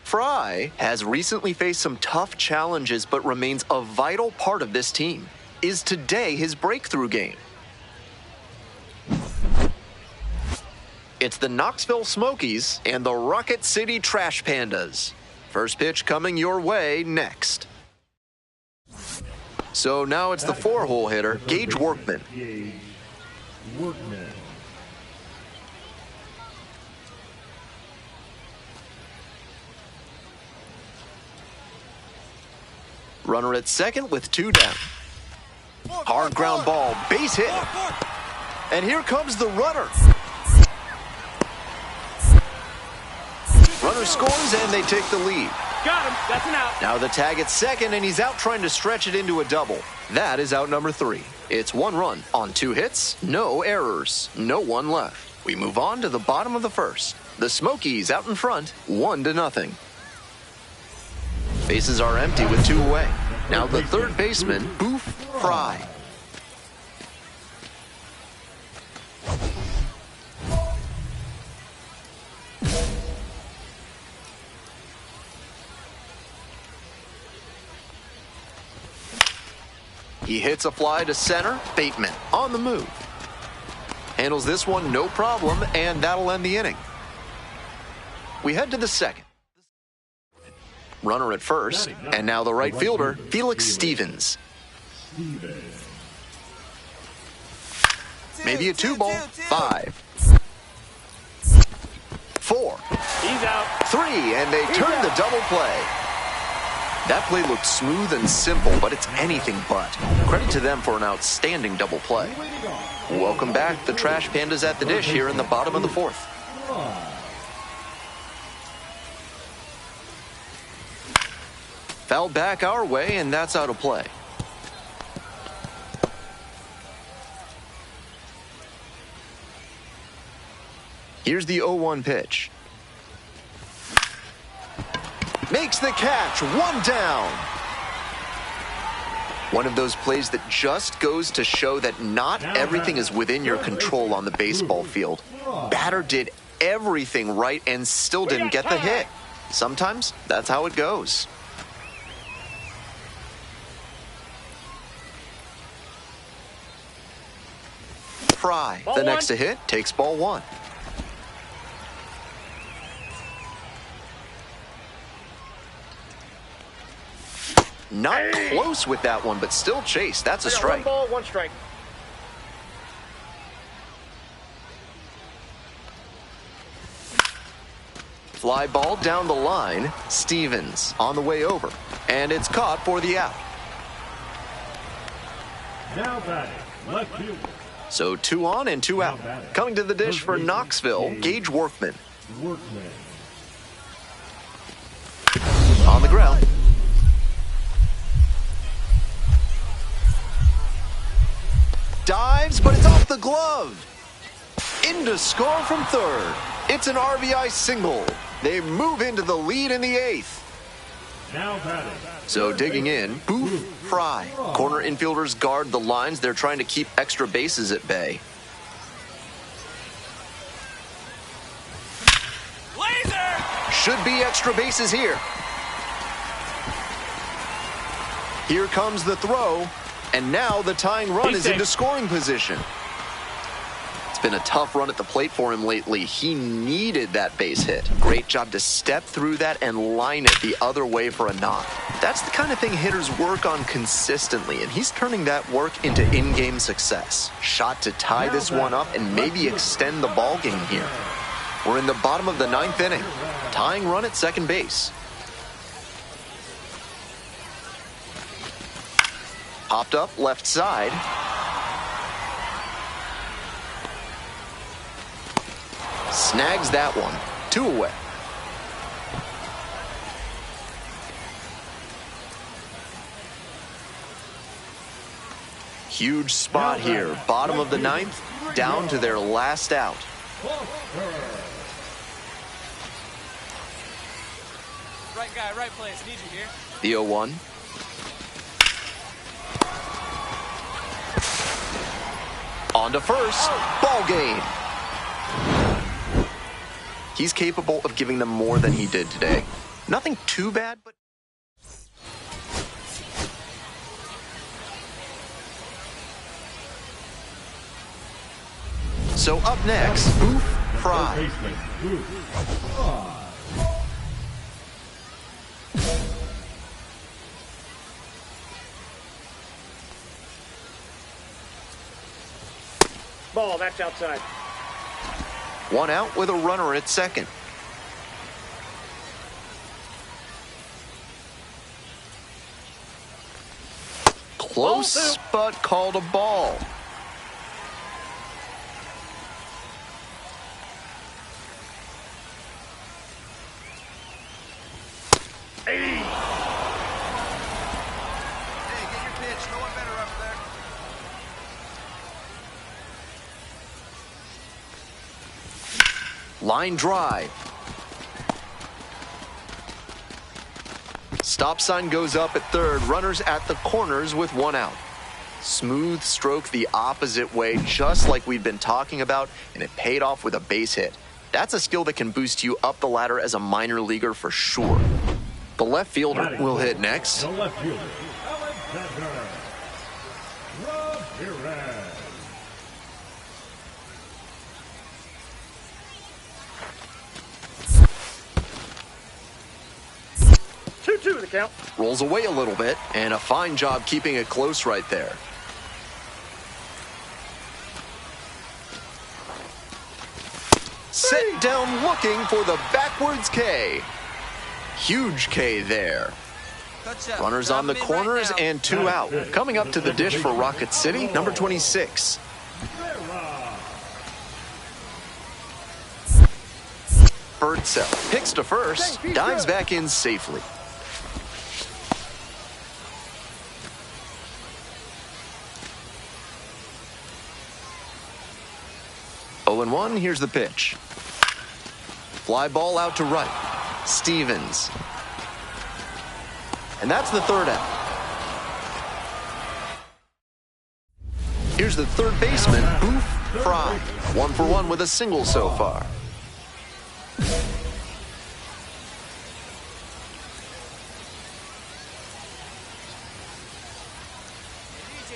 Frye has recently faced some tough challenges but remains a vital part of this team. Is today his breakthrough game? It's the Knoxville Smokies and the Rocket City Trash Pandas. First pitch coming your way next. So now it's the 4-hole hitter, Gage Workman. Runner at second with 2 down. Hard ground ball, base hit. And here comes the runner. Runner scores and they take the lead. Got him. That's an out. Now the tag at second and he's out trying to stretch it into a double. That is out number 3. It's 1 run on 2 hits, no errors, no one left. We move on to the bottom of the first. The Smokies out in front, 1-0. Bases are empty with 2 away. Now the third baseman, Boof, Frye. He hits a fly to center. Bateman on the move. Handles this one no problem, and that'll end the inning. We head to the second. Runner at first, and now the right fielder, Felix Stevens. Maybe a 2-ball. 5, 4. He's out. 3, and they turn the double play. That play looked smooth and simple, but it's anything but. Credit to them for an outstanding double play. Welcome back. The Trash Pandas at the dish here in the bottom of the 4th. Fouled back our way, and that's out of play. Here's the 0-1 pitch. Makes the catch, 1 down. One of those plays that just goes to show that not everything is within your control on the baseball field. Batter did everything right and still didn't get the hit. Sometimes that's how it goes. Frye, the next to hit, takes ball 1. Not close with that one, but still chase. That's a strike. 1 ball, 1 strike. Fly ball down the line. Stevens on the way over. And it's caught for the out. Now batting, left fielder. So 2 on and 2 out. Coming to the dish for Knoxville, Gage Workman. On the ground. Dives, but it's off the glove. In to score from third. It's an RBI single. They move into the lead in the 8th. Now batting. So digging in, Boof, Frye. Corner infielders guard the lines. They're trying to keep extra bases at bay. Laser! Should be extra bases here. Here comes the throw. And now the tying run is into scoring position. It's been a tough run at the plate for him lately. He needed that base hit. Great job to step through that and line it the other way for a knock. That's the kind of thing hitters work on consistently, and he's turning that work into in-game success. Shot to tie this one up and maybe extend the ball game here. We're in the bottom of the 9th inning. Tying run at second base. Popped up left side. Snags that one. 2 away. Huge spot here. Bottom of the 9th, down to their last out. Right guy, right place. Need you here. The 0-1. On to first. Ball game. He's capable of giving them more than he did today. Nothing too bad, but... So up next, Boof, Frye. Ball, that's outside. One out with a runner at second. Close, but called a ball. Hey, get your pitch. No one better up there. Line drive. Stop sign goes up at third. Runners at the corners with one out. Smooth stroke the opposite way, just like we've been talking about, and it paid off with a base hit. That's a skill that can boost you up the ladder as a minor leaguer for sure. The left fielder will hit next. The left fielder, Alexander. Ramirez. 2-2 the count. Rolls away a little bit, and a fine job keeping it close right there. Set down looking for the backwards K. Huge K there. Runners on the corners and two out. Coming up to the dish for Rocket City, number 26. Birdsell picks to first, dives back in safely. Oh and 1, here's the pitch. Fly ball out to right. Stevens. And that's the third out. Here's the third baseman, Boof, Frye. 1 for 1 with a single so far.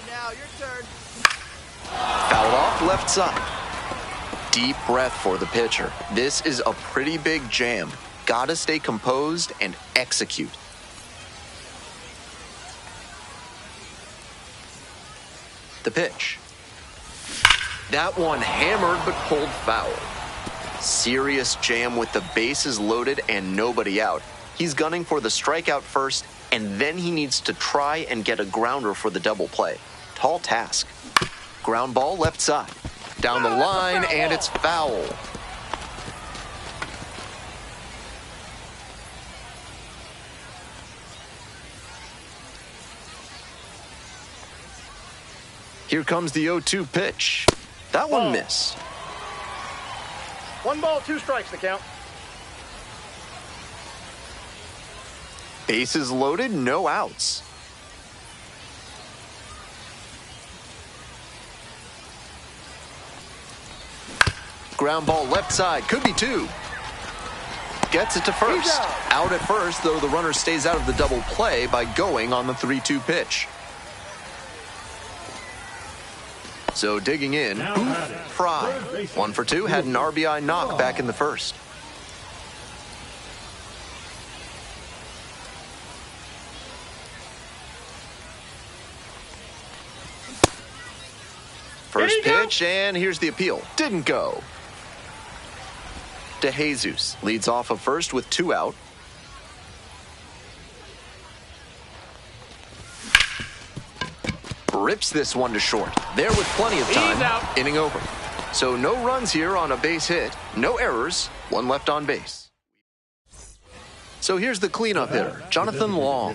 Now, your turn. Fouled off left side. Deep breath for the pitcher. This is a pretty big jam. Gotta stay composed and execute. The pitch. That one hammered but pulled foul. Serious jam with the bases loaded and nobody out. He's gunning for the strikeout first, and then he needs to try and get a grounder for the double play. Tall task. Ground ball left side. Down the line, and it's foul. Here comes the 0-2 pitch. That one missed. 1 ball, 2 strikes the count. Bases loaded, no outs. Ground ball left side, could be 2. Gets it to first. Out at first, though the runner stays out of the double play by going on the 3-2 pitch. So digging in, Boof, Frye. 1 for 2, had an RBI knock back in the first. First pitch, and here's the appeal. Didn't go. DeJesus leads off of first with 2 out. Rips this one to short. There with plenty of time. Inning over. So no runs here on a base hit. No errors. 1 left on base. So here's the cleanup hitter, Jonathan Long.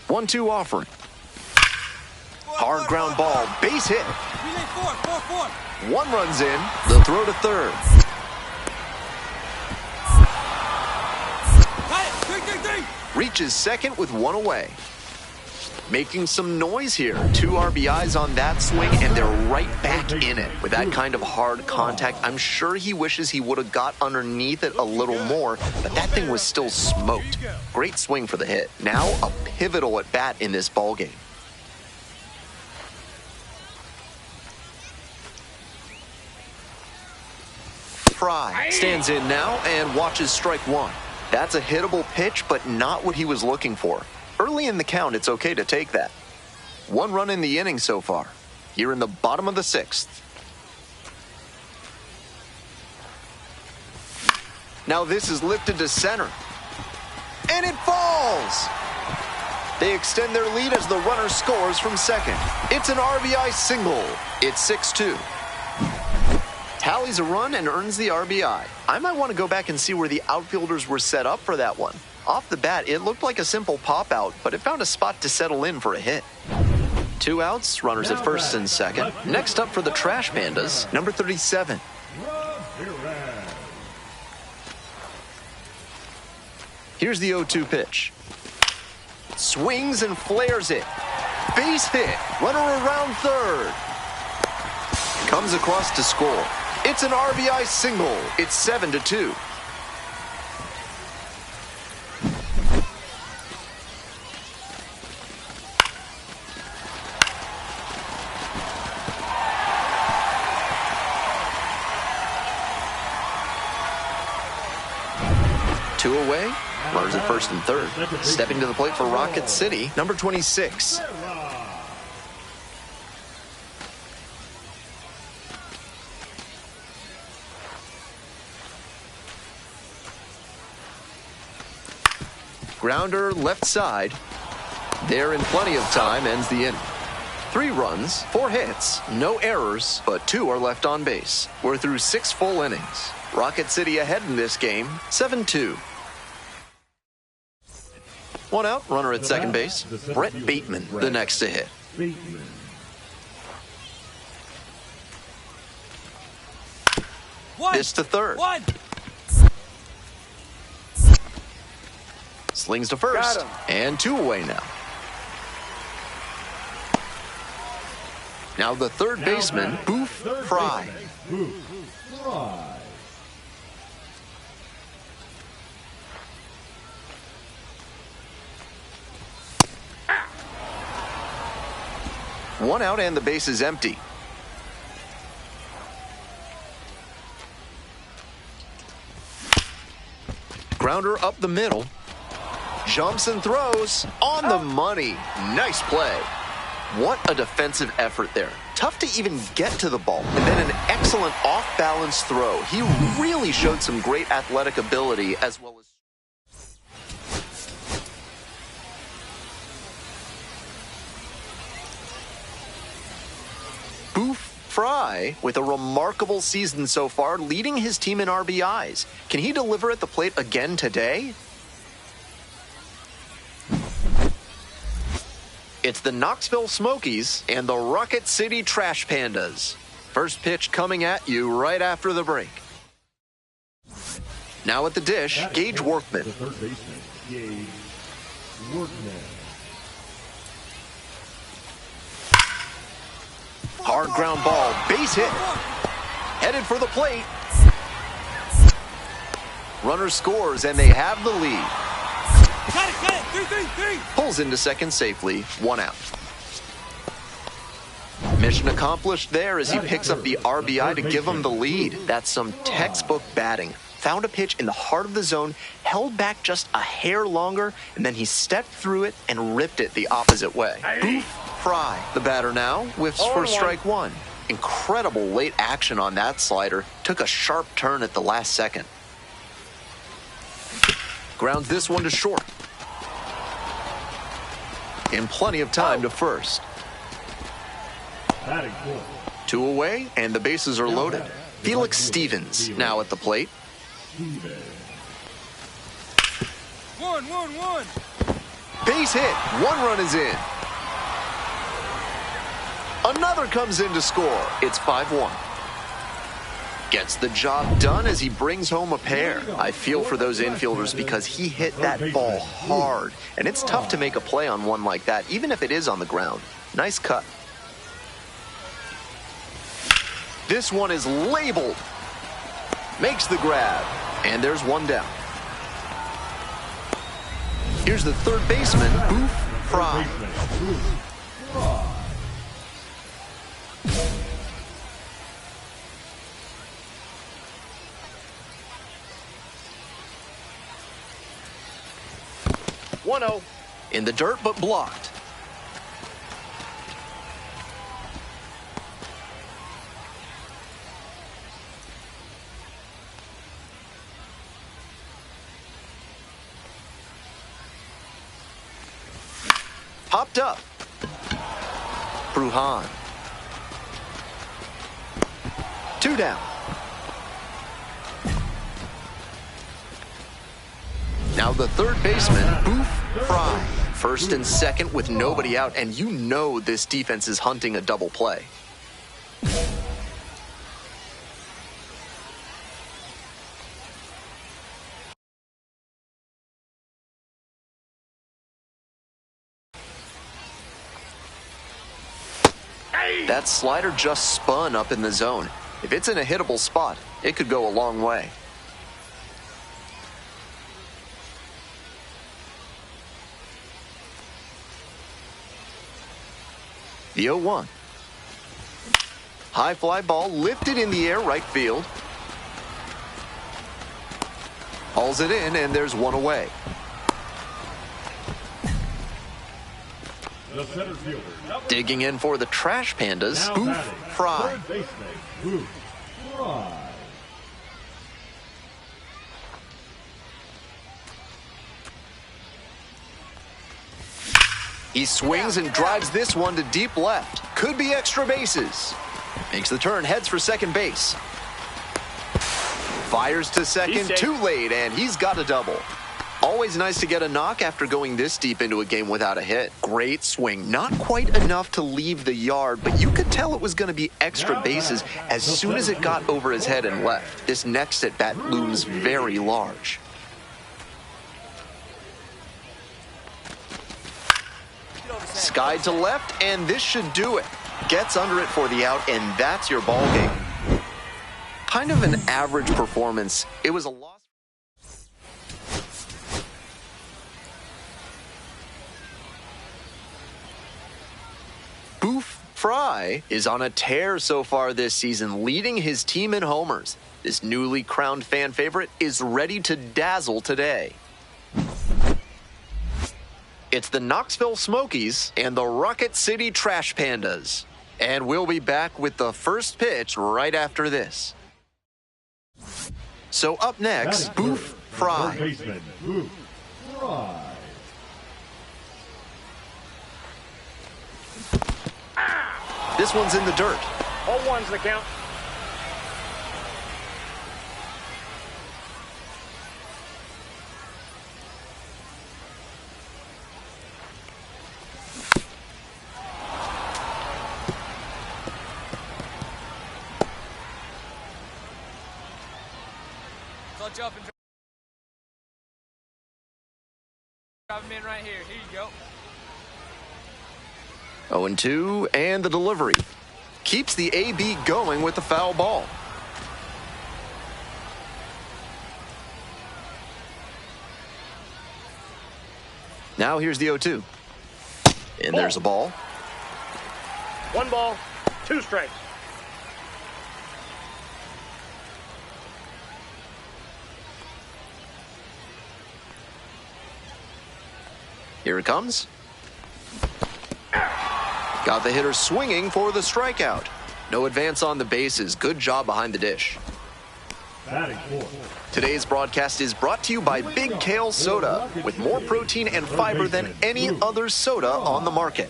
1-2 offering. Hard ground ball, base hit. 1 runs in, the throw to third. Reaches second with 1 away. making some noise here. 2 RBIs on that swing, and they're right back in it. With that kind of hard contact, I'm sure he wishes he would have got underneath it a little more, but that thing was still smoked. Great swing for the hit. Now a pivotal at bat in this ballgame. Frye stands in now and watches strike one. That's a hittable pitch, but not what he was looking for. Early in the count, it's okay to take that. 1 run in the inning so far. Here in the bottom of the 6th. Now this is lifted to center. And it falls! They extend their lead as the runner scores from second. It's an RBI single. It's 6-2. Tallies a run and earns the RBI. I might want to go back and see where the outfielders were set up for that one. Off the bat, it looked like a simple pop-out, but it found a spot to settle in for a hit. 2 outs, runners at first and second. Next up for the Trash Pandas, number 37. Here's the 0-2 pitch. Swings and flares it. Base hit. Runner around third. Comes across to score. It's an RBI single. It's 7-2. Two away. Runners at first and third. Stepping to the plate for Rocket City, number 26. Grounder left side. There in plenty of time, ends the inning. 3 runs, 4 hits, no errors, but 2 are left on base. We're through 6 full innings. Rocket City ahead in this game, 7-2. 1 out, runner at second base. Brett Bateman, the next to hit. This to third. Slings to first, and 2 away now. Now the third baseman, Boof, Frye. One out and the base is empty. Grounder up the middle. Jumps and throws on the money. Nice play. What a defensive effort there. Tough to even get to the ball. And then an excellent off-balance throw. He really showed some great athletic ability as well as... Boof Frye with a remarkable season so far, leading his team in RBIs. Can he deliver at the plate again today? It's the Knoxville Smokies and the Rocket City Trash Pandas. First pitch coming at you right after the break. Now at the dish, Gage Workman. The third baseman, Gage Workman. Hard ground ball, base hit. Headed for the plate. Runner scores and they have the lead. Got it, 3. Pulls into second safely, 1 out. Mission accomplished there as he picks up the RBI to give him the lead. That's some textbook batting. Found a pitch in the heart of the zone, held back just a hair longer, and then he stepped through it and ripped it the opposite way. Boof Frye, the batter now, whiffs for strike 1. Incredible late action on that slider. Took a sharp turn at the last second. Grounds this one to short. In plenty of time to first. Batting 4. 2 away, and the bases are loaded. Felix Stevens now at the plate. 1. Base hit. 1 run is in. Another comes in to score. It's 5-1. Gets the job done as he brings home a pair. I feel for those infielders because he hit that ball hard, and it's tough to make a play on one like that, even if it is on the ground. Nice cut. This one is labeled. Makes the grab, and there's one down. Here's the third baseman, Boof, Frye. 1-0. In the dirt, but blocked. Popped up. Bruhan. 2 down. Now the third baseman, Boof, Frye. First and second with nobody out, and you know this defense is hunting a double play. That slider just spun up in the zone. If it's in a hittable spot, it could go a long way. The 0-1. High fly ball lifted in the air, right field. Hauls it in, and there's one away. The center fielder. Digging in for the Trash Pandas, Boof, Frye. Third baseman, Boof, Frye. He swings and drives this one to deep left. Could be extra bases. Makes the turn, heads for second base. Fires to second, too late, and he's got a double. Always nice to get a knock after going this deep into a game without a hit. Great swing. Not quite enough to leave the yard, but you could tell it was going to be extra bases as soon as it got over his head and left. This next at-bat looms very large. Skied to left, and this should do it. Gets under it for the out, and that's your ball game. Kind of an average performance. It was a loss. Boof, Frye is on a tear so far this season, leading his team in homers. This newly crowned fan favorite is ready to dazzle today. It's the Knoxville Smokies and the Rocket City Trash Pandas. And we'll be back with the first pitch right after this. So up next, Boof, Frye. Third baseman, Boof, Frye. This one's in the dirt. 0-1's the count. Clutch up and drive him in right here. Here you go. 0-2, and the delivery. Keeps the AB going with the foul ball. Now here's the 0-2. And there's a ball. 1 ball, 2 strikes. Here it comes. Got the hitter swinging for the strikeout. No advance on the bases. Good job behind the dish. Batting fourth. Today's broadcast is brought to you by Big Kale Soda, with more protein and fiber than any other soda on the market.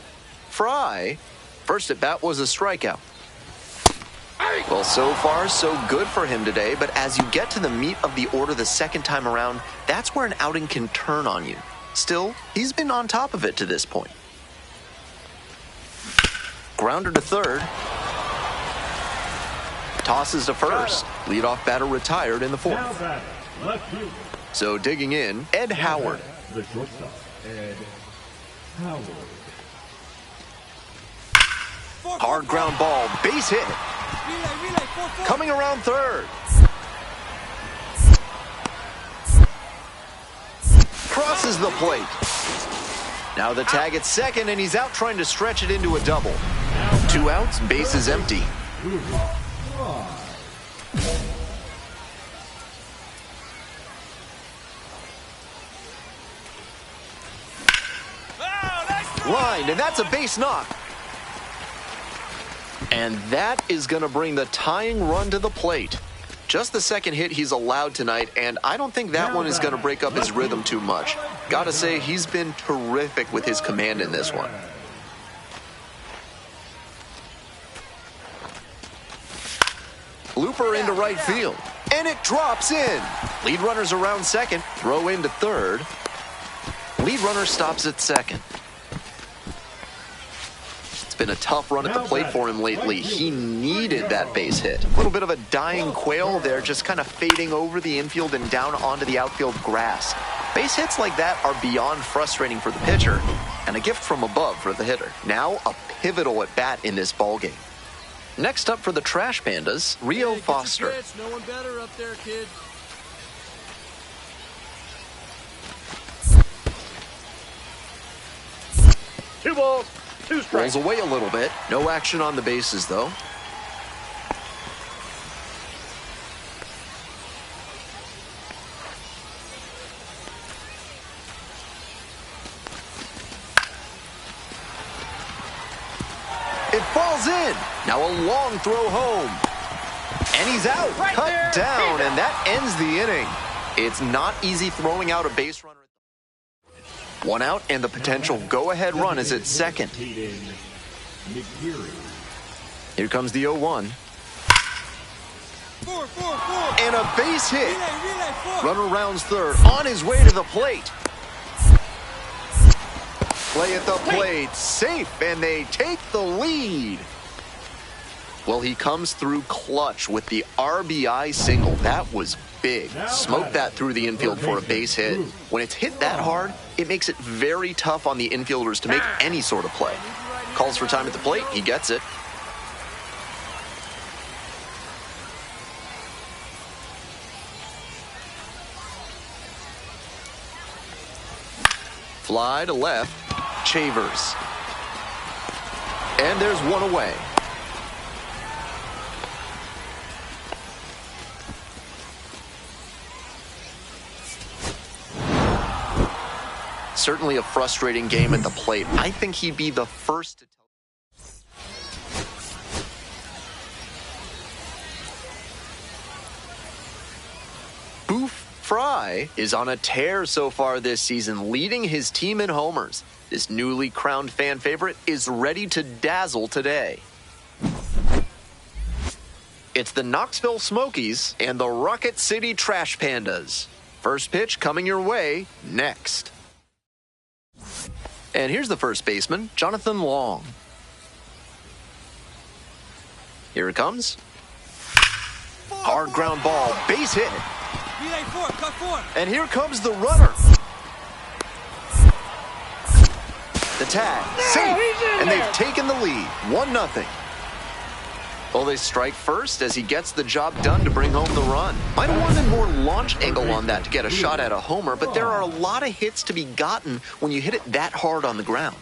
Frye, first at bat was a strikeout. Well, so far, so good for him today, but as you get to the meat of the order the second time around, that's where an outing can turn on you. Still, he's been on top of it to this point. Grounder to third. Tosses to first. Leadoff batter retired in the Now fourth. batter, left fielder. So digging in, Ed Howard. The shortstop, Ed Howard. Hard ground ball, base hit. Relay, 4-4. Coming around third. Crosses the plate. Now the tag at second, and he's out trying to stretch it into a double. 2 outs, bases empty. Line, and that's a base knock. And that is going to bring the tying run to the plate. Just the second hit he's allowed tonight, and I don't think that one is going to break up his rhythm too much. Gotta say, he's been terrific with his command in this one. Looper into right field, and it drops in. Lead runner's around second, throw into third. Lead runner stops at second. Been a tough run at the plate for him lately. He needed that base hit. A little bit of a dying quail there, just kind of fading over the infield and down onto the outfield grass. Base hits like that are beyond frustrating for the pitcher and a gift from above for the hitter. Now a pivotal at bat in this ballgame. Next up for the Trash Pandas, Rio Foster. No one better up there, kid. Two balls, two strikes. Rolls away a little bit. No action on the bases, though. It falls in. Now a long throw home. And he's out. Right Cut there. down, and that ends the inning. It's not easy throwing out a base runner. 1 out, and the potential go-ahead run is at second. Here comes the 0-1. And a base hit. Runner rounds third, on his way to the plate. Play at the plate, safe, and they take the lead. Well, he comes through clutch with the RBI single. That was big. Smoked that through the infield for a base hit. When it's hit that hard, it makes it very tough on the infielders to make any sort of play. Calls for time at the plate. He gets it. Fly to left. Chavers. And there's one away. Certainly a frustrating game at the plate. I think he'd be the first to tell. Boof Frye is on a tear so far this season, leading his team in homers. This newly crowned fan favorite is ready to dazzle today. It's the Knoxville Smokies and the Rocket City Trash Pandas. First pitch coming your way next. And here's the first baseman, Jonathan Long. Here it comes. Hard ground ball, base hit. Relay 4, cut 4. And here comes the runner. The tag, safe, and they've taken the lead, 1-0. Well, they strike first as he gets the job done to bring home the run. Might have wanted more launch angle on that to get a shot at a homer, but there are a lot of hits to be gotten when you hit it that hard on the ground.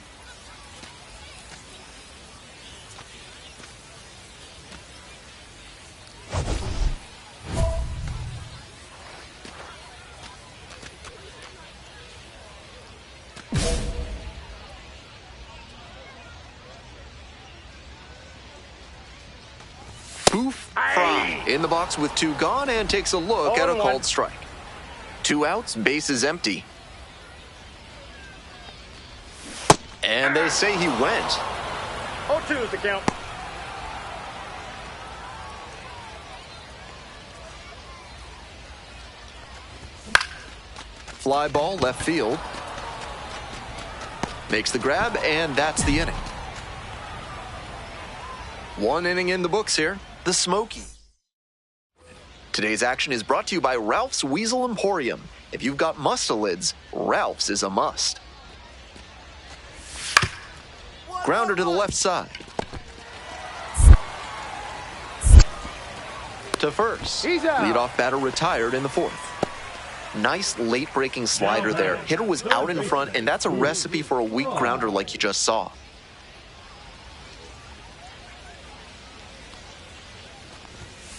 Boof Frye in the box with 2 gone and takes a look at a called strike. 2 outs, bases empty. And they say he went. 0-2 is the count. Fly ball left field. Makes the grab, and that's the inning. 1 inning in the books here. The Smokies. Today's action is brought to you by Ralph's Weasel Emporium. If you've got mustelids, Ralph's is a must. Grounder to the left side. To first. Leadoff batter retired in the fourth. Nice late-breaking slider there. Hitter was out in front, and that's a recipe for a weak grounder like you just saw.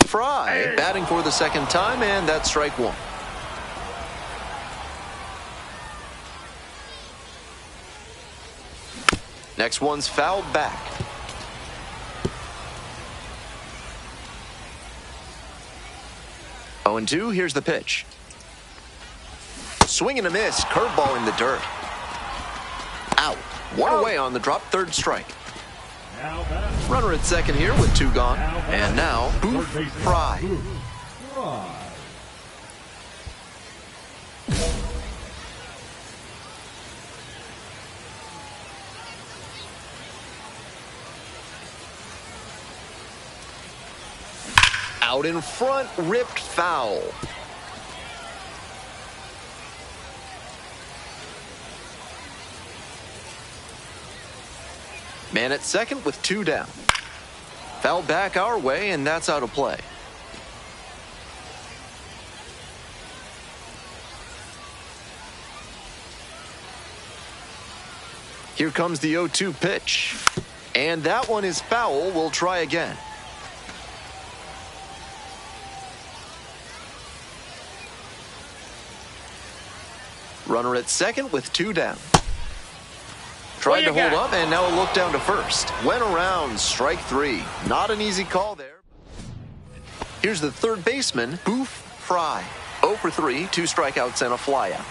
Frye batting for the second time, and that's strike one. Next one's fouled back. Oh, and 2, here's the pitch. Swing and a miss, curveball in the dirt. Out. One away on the drop, third strike. Runner at second here with 2 gone. And now, Boof, Frye. Out in front, ripped foul. Man at second with 2 down. Foul back our way, and that's out of play. Here comes the 0-2 pitch. And that one is foul. We'll try again. Runner at second with 2 down. Tried to hold up, and now a look down to first. Went around, strike 3. Not an easy call there. Here's the third baseman, Boof, Frye. 0 for 3, 2 strikeouts and a flyout.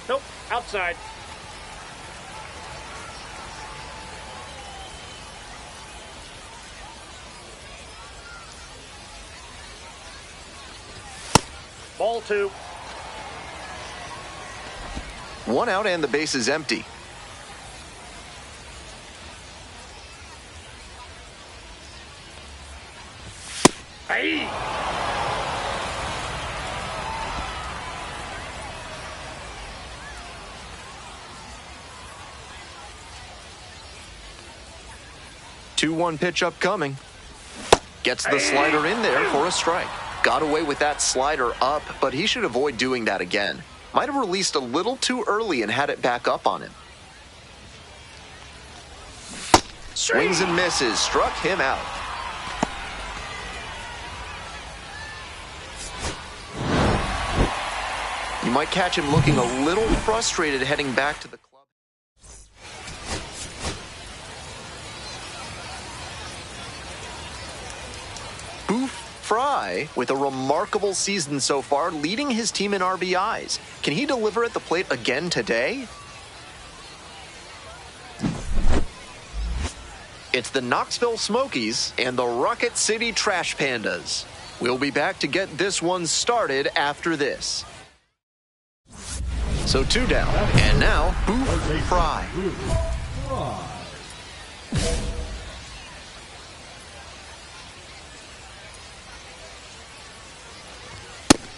Nope, outside. Ball 2. 1 out and the base is empty. Hey! Two-one pitch upcoming. Gets the slider in there for a strike. Got away with that slider up, but he should avoid doing that again. Might have released a little too early and had it back up on him. Swings and misses, struck him out. You might catch him looking a little frustrated heading back to the club. Boof, Frye, with a remarkable season so far, leading his team in RBIs. Can he deliver at the plate again today? It's the Knoxville Smokies and the Rocket City Trash Pandas. We'll be back to get this one started after this. So 2 down, and now Boof, Frye.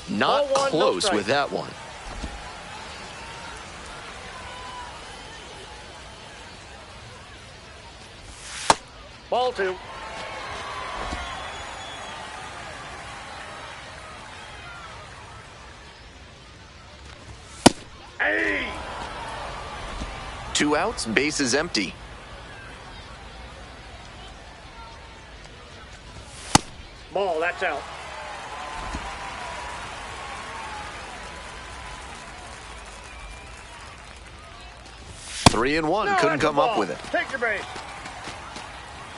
Not close with that one. Ball 2. Hey! 2 outs, base is empty. Ball, that's out. Three and one, couldn't come up with it. Take your base.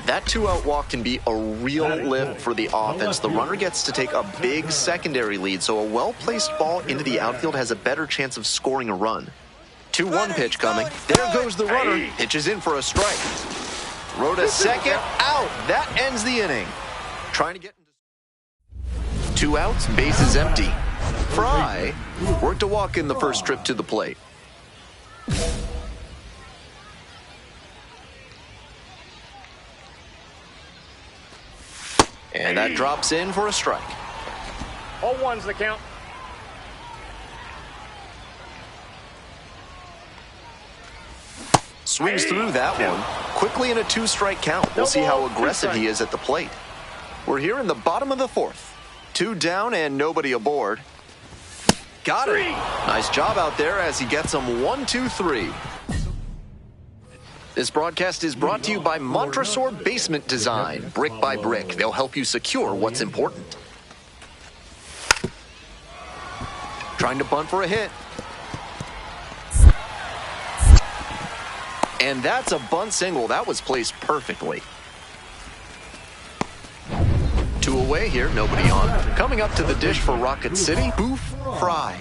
That 2-out walk can be a real lift for the offense. The runner gets to take a big secondary lead, so a well-placed ball into the outfield has a better chance of scoring a run. 2-1 pitch coming. There goes the runner. Pitches in for a strike. Throw to second, out. That ends the inning. Trying to get into 2 outs, base is empty. Frye worked a walk in the first trip to the plate. And that drops in for a strike. All ones the count. Swings through that one. Quickly in a 2-strike count. We'll see how aggressive he is at the plate. We're here in the bottom of the 4th. 2 down and nobody aboard. Got it. Nice job out there as he gets them 1, 2, 3. This broadcast is brought to you by Montresor Basement Design. Brick by brick, they'll help you secure what's important. Trying to bunt for a hit. And that's a bunt single. That was placed perfectly. 2 away here, nobody on. Coming up to the dish for Rocket City, Boof, Frye.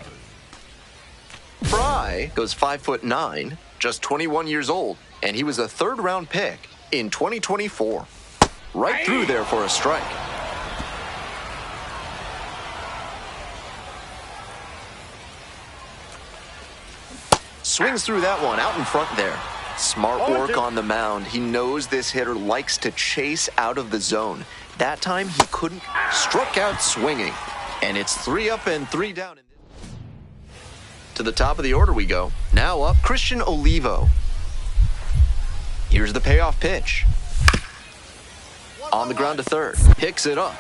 Frye goes 5'9", just 21 years old, and he was a 3rd-round pick in 2024. Right through there for a strike. Swings through that one, out in front there. Smart work on the mound. He knows this hitter likes to chase out of the zone. That time he couldn't. Struck out swinging. And it's 3 up and 3 down. To the top of the order we go. Now up, Christian Olivo. Here's the payoff pitch. On the ground to 3rd. Picks it up.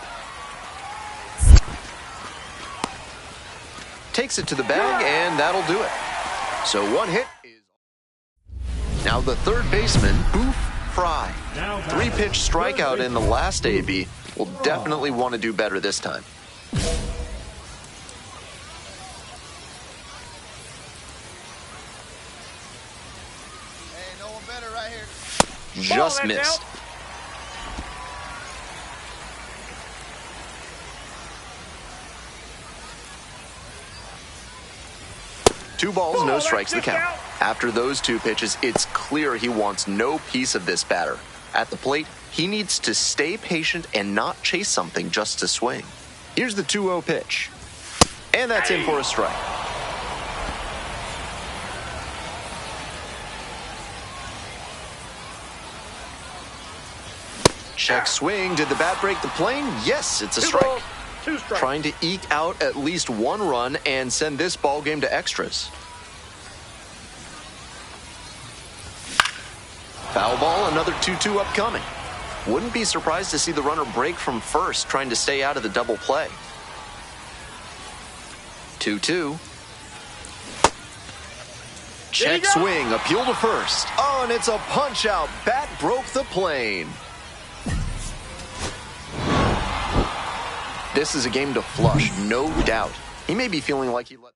Takes it to the bag, and that'll do it. So 1 hit. Now the 3rd baseman, Boof, Frye. 3-pitch strikeout in the last AB. Will definitely want to do better this time. Hey, no one better right here. Just missed. Two balls, no strikes the count. After those 2 pitches, it's clear he wants no piece of this batter. At the plate, he needs to stay patient and not chase something just to swing. Here's the 2-0 pitch. And that's in for a strike. Check swing. Did the bat break the plane? Yes, it's a strike. 2 strikes. Trying to eke out at least 1 run and send this ball game to extras. Foul ball, another 2-2 upcoming. Wouldn't be surprised to see the runner break from first, trying to stay out of the double play. 2-2. Check swing, appeal to first. Oh, and it's a punch out. Bat broke the plane. This is a game to flush, no doubt. He may be feeling like he let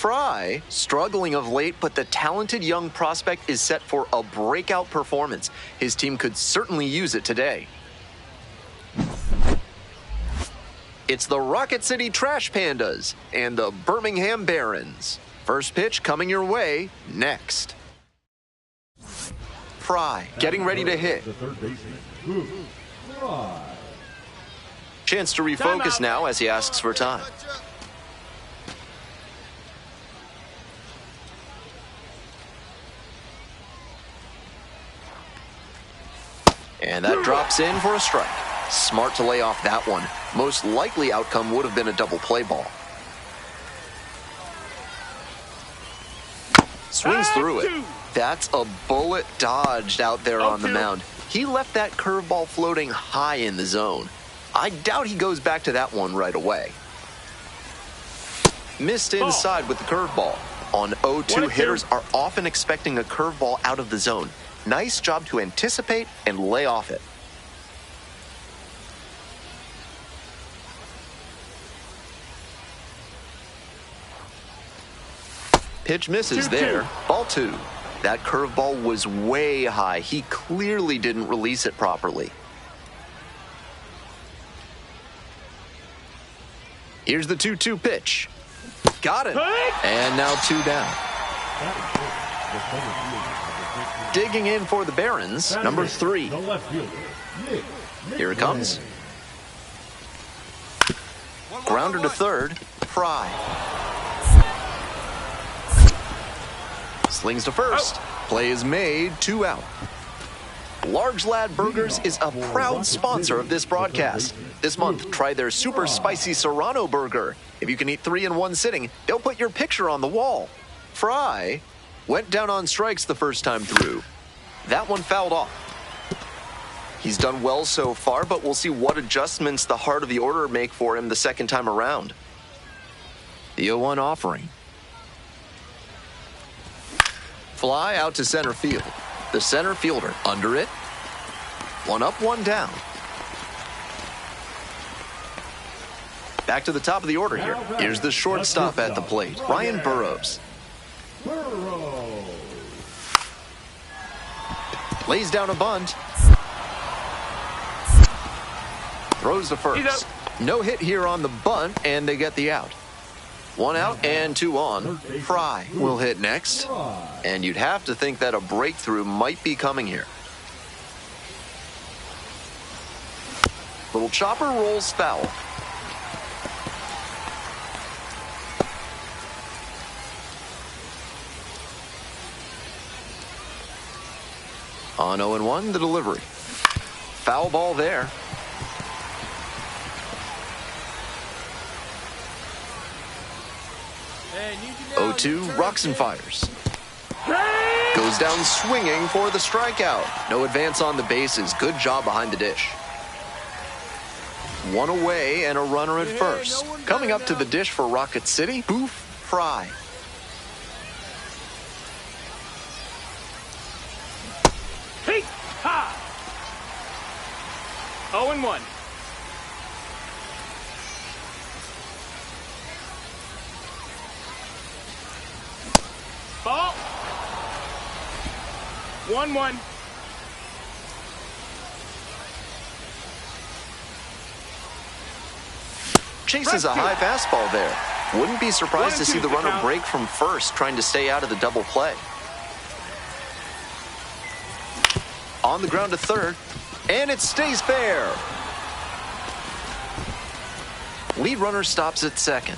Frye, struggling of late, but the talented young prospect is set for a breakout performance. His team could certainly use it today. It's the Rocket City Trash Pandas and the Birmingham Barons. First pitch coming your way next. Frye getting ready to hit. The third baseman, Boof, Frye. Chance to refocus now as he asks for time. And that drops in for a strike. Smart to lay off that one. Most likely outcome would have been a double play ball. Swings through it. That's a bullet dodged out there on the mound. He left that curveball floating high in the zone. I doubt he goes back to that one right away. Missed inside with the curveball. On 0-2, hitters are often expecting a curveball out of the zone. Nice job to anticipate and lay off it. Pitch misses there. Ball 2. That curveball was way high. He clearly didn't release it properly. Here's the 2-2 pitch. Got it. And now 2 down. Digging in for the Barons, number 3. Here it comes. Grounder to third, Frye. Slings to first. Play is made, 2 out. Large Lad Burgers is a proud sponsor of this broadcast. This month, try their super spicy Serrano burger. If you can eat 3 in one sitting, they'll put your picture on the wall. Frye went down on strikes the first time through. That one fouled off. He's done well so far, but we'll see what adjustments the heart of the order make for him the second time around. The 0-1 offering. Fly out to center field. The center fielder under it. 1 up, 1 down. Back to the top of the order here. Here's the shortstop at the plate, Ryan Burrows. Lays down a bunt. Throws to first. No hit here on the bunt, and they get the out. 1 out and 2 on. Frye will hit next. And you'd have to think that a breakthrough might be coming here. Little chopper rolls foul. On 0-1, the delivery. Foul ball there. Hey, need you now. 0-2, rocks and fires. Goes down swinging for the strikeout. No advance on the bases. Good job behind the dish. 1 away and a runner at first. Coming up to the dish for Rocket City, Boof, Frye. Hey! Ha! 0-1. Ball. 1-1. Chases a high fastball there. Wouldn't be surprised to see the runner break from first, trying to stay out of the double play. On the ground to third, and it stays fair. Lead runner stops at second.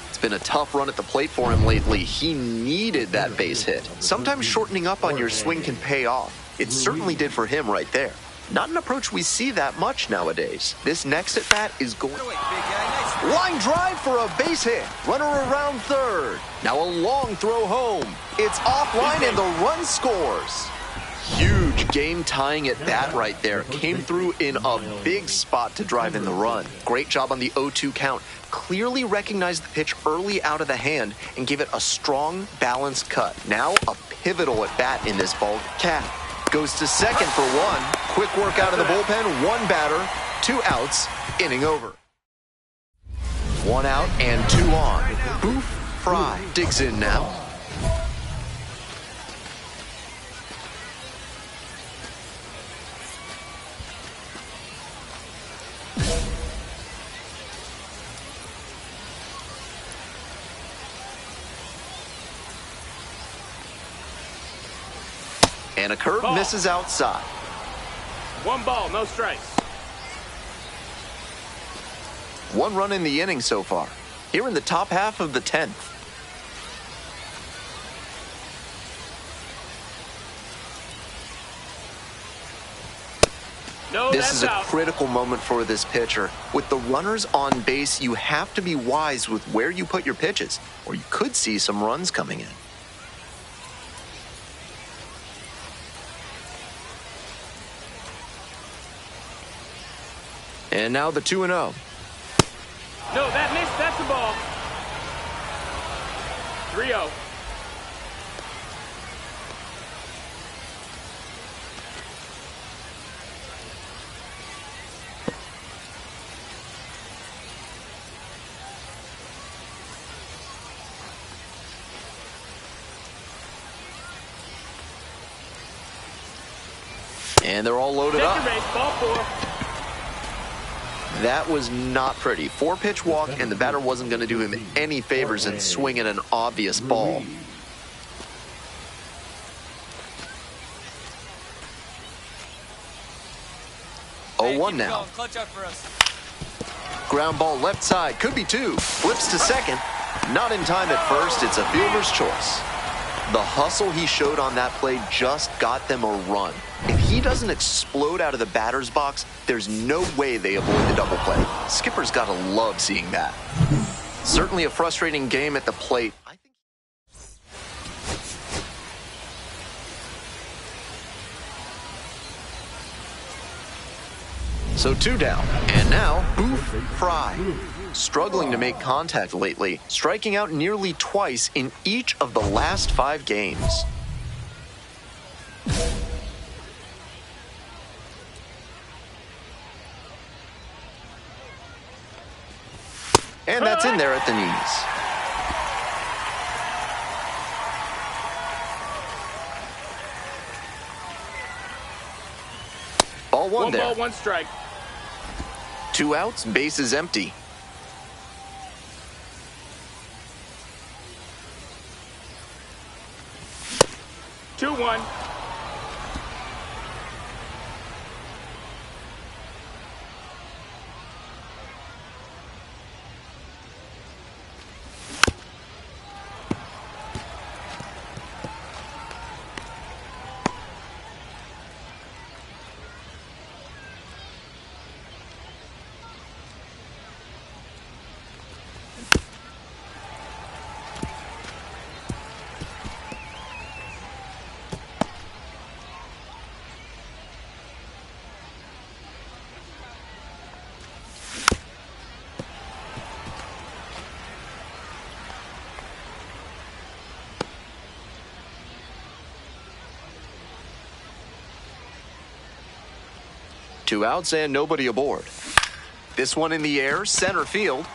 It's been a tough run at the plate for him lately. He needed that base hit. Sometimes shortening up on your swing can pay off. It certainly did for him right there. Not an approach we see that much nowadays. This next at bat is going... Line drive for a base hit. Runner around third. Now a long throw home. It's offline and the run scores. Huge game-tying at bat right there. Came through in a big spot to drive in the run. Great job on the 0-2 count. Clearly recognized the pitch early out of the hand and gave it a strong, balanced cut. Now a pivotal at bat in this ball. Cat goes to second for 1. Quick work out of the bullpen. 1 batter, 2 outs, inning over. 1 out and 2 on. Boof, Frye digs in now. And a curve misses outside. 1 ball, no strikes. 1 run in the inning so far. Here in the top half of the 10th. No, This that's is a out. critical moment for this pitcher. With the runners on base, you have to be wise with where you put your pitches, or you could see some runs coming in. And now the 2-0. No, that missed. That's the ball. 3-0. And they're all loaded Take up. your base, ball 4. That was not pretty. 4-pitch walk, and the batter wasn't going to do him any favors in swinging an obvious ball. Hey, 0-1 keep it now. going. Clutch up for us. Ground ball left side, could be 2. Flips to second. Not in time at first, it's a fielder's choice. The hustle he showed on that play just got them a run. If he doesn't explode out of the batter's box, there's no way they avoid the double play. Skipper's got to love seeing that. Certainly a frustrating game at the plate. So 2 down, and now Boof, Frye. Struggling to make contact lately, striking out nearly twice in each of the last 5 games. And that's in there at the knees. Ball 1 there. 1 ball, 1 strike. 2 outs, base is empty. Two, 1. Two outs and nobody aboard. This one in the air, center field.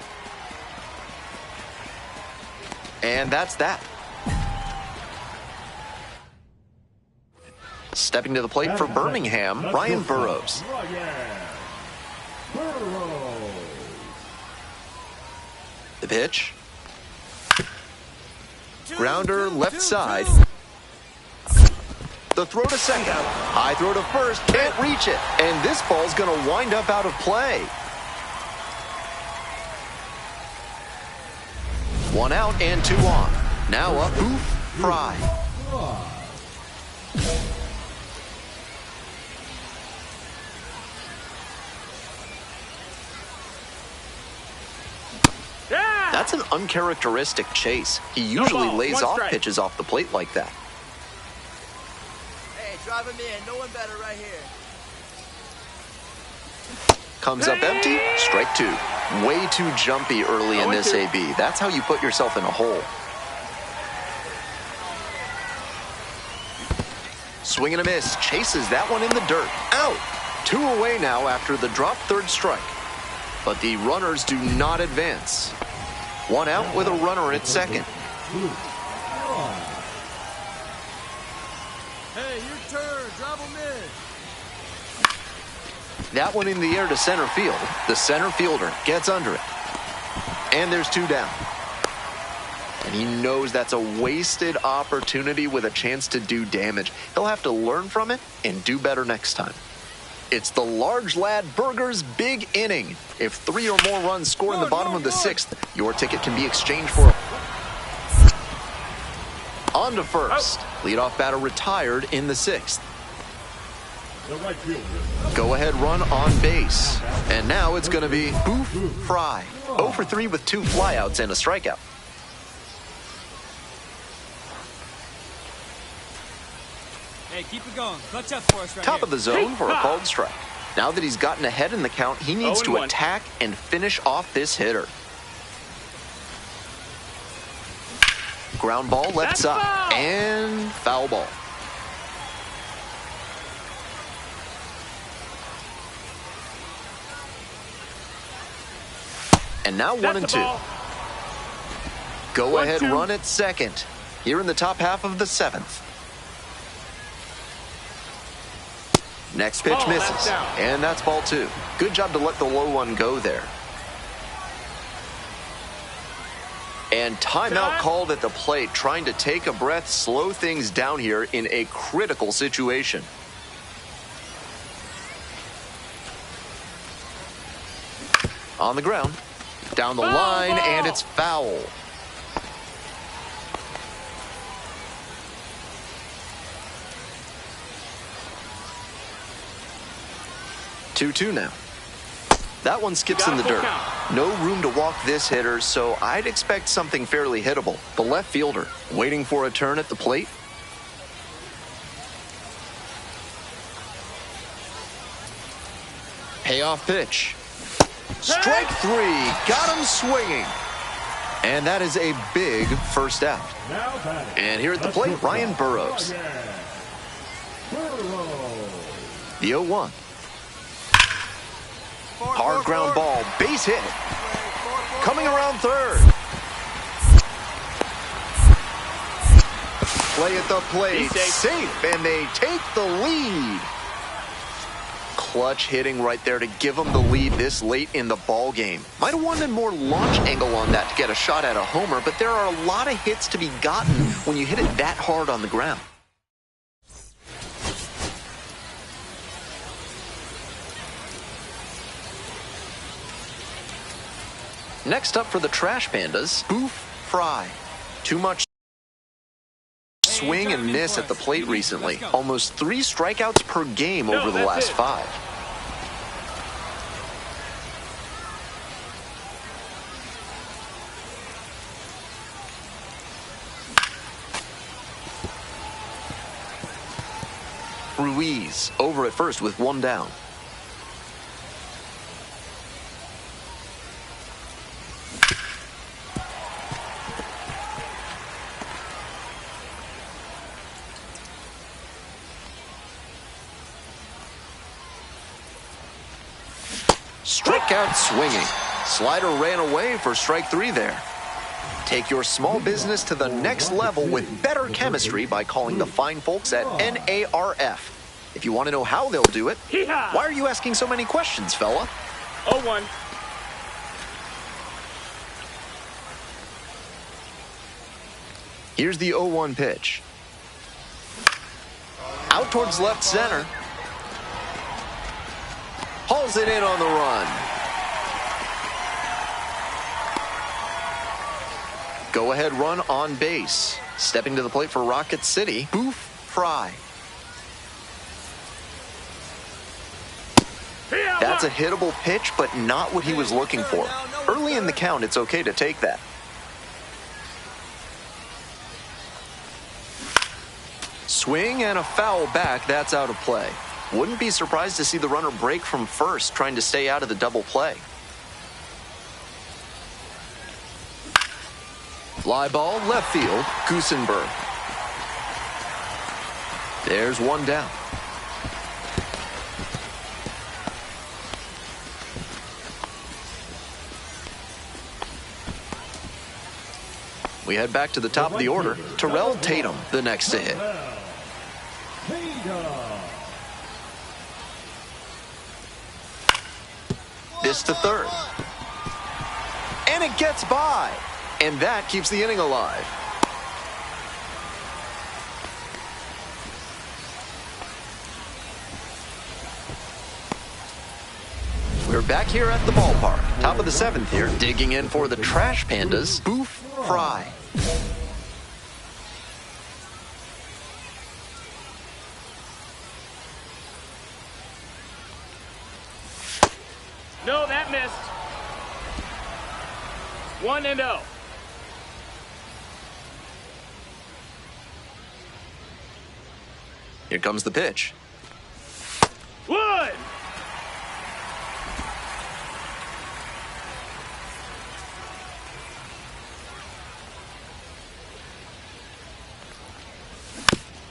And that's that. Stepping to the plate for Birmingham, Ryan Burrows. The pitch. Grounder left side. The throw to second. High throw to first. Can't reach it. And this ball's going to wind up out of play. 1 out and 2 on. Now up, Boof, Frye. Yeah! That's an uncharacteristic chase. He usually ball, lays 1 off strike. pitches off the plate like that. Hey, drive him in. No one better right here. Comes up empty, strike 2. Way too jumpy early in this 0-2. AB. That's how you put yourself in a hole. Swing and a miss, chases that one in the dirt. Out! 2 away now after the drop third strike. but the runners do not advance. One out with a runner at second. Hey, your turn. Drop him in. That one in the air to center field. The center fielder gets under it. And there's two down. And he knows that's a wasted opportunity with a chance to do damage. He'll have to learn from it and do better next time. It's the large lad Burger's big inning. If 3 or more runs score in the bottom of the 6th, your ticket can be exchanged for a... On to first. Leadoff batter retired in the 6th. Go ahead run on base. And now it's going to be Boof, Frye. 0 for 3 with 2 flyouts and a strikeout. Hey, keep it going. Clutch up for us right Top here. of the zone for a called strike. Now that he's gotten ahead in the count, he needs to 0-1. attack and finish off this hitter. Ground ball left That's side. foul. And foul ball. And now 1 and 2. Go 1-2. ahead run at second. Here in the top half of the 7th. Next pitch Ball, misses. that's down. And that's ball 2. Good job to let the low one go there. And timeout called at the plate, trying to take a breath, slow things down here in a critical situation. On the ground, down the line, ball. and it's foul. Two now. That one skips in the dirt. No room to walk this hitter, so I'd expect something fairly hittable. The left fielder waiting for a turn at the plate. Payoff pitch. Strike 3. Got him swinging. And that is a big first out. And here at the plate, Ryan Burrows. The 0-1. Hard ground ball, base hit. Coming around third. Play at the plate, safe, and they take the lead. Clutch hitting right there to give them the lead this late in the ball game. Might have wanted more launch angle on that to get a shot at a homer, but there are a lot of hits to be gotten when you hit it that hard on the ground. Next up for the Trash Pandas, Boof, Frye. Too much swing and miss at the plate recently. Almost 3 strikeouts per game over the last 5. Ruiz over at first with 1 down. Strikeout swinging. Slider ran away for strike 3 there. Take your small business to the next level with better chemistry by calling the fine folks at NARF. If you want to know how they'll do it, why are you asking so many questions, fella? 0-1. Here's the 0-1 pitch. Out towards left center. Hauls it in on the run. Go ahead run on base. Stepping to the plate for Rocket City, Boof, Frye. That's a hittable pitch, but not what he was looking for. Early in the count, it's okay to take that. Swing and a foul back, that's out of play. Wouldn't be surprised to see the runner break from first, trying to stay out of the double play. Fly ball, left field, Goosenberg. There's 1 down. We head back to the top of the order. Terrell Tatum, the next to hit. This to third. And it gets by. And that keeps the inning alive. We're back here at the ballpark. Top of the seventh here. Digging in for the Trash Pandas, Boof, Frye. No, that missed. 1-0. Here comes the pitch. Wood!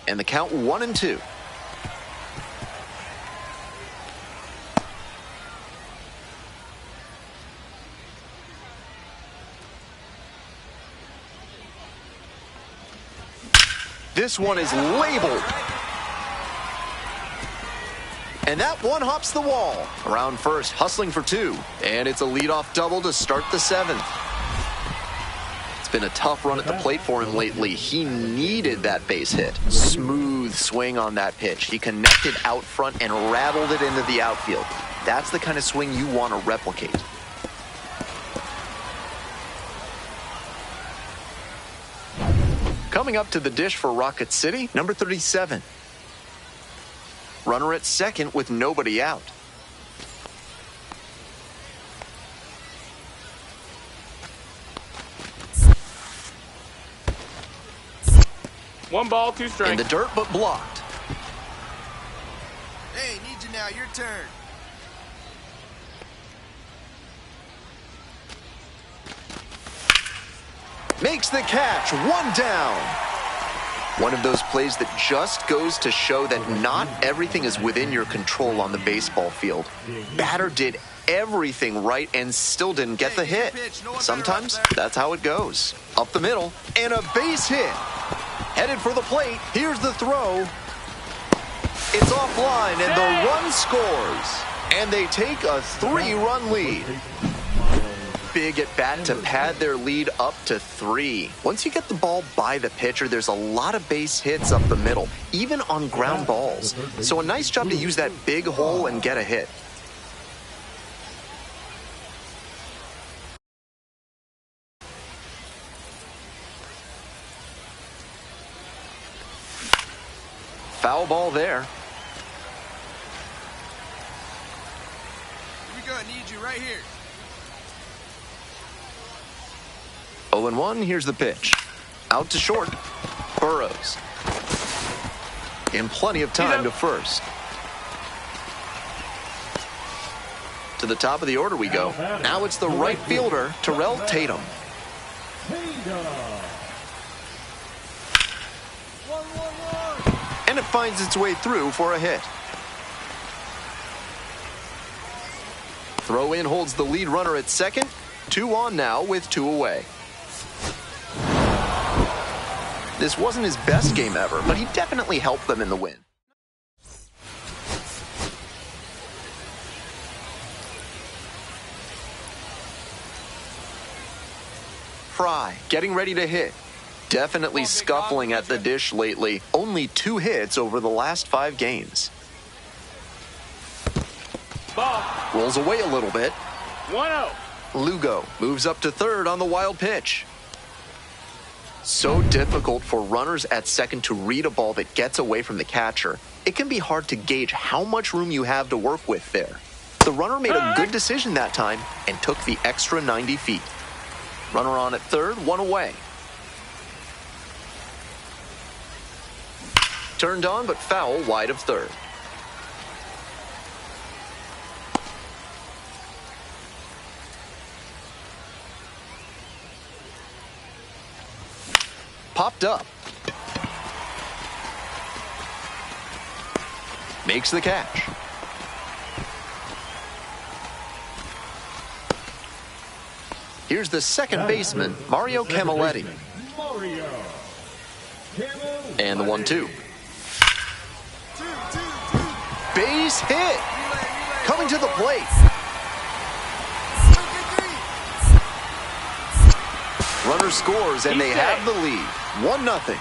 And the count 1-2. This one is labeled. And that one hops the wall. Around first, hustling for two. And it's a leadoff double to start the seventh. It's been a tough run at the plate for him lately. He needed that base hit. Smooth swing on that pitch. He connected out front and rattled it into the outfield. That's the kind of swing you want to replicate. Coming up to the dish for Rocket City, number 37. Runner at second with nobody out. One ball, two strikes. In the dirt, but blocked. Hey, need you now. Your turn. Makes the catch, one down. One of those plays that just goes to show that not everything is within your control on the baseball field. Batter did everything right and still didn't get the hit. Sometimes that's how it goes. Up the middle, and a base hit. Headed for the plate, here's the throw. It's offline, and the run scores. And they take a 3-run lead. Big at bat to pad their lead up to 3. Once you get the ball by the pitcher, there's a lot of base hits up the middle, even on ground balls. So a nice job to use that big hole and get a hit. Foul ball there. Here we go. I need you right here. 0-1, here's the pitch. Out to short. Burrows. And plenty of time to first. To the top of the order we go. Now it's the right fielder, Terrell Tatum. And it finds its way through for a hit. Throw in holds the lead runner at second. 2 on now with 2 away. This wasn't his best game ever, but he definitely helped them in the win. Frye getting ready to hit. Definitely scuffling at the dish lately. Only 2 hits over the last 5 games. Ball. Rolls away a little bit. 1-0. Lugo moves up to third on the wild pitch. So difficult for runners at second to read a ball that gets away from the catcher. It can be hard to gauge how much room you have to work with there. The runner made a good decision that time and took the extra 90 feet. Runner on at third, 1 away. Turned on, but foul wide of third. Popped up. Makes the catch. Here's the second baseman, Mario Camilletti. And the 1-2. Base hit. Coming to the plate. Runner scores, and they have the lead. 1-0.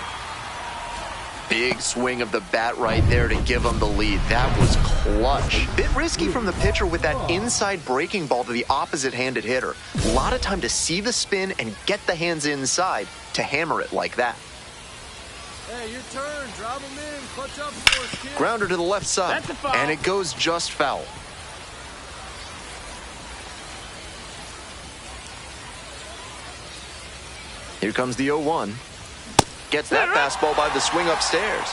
Big swing of the bat right there to give them the lead. That was clutch. Bit risky from the pitcher with that inside breaking ball to the opposite-handed hitter. A lot of time to see the spin and get the hands inside to hammer it like that. Hey, your turn. Drop him in. Clutch up for us, kid. Grounder to the left side, That's a foul. and it goes just foul. Here comes the 0-1. Gets that fastball by the swing upstairs.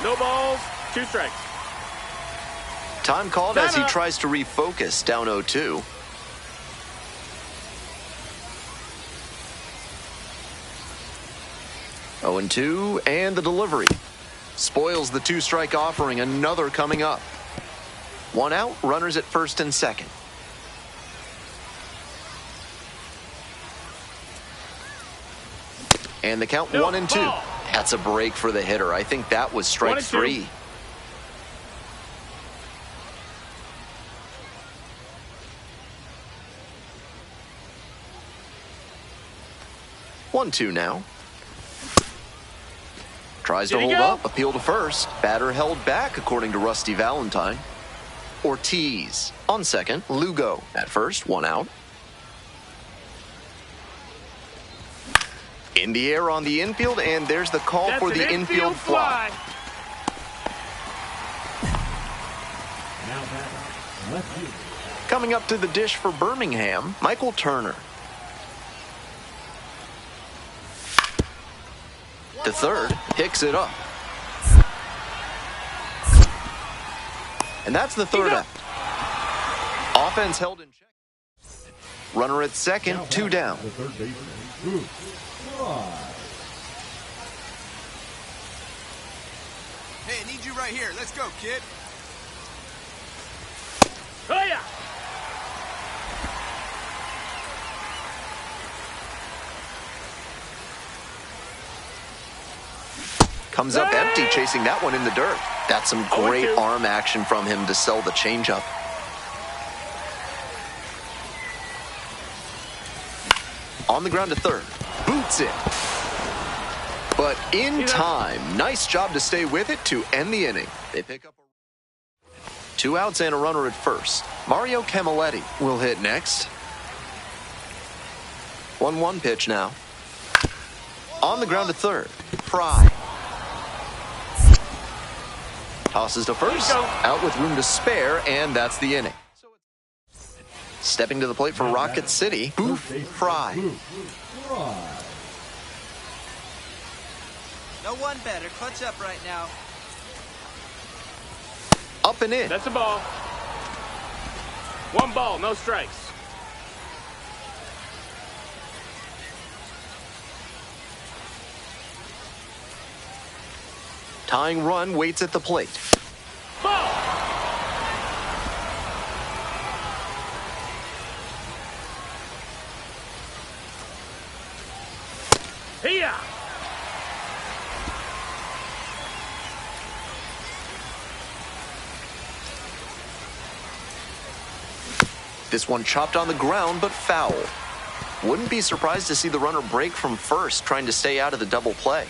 No balls, 2 strikes. Time called as he tries to refocus, down 0-2. Oh, 0-2, and the delivery. Spoils the 2-strike offering, another coming up. 1 out, runners at first and second. And the count 1-2. Ball. That's a break for the hitter. I think that was strike 1-2. 3. One, 2 now. Tries to Did he hold go? up, appeal to first. Batter held back, according to Rusty Valentine. Ortiz on second. Lugo at first, 1 out. In the air on the infield, and there's the call That's for the an infield fly. Now batter, left field. Coming up to the dish for Birmingham, Michael Turner. The third picks it up. And that's the third out. Offense held in check. Runner at second, Now 2 batter, down. The third baseman, Boof. Frye. Hey, I need you right here. Let's go, kid. Oh, yeah. Comes up empty, chasing that one in the dirt. That's some great 0-2. arm action from him to sell the changeup. On the ground to third. Boots it. But in time. Nice job to stay with it to end the inning. They pick up 2 outs and a runner at first. Mario Camilletti will hit next. 1-1 pitch now. On the ground to third. Frye. Tosses to first. Out with room to spare, and that's the inning. Stepping to the plate for Rocket City, Boof, Frye. Frye. No one better. Clutch up right now. Up and in. That's a ball. 1 ball, no strikes. Tying run waits at the plate. Ball. Here. This one chopped on the ground, but foul. Wouldn't be surprised to see the runner break from first, trying to stay out of the double play.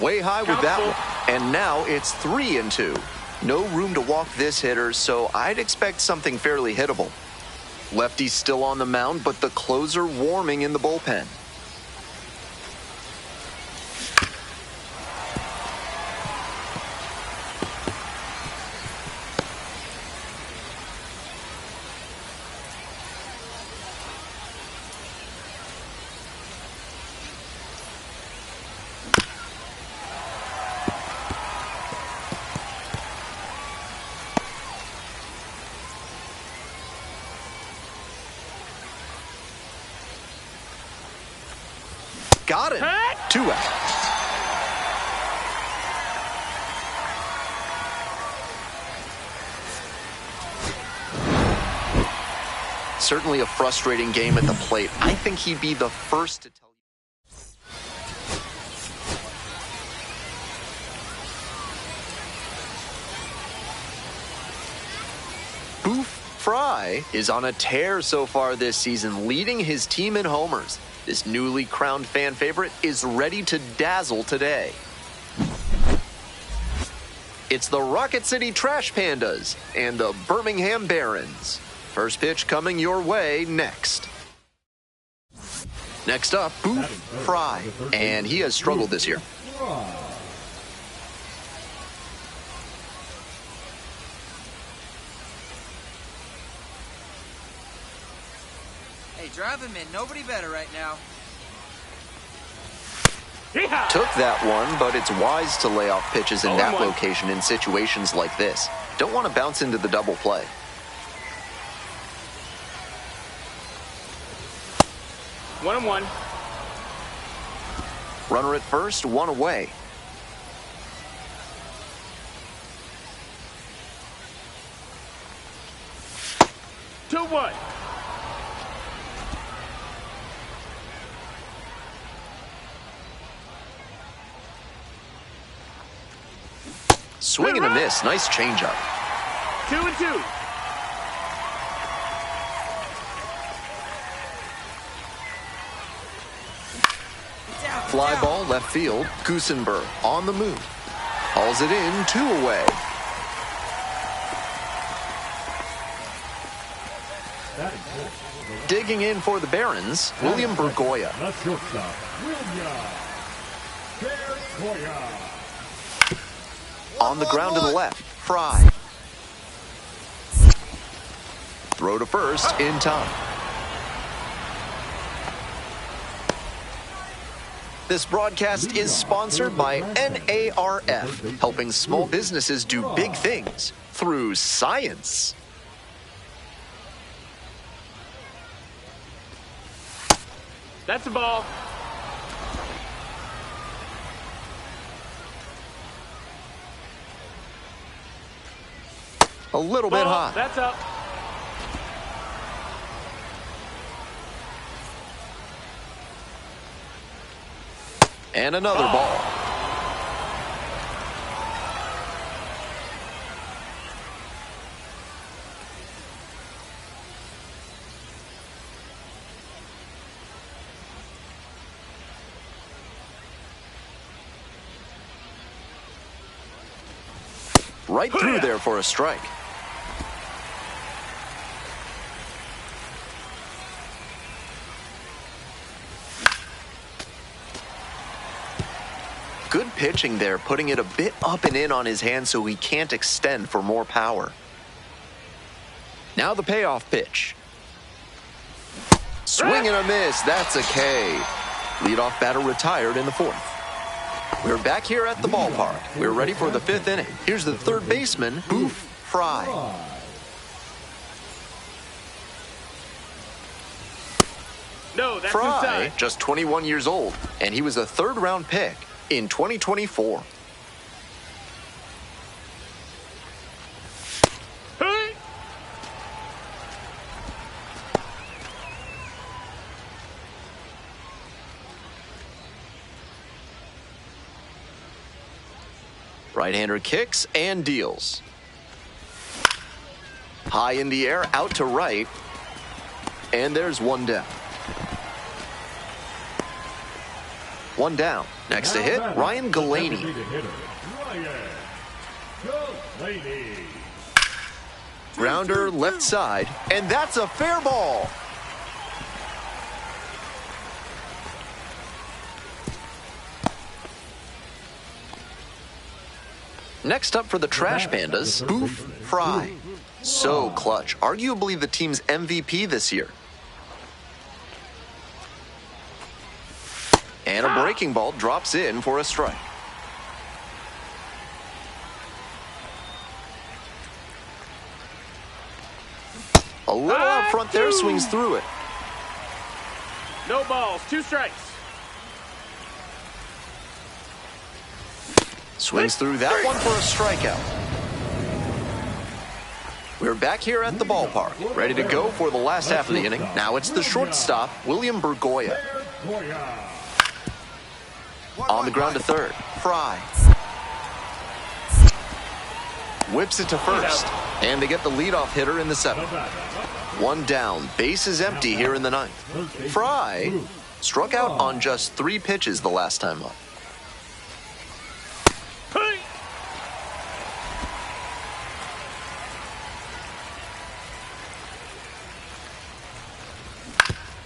Way high with that one. And now it's 3-2. No room to walk this hitter, so I'd expect something fairly hittable. Lefty's still on the mound, but the closer warming in the bullpen. Got him. 2 out. Certainly a frustrating game at the plate. I think he'd be the first to tell you. Boof Frye is on a tear so far this season, leading his team in homers. This newly crowned fan favorite is ready to dazzle today. It's the Rocket City Trash Pandas and the Birmingham Barons. First pitch coming your way next. Next up, Boof Frye, and he has struggled this year. Hey, drive him in. Nobody better right now. Yeehaw! Took that one, but it's wise to lay off pitches in that location in situations like this. Don't want to bounce into the double play. 1-1. Runner at first, one away. Two, 1. Swing and a miss. Nice changeup. 2-2. Fly ball left field. Goosenberg on the move. Hauls it in, 2 away. Digging in for the Barons, William Bergoya. The shortstop, William Bergoya. On the ground to the left, Frye. Throw to first in time. This broadcast is sponsored by NARF, helping small businesses do big things through science. That's the ball. A little bit high. That's up. And another ball. Right through there for a strike. Good pitching there, putting it a bit up and in on his hand so he can't extend for more power. Now the payoff pitch. Swing and a miss, that's a K. Leadoff batter retired in the 4th. We're back here at the ballpark. We're ready for the 5th inning. Here's the third baseman, Boof Frye. No, that's Frye, inside. just 21 years old, and he was a 3rd-round pick in 2024. Hey! Right-hander kicks and deals. High in the air, out to right. And there's one down. One down. Next to hit, Ryan Galaney. Grounder left side, and that's a fair ball. Next up for the Trash Pandas, Boof Frye. So clutch, arguably the team's MVP this year. And a breaking ball drops in for a strike. A little out front there, swings through it. No balls, 2 strikes. Swings through that one for a strikeout. We're back here at the ballpark, ready to go for the last half of the inning. Now it's the shortstop, William Bergoya. On the ground to third, Frye. Whips it to first, and they get the leadoff hitter in the seventh. One down, base is empty here in the ninth. Frye struck out on just 3 pitches the last time up.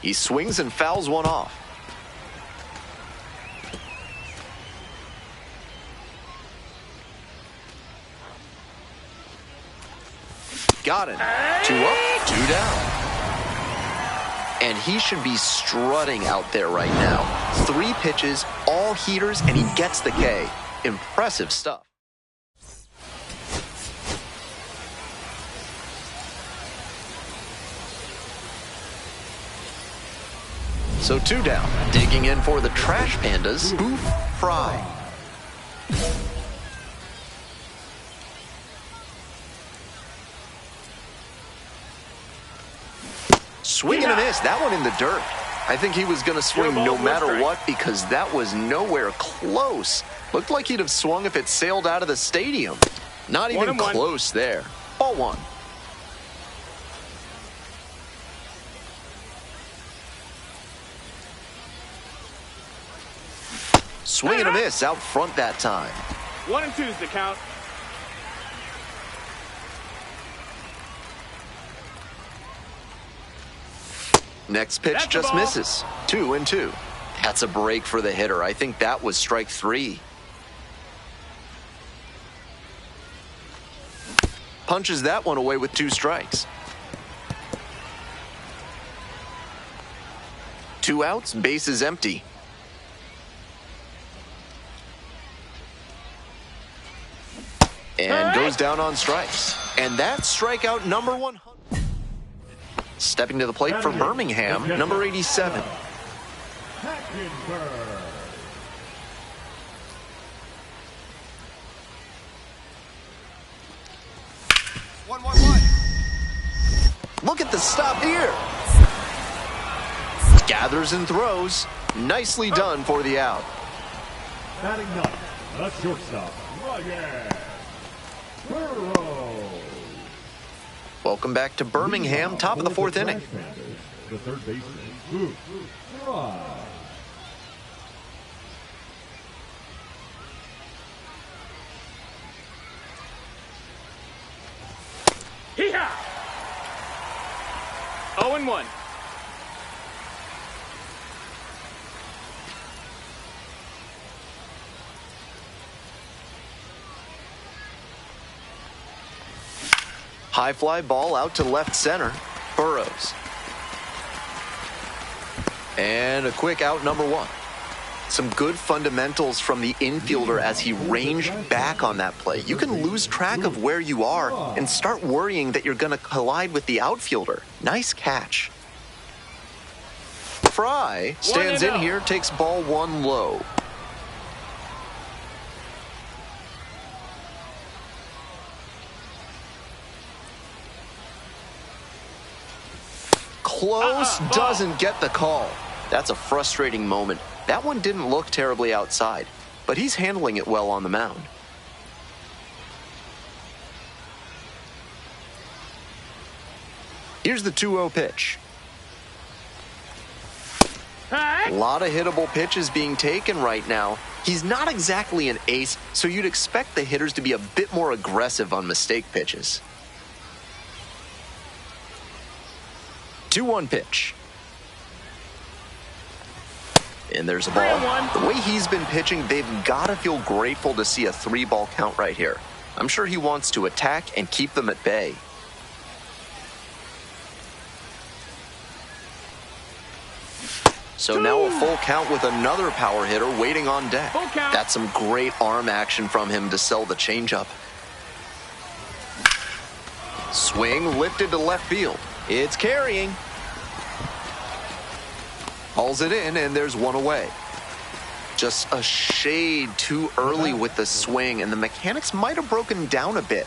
He swings and fouls one off. Got him. 2 up, 2 down. And he should be strutting out there right now. 3 pitches, all heaters, and he gets the K. Impressive stuff. So 2 down. Digging in for the Trash Pandas, Boof, Frye. Swing and a miss. That one in the dirt. I think he was going to swing no matter what because that was nowhere close. Looked like he'd have swung if it sailed out of the stadium. Not even close there. Ball 1. Swing and a miss out front that time. 1 and 2's the count. Next pitch just misses. 2 and 2. That's a break for the hitter. I think that was strike 3. Punches that one away with 2 strikes. 2 outs, base is empty. And goes down on strikes. And that's strikeout number 100. Stepping to the plate for Birmingham, number 87. Look at the stop here. Gathers and throws. Nicely done for the out. Batting 9, the shortstop, Frye. Welcome back to Birmingham, top of the 4th inning. The third baseman, Boof, Frye. Hee-haw! 0 and 1. High fly ball out to left center. Burrows. And a quick out number 1. Some good fundamentals from the infielder as he ranged back on that play. You can lose track of where you are and start worrying that you're going to collide with the outfielder. Nice catch. Frye stands in here, takes ball 1 low. Close, doesn't get the call. That's a frustrating moment. That one didn't look terribly outside, but he's handling it well on the mound. Here's the 2-0 pitch. A lot of hittable pitches being taken right now. He's not exactly an ace, so you'd expect the hitters to be a bit more aggressive on mistake pitches. 2-1 pitch. And there's a ball. The way he's been pitching, they've got to feel grateful to see a 3-ball count right here. I'm sure he wants to attack and keep them at bay. So now a full count with another power hitter waiting on deck. That's some great arm action from him to sell the changeup. Swing lifted to left field. It's carrying. Hauls it in, and there's one away. Just a shade too early with the swing, and the mechanics might have broken down a bit.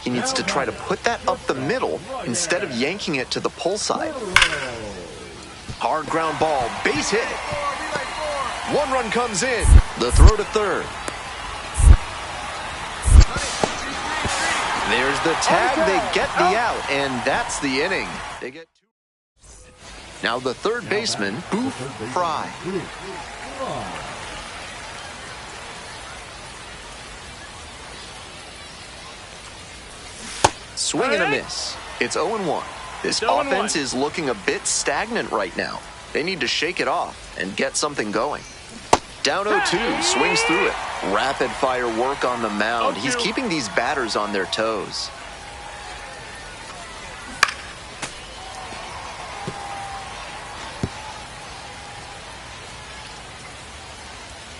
He needs to try to put that up the middle instead of yanking it to the pull side. Hard ground ball, base hit. 1 run comes in. The throw to third. There's the tag. They get the out, and that's the inning. They get 2. Now the third baseman, Boof, Frye. Swing and a miss. It's 0-1. This offense is looking a bit stagnant right now. They need to shake it off and get something going. Down 0-2, swings through it. Rapid fire work on the mound. He's keeping these batters on their toes.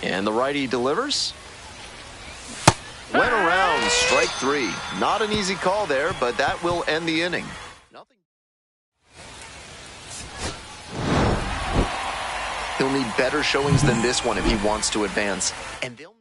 And the righty delivers. Went around, strike 3. Not an easy call there, but that will end the inning. He'll need better showings than this one if he wants to advance. And they'll need...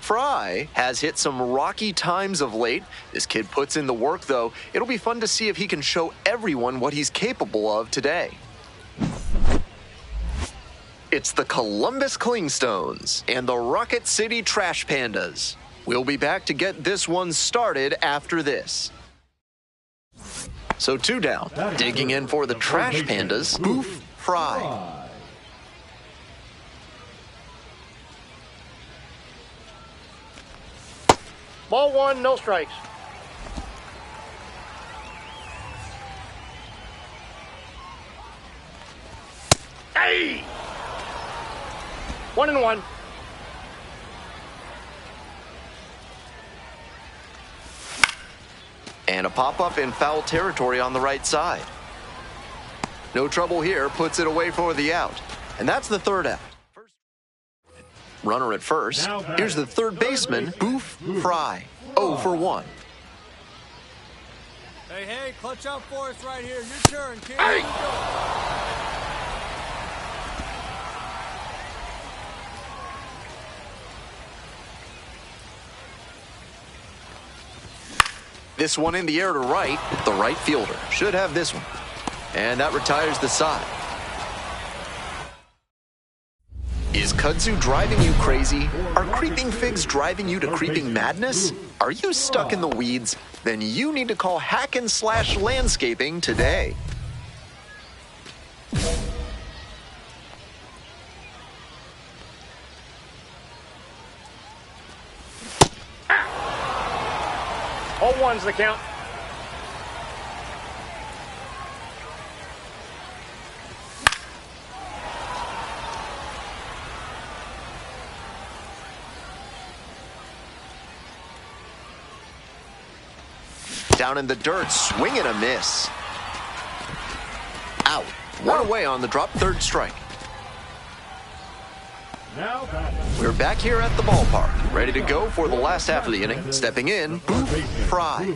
Frye has hit some rocky times of late. This kid puts in the work, though. It'll be fun to see if he can show everyone what he's capable of today. It's the Columbus Clingstones and the Rocket City Trash Pandas. We'll be back to get this one started after this. So 2 down. Digging in for the Trash Pandas, Boof, Frye. Ball 1, no strikes. Hey! 1-1. And a pop-up in foul territory on the right side. No trouble here, puts it away for the out. And that's the third out. Runner at first. Here's the third baseman, Boof, Frye. 0 for 1. Hey, clutch up for us right here. Your turn, kid. Hey! This one in the air to right. The right fielder should have this one. And that retires the side. Is kudzu driving you crazy? Are creeping figs driving you to creeping madness? Are you stuck in the weeds? Then you need to call Hack and Slash Landscaping today. All one's the count. Down in the dirt, swing and a miss. Out. One away on the drop, third strike. Now batting. We're back here at the ballpark, ready to go for the last half of the inning. Stepping in, Boof, Frye.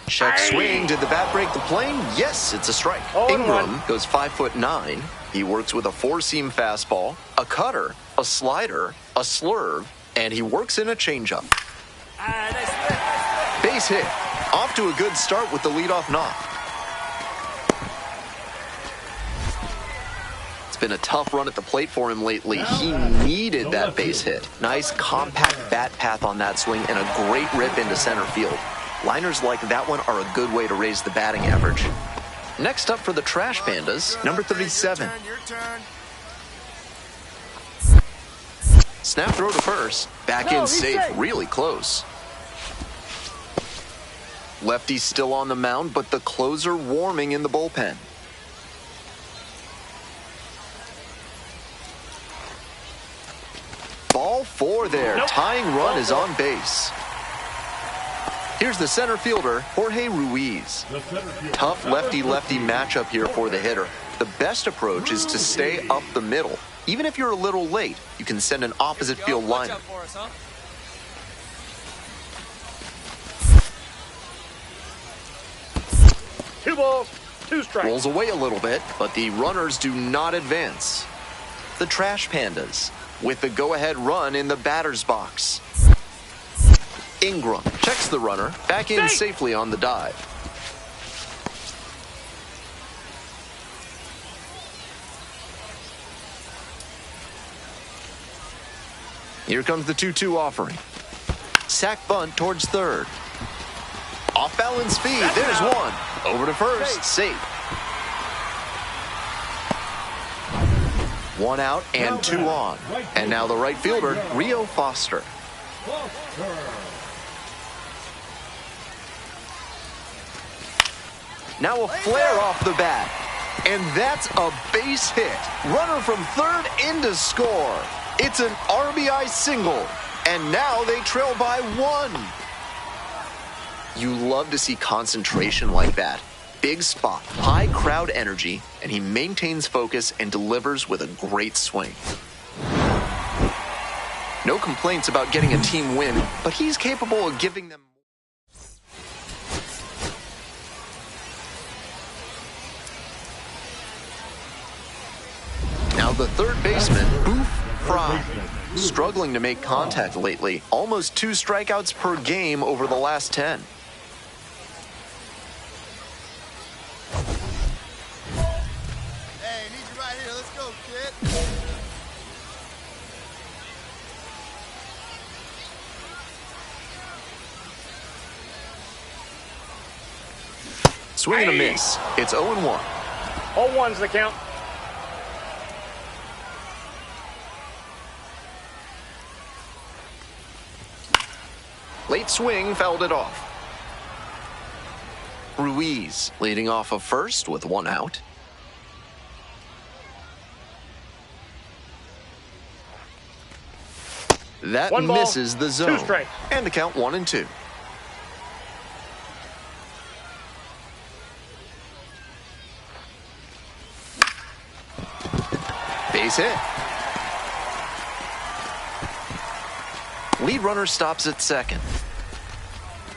Check swing. Did the bat break the plane? Yes, it's a strike. Ingram goes 5'9". He works with a four-seam fastball, a cutter, a slider, a slurve, and he works in a changeup. Base hit. Off to a good start with the leadoff knock. It's been a tough run at the plate for him lately. He needed that base hit. Nice compact bat path on that swing and a great rip into center field. Liners like that one are a good way to raise the batting average. Next up for the Trash Pandas, number 37. Your turn. Snap throw to first. Back in safe, really close. Lefty's still on the mound, but the closer warming in the bullpen. Ball 4 there. Tying run is on base. Here's the center fielder, Jorge Ruiz. Tough lefty-lefty matchup here for the hitter. The best approach is to stay up the middle. Even if you're a little late, you can send an opposite field liner. 2 balls, 2 strikes. Rolls away a little bit, but the runners do not advance. The Trash Pandas with the go-ahead run in the batter's box. Ingram checks the runner, back in safely on the dive. Here comes the 2-2 offering. Sack bunt towards third. Off balance speed, there's one. Over to first, safe. 1 out and 2 on. And now the right fielder, Rio Foster. Now a flare off the bat. And that's a base hit. Runner from third in to score. It's an RBI single. And now they trail by 1. You love to see concentration like that. Big spot, high crowd energy, and he maintains focus and delivers with a great swing. No complaints about getting a team win, but he's capable of giving them. Now the third baseman, Boof, Frye. Struggling to make contact lately. Almost 2 strikeouts per game over the last 10. Hey, need you right here. Let's go, kid. Swing and a miss. It's 0-1. All one's the count. Late swing fouled it off. Ruiz leading off of first with 1 out. That One ball, misses the zone. 2 strikes. And the count 1-2. Base hit. Lead runner stops at second.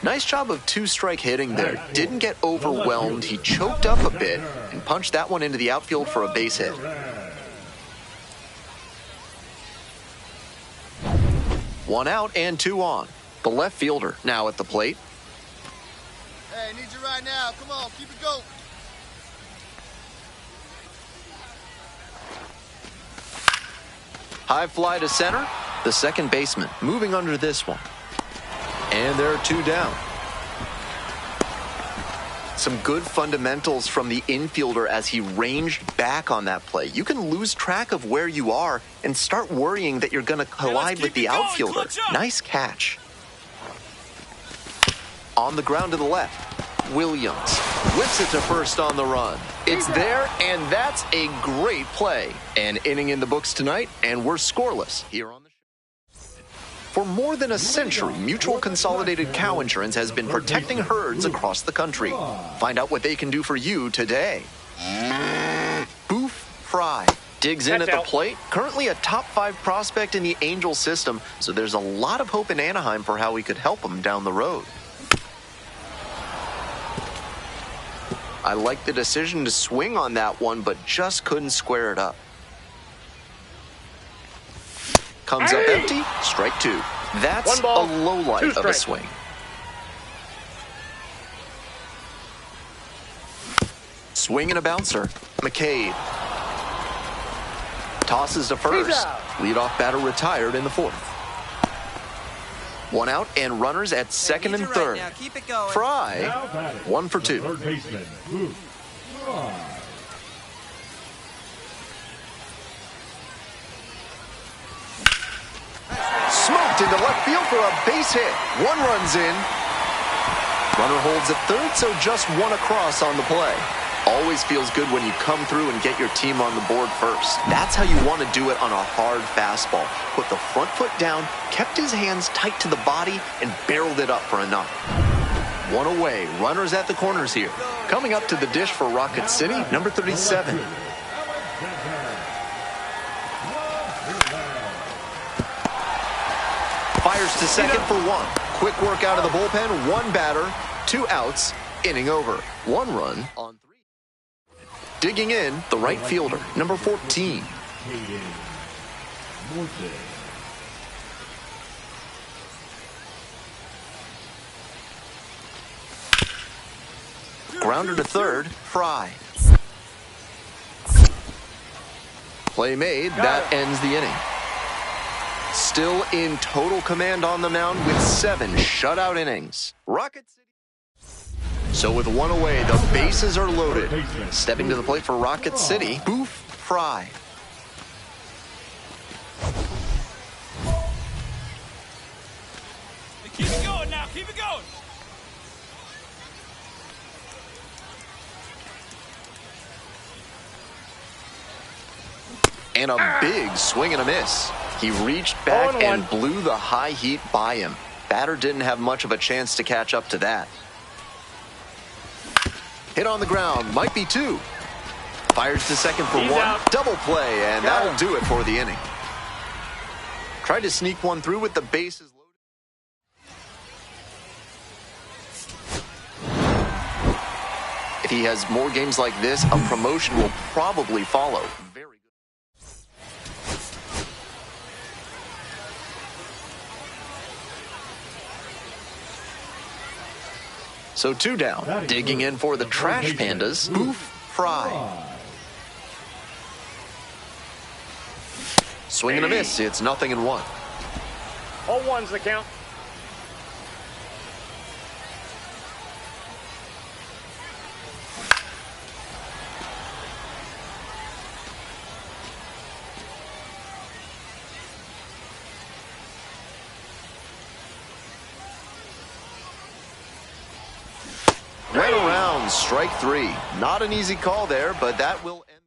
Nice job of 2-strike hitting there. Didn't get overwhelmed. He choked up a bit and punched that one into the outfield for a base hit. One out and 2 on. The left fielder now at the plate. Hey, I need you right now. Come on, keep it going. High fly to center. The second baseman moving under this one. And there are 2 down. Some good fundamentals from the infielder as he ranged back on that play. You can lose track of where you are and start worrying that you're going to collide with the outfielder. Nice catch. On the ground to the left, Williams whips it to first on the run. It's there, and that's a great play. An inning in the books tonight, and we're scoreless here on the show. For more than a century, Mutual Consolidated Cow Insurance has been protecting herds across the country. Find out what they can do for you today. Boof, Frye digs in at the plate. Currently a top 5 prospect in the Angel system, so there's a lot of hope in Anaheim for how we could help him down the road. I like the decision to swing on that one, but just couldn't square it up. Comes up empty, strike 2. That's a low light of a swing. Swing and a bouncer. McCabe tosses to first. Leadoff batter retired in the 4th. 1 out and runners at second and third. Right now. Keep it going. Frye, 1 for 2. Third baseman, Boof, Frye. Smoked into left field for a base hit. 1 run's in. Runner holds at third, so just 1 across on the play. Always feels good when you come through and get your team on the board first. That's how you want to do it on a hard fastball. Put the front foot down, kept his hands tight to the body, and barreled it up for a knock. 1 away. Runners at the corners here. Coming up to the dish for Rocket City, number 37. Fires to second for 1. Quick work out of the bullpen. 1 batter, 2 outs, inning over. 1 run on 3. Digging in, the right fielder, number 14. Grounder to third, Frye. Play made, that ends the inning. Still in total command on the mound with 7 shutout innings. Rocket City. So with 1 away, the bases are loaded. Stepping to the plate for Rocket City, Boof, Frye. Keep it going now. Keep it going. And a big swing and a miss. He reached back and blew the high heat by him. Batter didn't have much of a chance to catch up to that. Hit on the ground, might be 2. Fires to second for 1. Double play, and that'll do it for the inning. Tried to sneak one through with the bases loaded. If he has more games like this, a promotion will probably follow. Very good. So 2 down. Digging in for the Trash Pandas, Boof, Frye. Swing and a miss. It's 0-1. All 1's the count. Went around, strike 3. Not an easy call there, but that will end.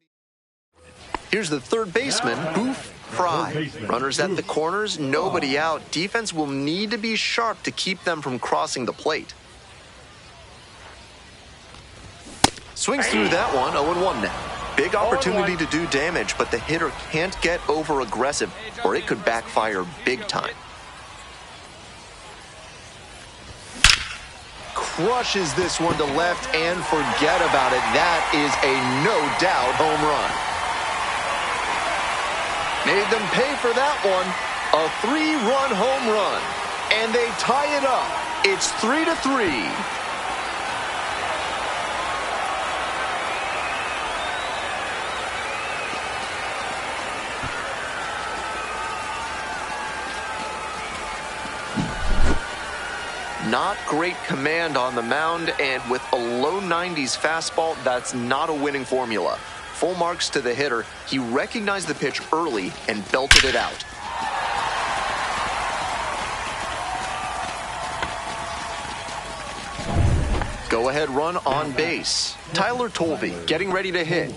Here's the third baseman, Boof, Frye. Runners at the corners, nobody out. Defense will need to be sharp to keep them from crossing the plate. Swings through that one, 0-1 now. Big opportunity to do damage, but the hitter can't get over aggressive or it could backfire big time. Crushes this one to left and forget about it. That is a no-doubt home run. Made them pay for that one. A 3-run home run. And they tie it up. It's 3-3. Not great command on the mound, and with a low 90s fastball, that's not a winning formula. Full marks to the hitter. He recognized the pitch early and belted it out. Go-ahead run on base. Tyler Tolvey getting ready to hit.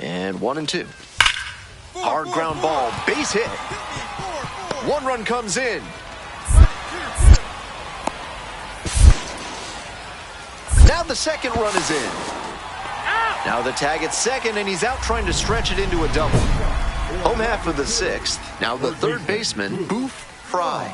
And 1-2. Hard ground ball, base hit. 1 run comes in. Now the second run is in. Now the tag at second, and he's out trying to stretch it into a double. Home half of the 6th. Now the third baseman, Boof, Frye.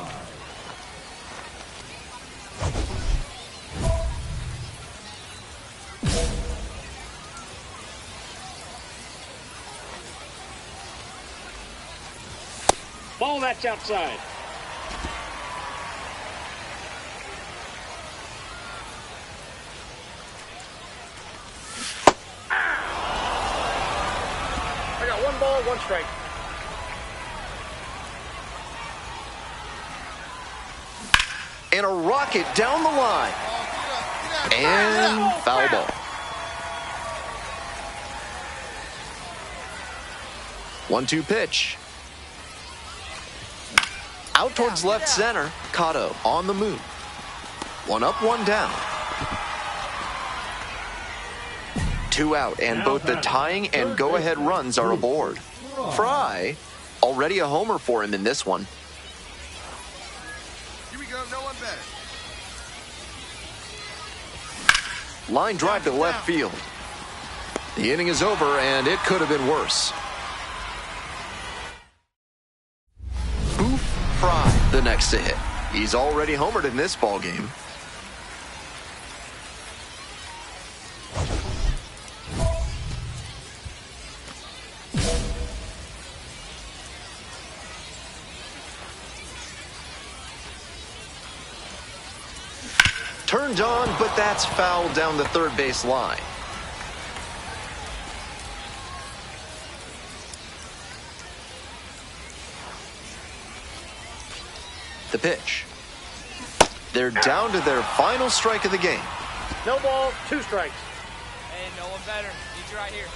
Ball that's outside. I got 1 ball, 1 strike. And a rocket down the line. And foul ball. One-two pitch. Out towards left center. Cotto on the move. 1 up, 1 down. 2 out, and both the tying and go-ahead runs are aboard. Frye, already a homer for him in this one. Here we go, no one better. Line drive to left field. The inning is over, and it could have been worse. Boof, Frye, the next to hit. He's already homered in this ballgame. Turned on, but that's fouled down the third base line. The pitch. They're down to their final strike of the game. No ball, 2 strikes. Hey, no one better. Need you right here.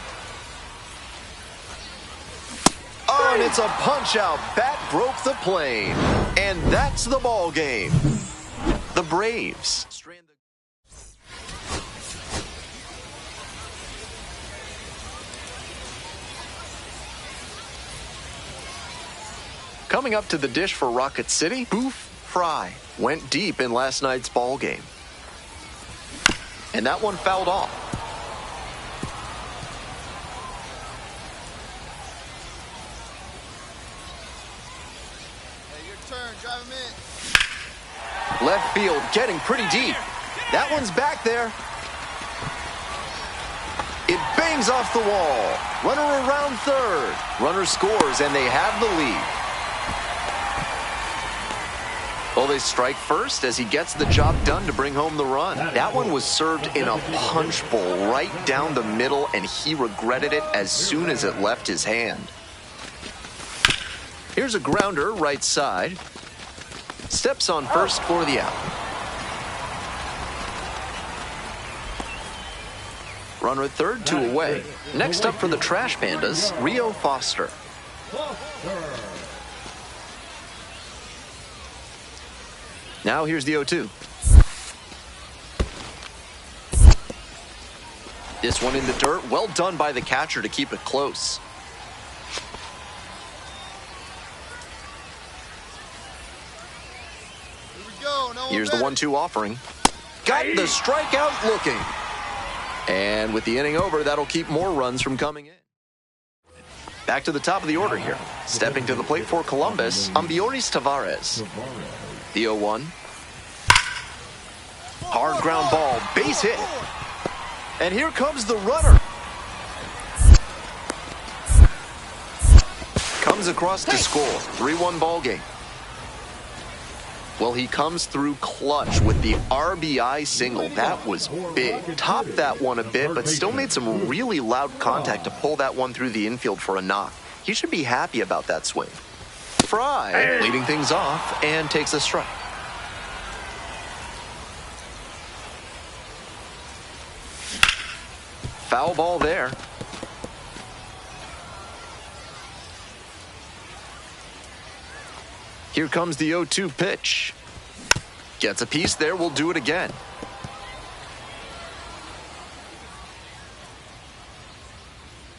Oh, and it's a punch out. Bat broke the plane. And that's the ball game. The Braves. Coming up to the dish for Rocket City, Boof, Frye went deep in last night's ball game. And that one fouled off. Hey, your turn. Drive him in. Left field getting pretty deep. That one's back there. It bangs off the wall. Runner around third. Runner scores, and they have the lead. Well, they strike first as he gets the job done to bring home the run. That one was served in a punch bowl right down the middle, and he regretted it as soon as it left his hand. Here's a grounder right side. Steps on first for the out. Runner at third, 2 away. Next up for the Trash Pandas, Rio Foster. Now here's the 0-2. This one in the dirt. Well done by the catcher to keep it close. Here's the 1-2 offering. Got the strikeout looking. And with the inning over, that'll keep more runs from coming in. Back to the top of the order here. Stepping to the plate for Columbus, Tavares. The 0-1. Hard ground ball, base hit. And here comes the runner. Comes across to score. 3-1 ball game. Well, he comes through clutch with the RBI single. That was big. Topped that one a bit, but still made some really loud contact to pull that one through the infield for a knock. He should be happy about that swing. Frye leading things off and takes a strike. Foul ball there. Here comes the 0-2 pitch. Gets a piece there, we'll do it again.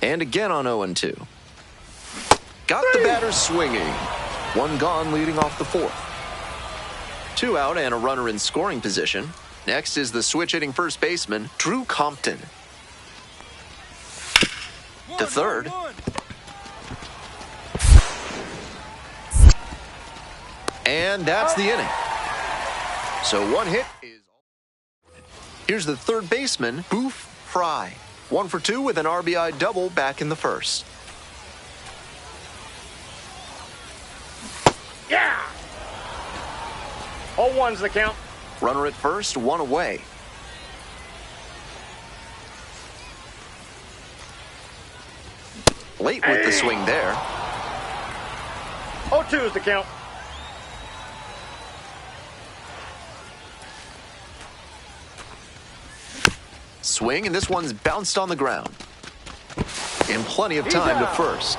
And again on 0-2. Got the batter swinging. One gone leading off the fourth. 2 out and a runner in scoring position. Next is the switch hitting first baseman, Drew Compton. To third. And that's the inning. So one hit is... Here's the third baseman, Boof, Frye. 1 for 2 with an RBI double back in the first. Yeah! 0-1's the count. Runner at first, 1 away. Late with the swing there. 0-2's the count. Swing, and this one's bounced on the ground. And plenty of time to first.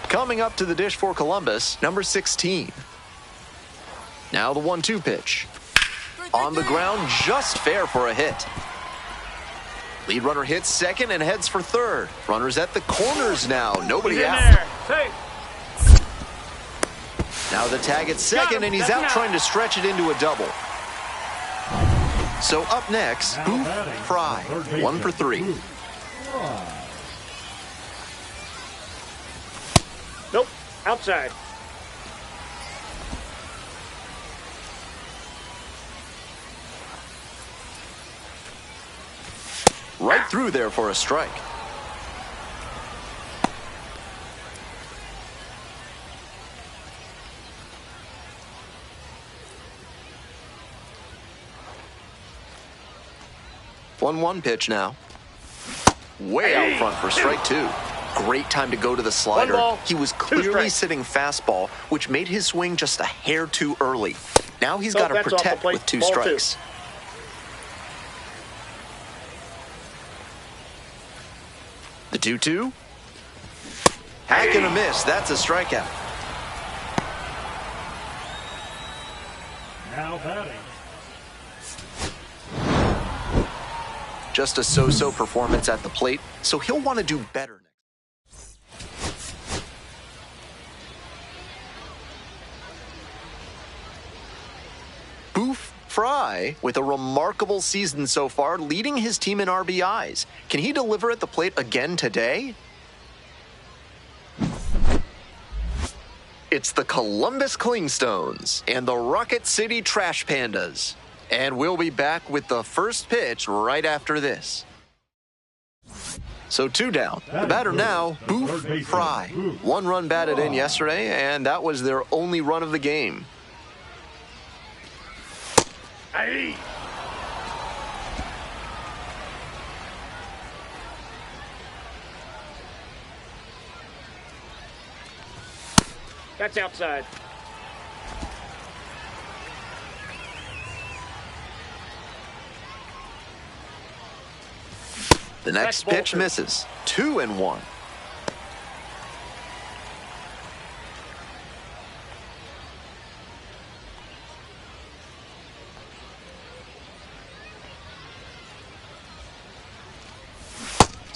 Coming up to the dish for Columbus, number 16. Now the 1-2 pitch. On the ground, just fair for a hit. Lead runner hits second and heads for third. Runners at the corners now, nobody out. Hey. Now the tag at second, and he's out trying to stretch it into a double. So up next, Boof, Frye, 1 for 3. Nope, outside. Right through there for a strike. One pitch now. Way out front for strike 2. Great time to go to the slider. He was clearly sitting fastball, which made his swing just a hair too early. Now he's got to protect with 2 strikes. The 2-2. Hack and a miss. That's a strikeout. Now batting. Just a so-so performance at the plate, so he'll want to do better next. Boof, Frye, with a remarkable season so far, leading his team in RBIs. Can he deliver at the plate again today? It's the Columbus Clingstones and the Rocket City Trash Pandas. And we'll be back with the first pitch right after this. So 2 down. The batter now, Boof, Frye. 1 run batted in yesterday, and that was their only run of the game. Aye. That's outside. The next pitch misses. 2-1.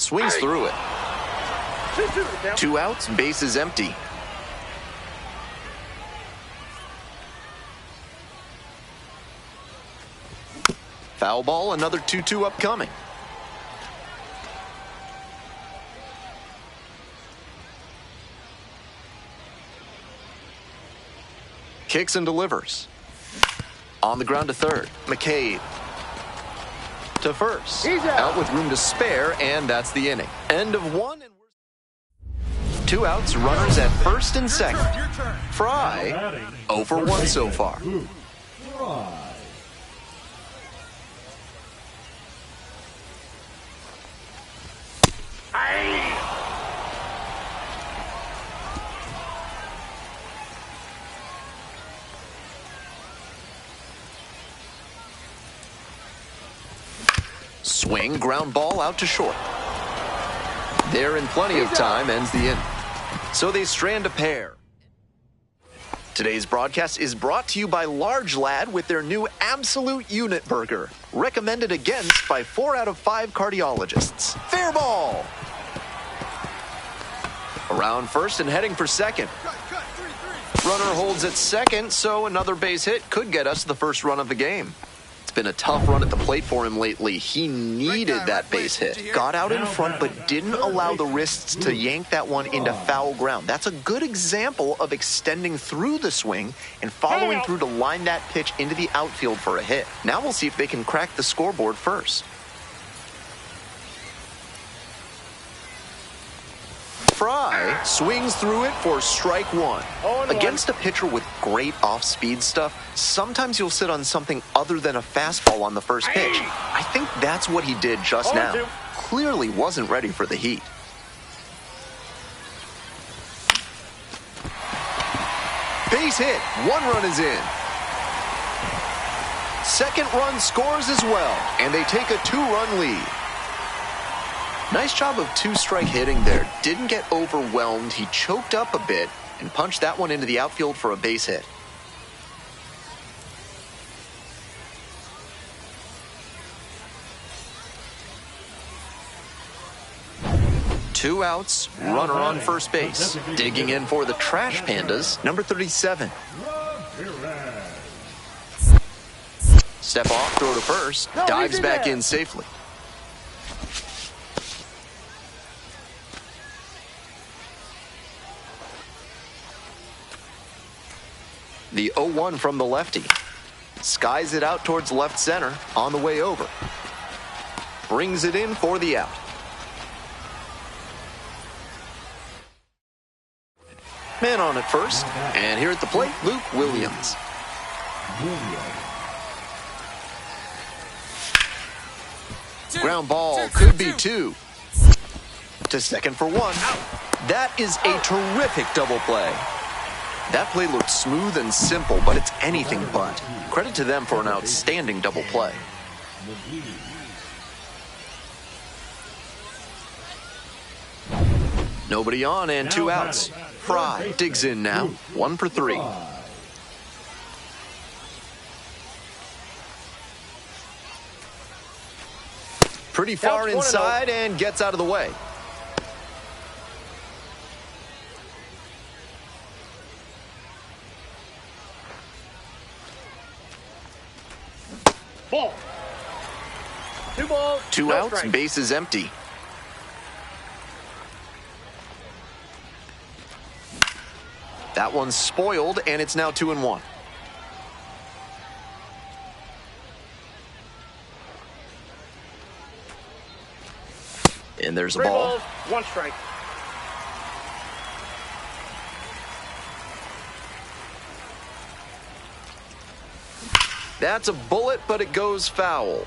swings through it. 2-2 the count. 2 outs, base is empty. Foul ball, another 2-2 upcoming. Kicks and delivers. On the ground to third. McCabe. To first. He's out. With room to spare, and that's the inning. End of one. And 2 outs, runners at first and second. Your turn. Frye, 0 for 1 so far. Boof. Frye. Swing, ground ball out to short. There in plenty of time, ends the inning. So they strand a pair. Today's broadcast is brought to you by Large Lad with their new Absolute Unit Burger. Recommended against by 4 out of 5 cardiologists. Fair ball! Around first and heading for second. Cut, 3-3. Runner holds at second, so another base hit could get us the first run of the game. It's been a tough run at the plate for him lately. He needed that base hit. Got out in front, but didn't allow the wrists to yank that one into foul ground. That's a good example of extending through the swing and following through to line that pitch into the outfield for a hit. Now we'll see if they can crack the scoreboard first. Frye swings through it for strike 1. Against a pitcher with great off-speed stuff, sometimes you'll sit on something other than a fastball on the first pitch. I think that's what he did just now. Clearly wasn't ready for the heat. Base hit. 1 run is in. Second run scores as well, and they take a 2-run lead. Nice job of 2-strike hitting there. Didn't get overwhelmed. He choked up a bit and punched that one into the outfield for a base hit. Two outs, runner on first base. Digging in for the Trash Pandas, number 37. Step off, throw to first, dives back in safely. The 0-1 from the lefty. Skies it out towards left center on the way over. Brings it in for the out. Man on at first. And here at the plate, Luke Williams. Ground ball could be 2. To second for 1. That is a terrific double play. That play looked smooth and simple, but it's anything but. Credit to them for an outstanding double play. Nobody on and 2 outs. Frye digs in now, 1 for 3. Pretty far inside and gets out of the way. Ball. 2 balls. 2 no outs, strike. base is empty. That one's spoiled, and it's now 2-1. And there's a 3 ball. balls, 1 strike. That's a bullet, but it goes foul.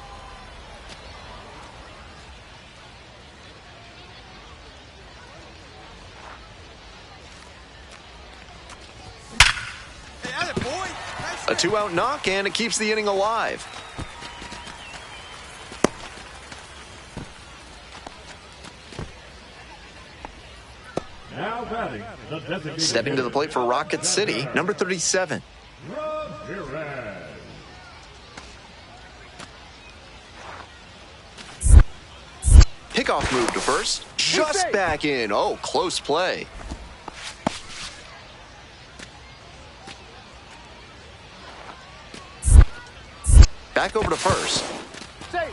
A 2-out knock, and it keeps the inning alive. Now batting, the designated Stepping to the plate for Rocket City, number 37. Ramirez. Takeoff move to first. Just back in. Oh, close play. Back over to first. Safe.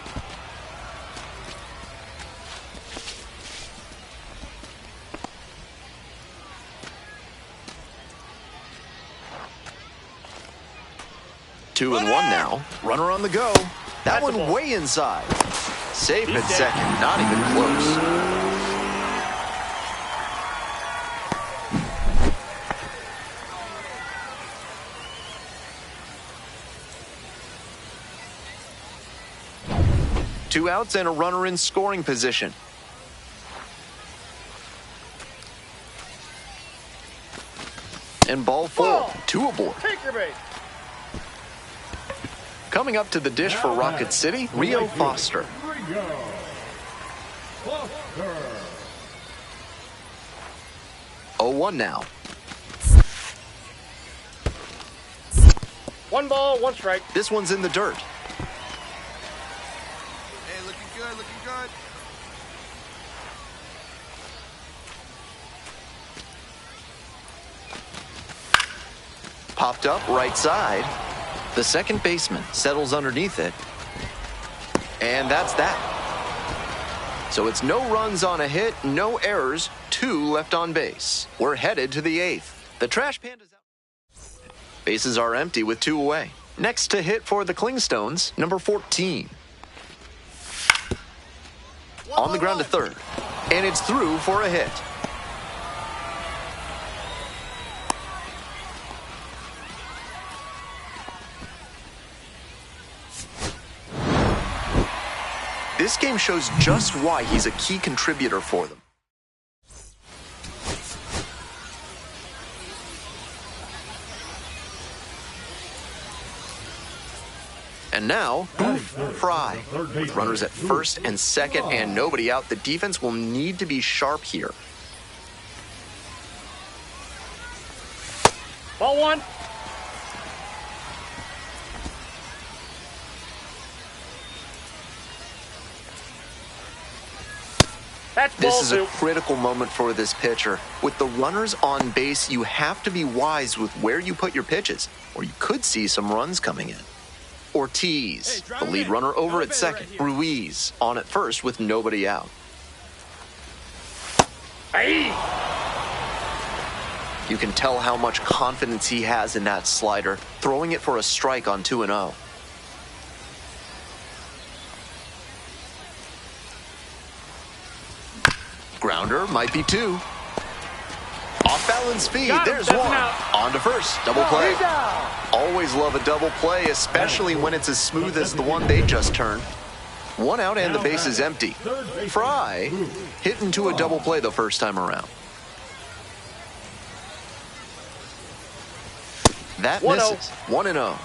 Two and one now. Runner on the go. That one way inside. Safe at second. Not even close. Two outs and a runner in scoring position. And ball four. Two aboard. Take your base. Coming up to the dish for Rocket City, Rio Foster. Rio Foster. 0-1 now. 1 ball, 1 strike. This one's in the dirt. Hey, looking good, looking good. Popped up right side. The second baseman settles underneath it. And that's that. So it's no runs on a hit, no errors, 2 left on base. We're headed to the 8th. The Trash Panda's out. Bases are empty with 2 away. Next to hit for the Klingstones, number 14. On the ground to third. And it's through for a hit. This game shows just why he's a key contributor for them. And now, Boof, Frye. With runners at first and second and nobody out, the defense will need to be sharp here. Ball 1. That's ball This is 2. a critical moment for this pitcher. With the runners on base, you have to be wise with where you put your pitches, or you could see some runs coming in. Ortiz, the lead runner over at second. Ruiz on at first with nobody out. Hey. You can tell how much confidence he has in that slider, throwing it for a strike on 2-0. Grounder might be 2. Off balance speed, there's 1. On to first, double play. Always love a double play, especially when it's as smooth as the one they just turned. 1 out and the base is empty. Frye hit into a double play the first time around. That misses. 1-0.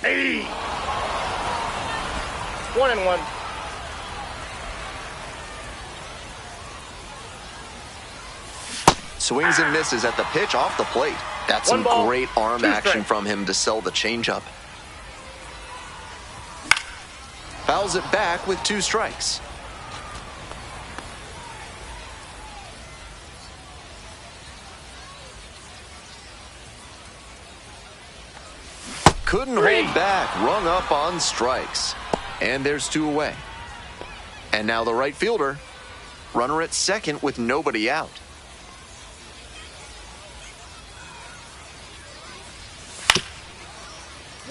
Hey. 1-1. Swings and misses at the pitch off the plate. That's some great arm action from him to sell the changeup. Fouls it back with 2 strikes. Couldn't hold back, rung up on strikes. And there's 2 away. And now the right fielder. Runner at second with nobody out.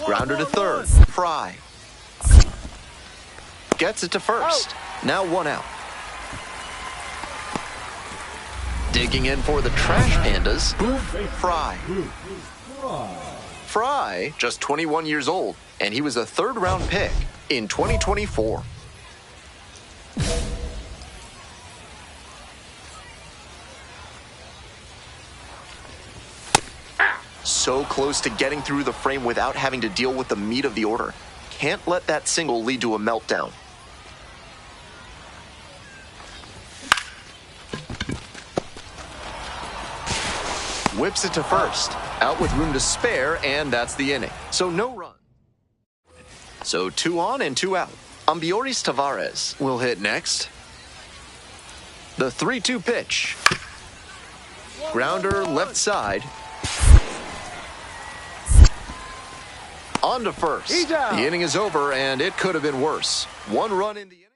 Grounder to third. Frye. Gets it to first. Now 1 out. Digging in for the Trash Pandas, Frye. Frye, just 21 years old, and he was a 3rd-round pick in 2024. So close to getting through the frame without having to deal with the meat of the order. Can't let that single lead to a meltdown. whips it to first. Out with room to spare, and that's the inning. So no run. So 2 on and 2 out. Ambioris Tavares will hit next. The 3-2 pitch. Grounder left side. On to first. The inning is over, and it could have been worse. 1 run in the inning.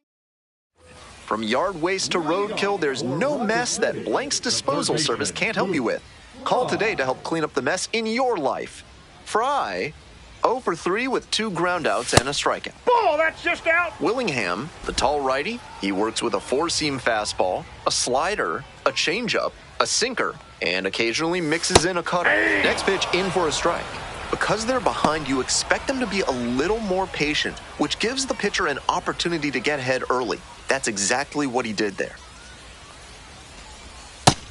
From yard waste to roadkill, there's no mess that Blank's disposal service can't help you with. Call today to help clean up the mess in your life. Frye, 0 for 3 with 2 groundouts and a strikeout. Ball, that's just out. Willingham, the tall righty, he works with a 4-seam fastball, a slider, a changeup, a sinker, and occasionally mixes in a cutter. Next pitch in for a strike. Because they're behind, you expect them to be a little more patient, which gives the pitcher an opportunity to get ahead early. That's exactly what he did there.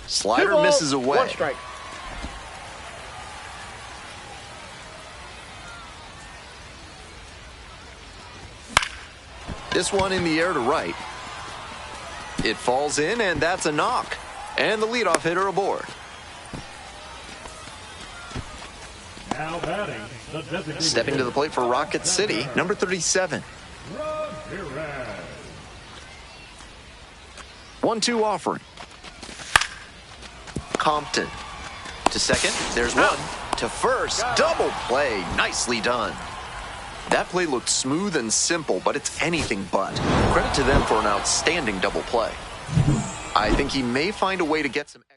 Slider misses away. 1 strike. This one in the air to right. It falls in, and that's a knock. And the leadoff hitter aboard. Now batting, the designated Stepping to the plate for Rocket City, number 37. 1-2 offering. Compton. To second, there's one. To first, double play. Nicely done. That play looked smooth and simple, but it's anything but. Credit to them for an outstanding double play. I think he may find a way to get some extra.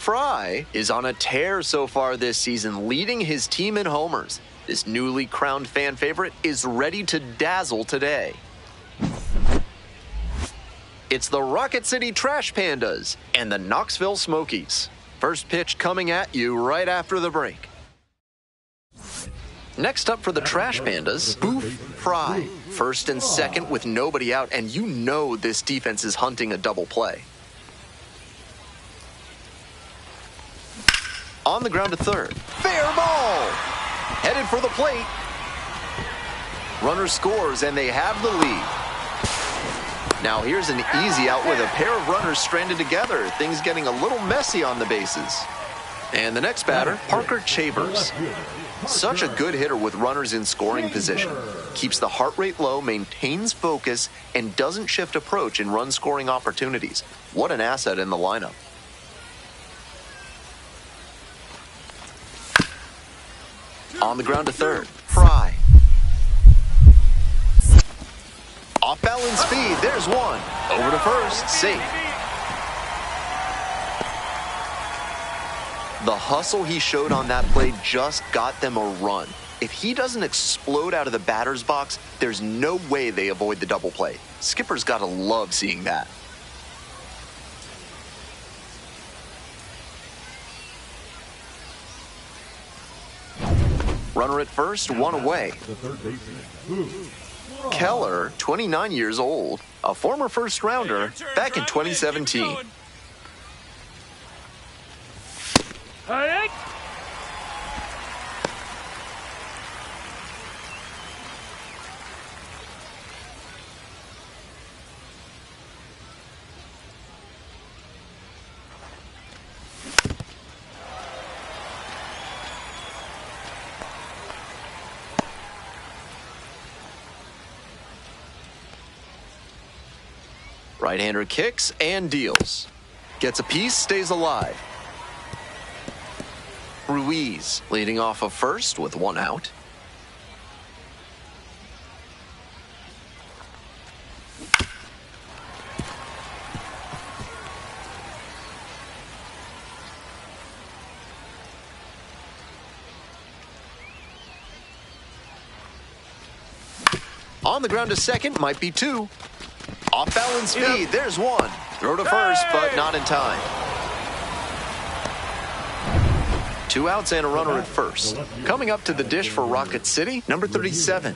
Frye is on a tear so far this season, leading his team in homers. This newly crowned fan favorite is ready to dazzle today. It's the Rocket City Trash Pandas and the Knoxville Smokies. First pitch coming at you right after the break. Next up for the Trash Pandas, Boof, Frye. First and second with nobody out, and you know this defense is hunting a double play. On the ground to third. Fair ball. Headed for the plate. Runner scores, and they have the lead. Now here's an easy out with a pair of runners stranded together. Things getting a little messy on the bases. And the next batter, Parker Chavers. Such a good hitter with runners in scoring position. Keeps the heart rate low, maintains focus, and doesn't shift approach in run-scoring opportunities. What an asset in the lineup. On the ground to third, Frye. Off balance speed, there's one. Over to first, safe. The hustle he showed on that play just got them a run. If he doesn't explode out of the batter's box, there's no way they avoid the double play. Skipper's gotta love seeing that. Runner at first, one away. The third baseman, Boof. Keller, 29 years old, a former first rounder back in 2017. Right-hander kicks and deals. Gets a piece, stays alive. Ruiz leading off of first with one out. On the ground to second, might be two. Off balance speed, there's one. Throw to first, but not in time. Two outs and a runner at first. Coming up to the dish for Rocket City, number 37.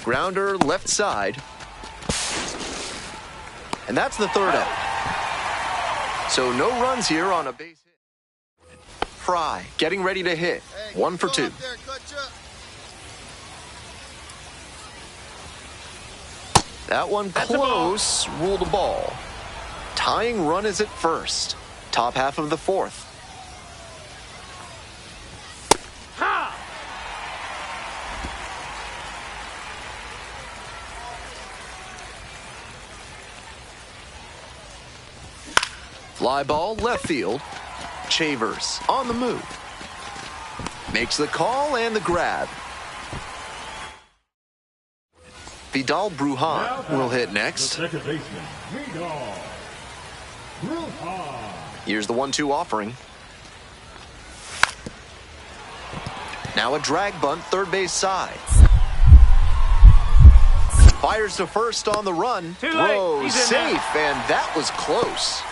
Grounder left side. And that's the third out. So no runs here on a base hit. Frye getting ready to hit. 1 for 2. That one close, ruled a ball. Tying run is at first. Top half of the fourth. Fly ball, left field. Chavers on the move. Makes the call and the grab. Vidal Brujan will hit next. The second baseman, Vidal Brujan. Here's the 1-2 offering. Now a drag bunt, third base side. Fires to first on the run. Throw safe, and that was close.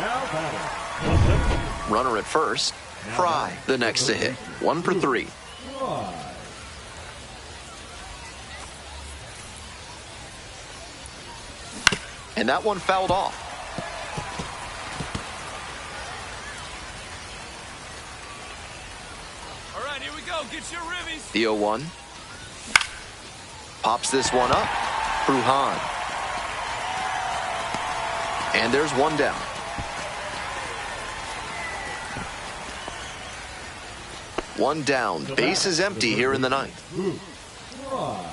Now batter. Runner at first. Frye, the next to hit. 1 for 3. Frye. And that one fouled off. All right, here we go. Get your ribbies. The 0-1. Pops this one up. Brujan. And there's one down. One down. Base is empty here in the ninth. Frye.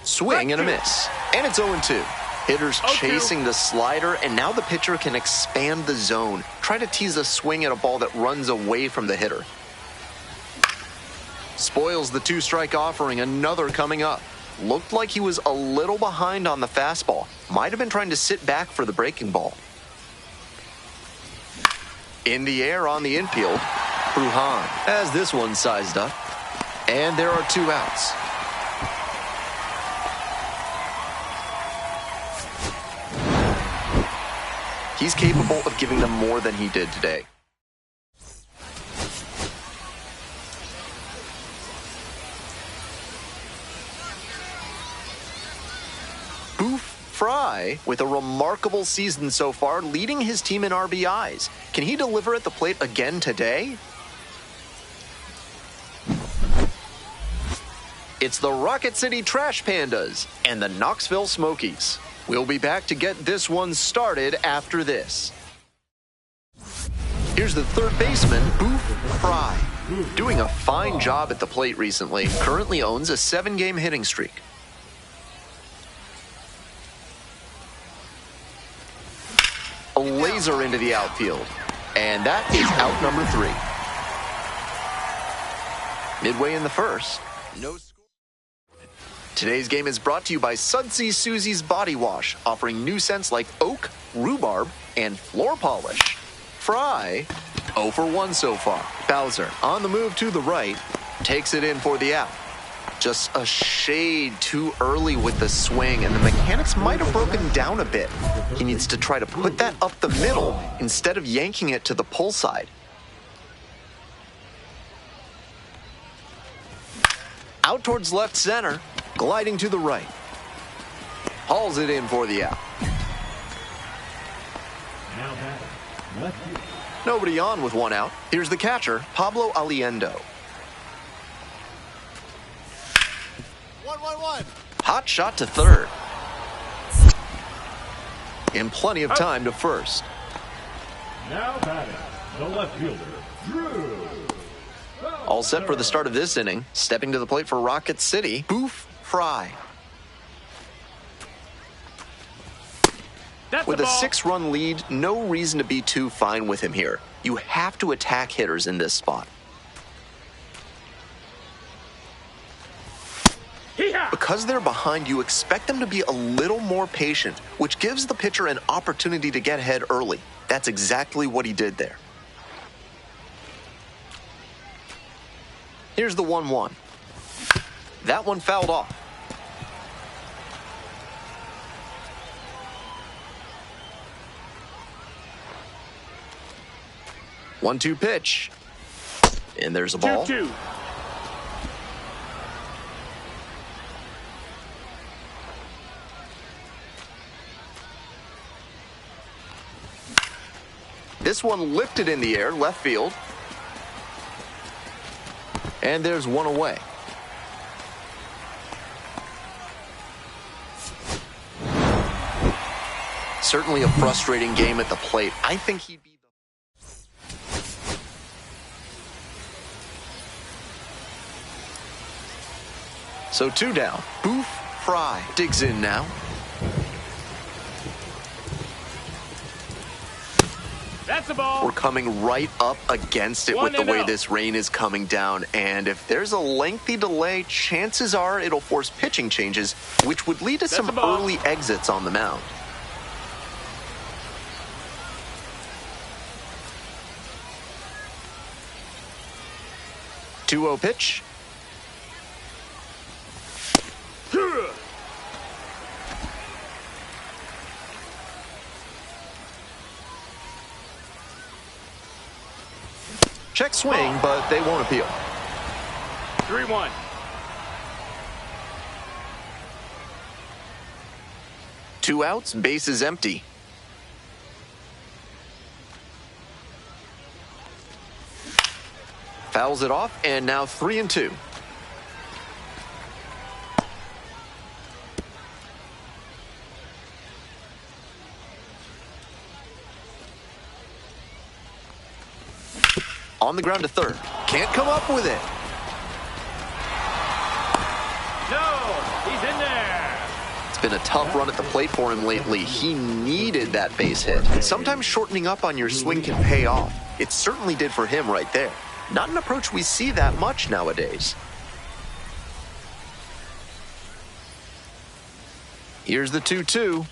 Swing and a miss. And it's 0-2. Hitters chasing the slider, and now the pitcher can expand the zone. Try to tease a swing at a ball that runs away from the hitter. Spoils the 2-strike offering, another coming up. Looked like he was a little behind on the fastball. Might have been trying to sit back for the breaking ball. In the air on the infield, Brujan has this one sized up. And there are 2 outs. He's capable of giving them more than he did today. Boof Frye, with a remarkable season so far, leading his team in RBIs. Can he deliver at the plate again today? It's the Rocket City Trash Pandas and the Knoxville Smokies. We'll be back to get this one started after this. Here's the third baseman, Boof Frye. Doing a fine job at the plate recently. Currently owns a 7-game hitting streak. A laser into the outfield. And that is out number 3. Midway in the first. No score. Today's game is brought to you by Sudsy Susie's Body Wash, offering new scents like oak, rhubarb, and floor polish. Frye, 0 for 1 so far. Bowser, on the move to the right, takes it in for the out. Just a shade too early with the swing, and the mechanics might have broken down a bit. He needs to try to put that up the middle instead of yanking it to the pull side. Out towards left center, gliding to the right. Hauls it in for the out. Now batting, left field. Nobody on with 1 out. Here's the catcher, Pablo Aliendo. 1-1-1. Hot shot to third. And plenty of time to first. Now batting, the left fielder, Drew. All set for the start of this inning. Stepping to the plate for Rocket City, Boof Frye. With a 6-run lead, no reason to be too fine with him here. You have to attack hitters in this spot. Because they're behind, you expect them to be a little more patient, which gives the pitcher an opportunity to get ahead early. That's exactly what he did there. Here's the 1-1. That one fouled off. One-two pitch. And there's a ball. 2-2. This one lifted in the air, left field. And there's one away. Certainly a frustrating game at the plate. I think he'd be So 2 down. Boof Frye digs in now. That's the ball. We're coming right up against it with the way this rain is coming down. And if there's a lengthy delay, chances are it'll force pitching changes, which would lead to some early exits on the mound. Two-0 pitch. Check swing, but they won't appeal. 3-1. Two outs, bases empty. Fouls it off, and now 3-2. On the ground to third. Can't come up with it. No, he's in there. It's been a tough run at the plate for him lately. He needed that base hit. Sometimes shortening up on your swing can pay off. It certainly did for him right there. Not an approach we see that much nowadays. Here's the 2-2.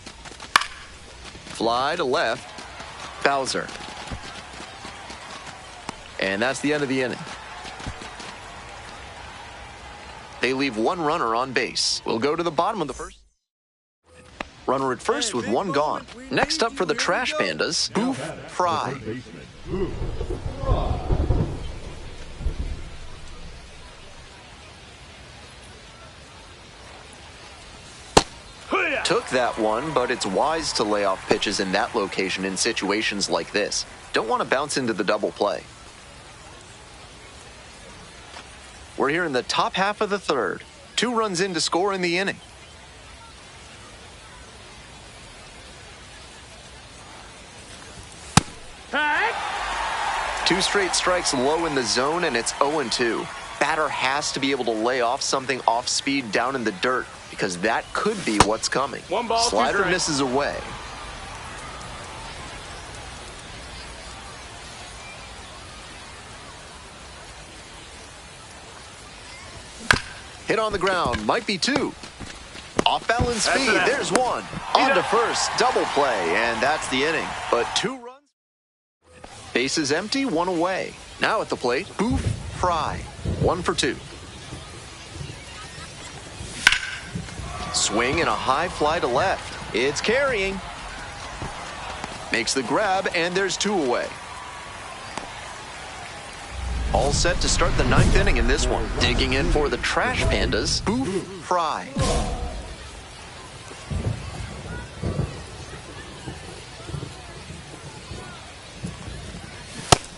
Fly to left. Bowser. And that's the end of the inning. They leave one runner on base. We'll go to the bottom of the first. Runner at first with one gone. Next up for the Trash Pandas, Boof, Frye. Baseman, Boof, Frye. Took that one, but it's wise to lay off pitches in that location in situations like this. Don't want to bounce into the double play. We're here in the top half of the third. 2 runs in to score in the inning. Hey! 2 straight strikes low in the zone, and it's 0-2. Batter has to be able to lay off something off speed down in the dirt, because that could be what's coming. 1 ball, 2 Slider strikes. misses away. Hit on the ground, might be 2. Off balance That's speed, an out. there's 1. On to first, double play, and that's the inning. But 2 runs. Bases empty, 1 away. Now at the plate, Boof, Frye. 1 for 2. Swing and a high fly to left. It's carrying. Makes the grab, and there's 2 away. All set to start the 9th inning in this one. Digging in for the Trash Pandas, Boof, Frye.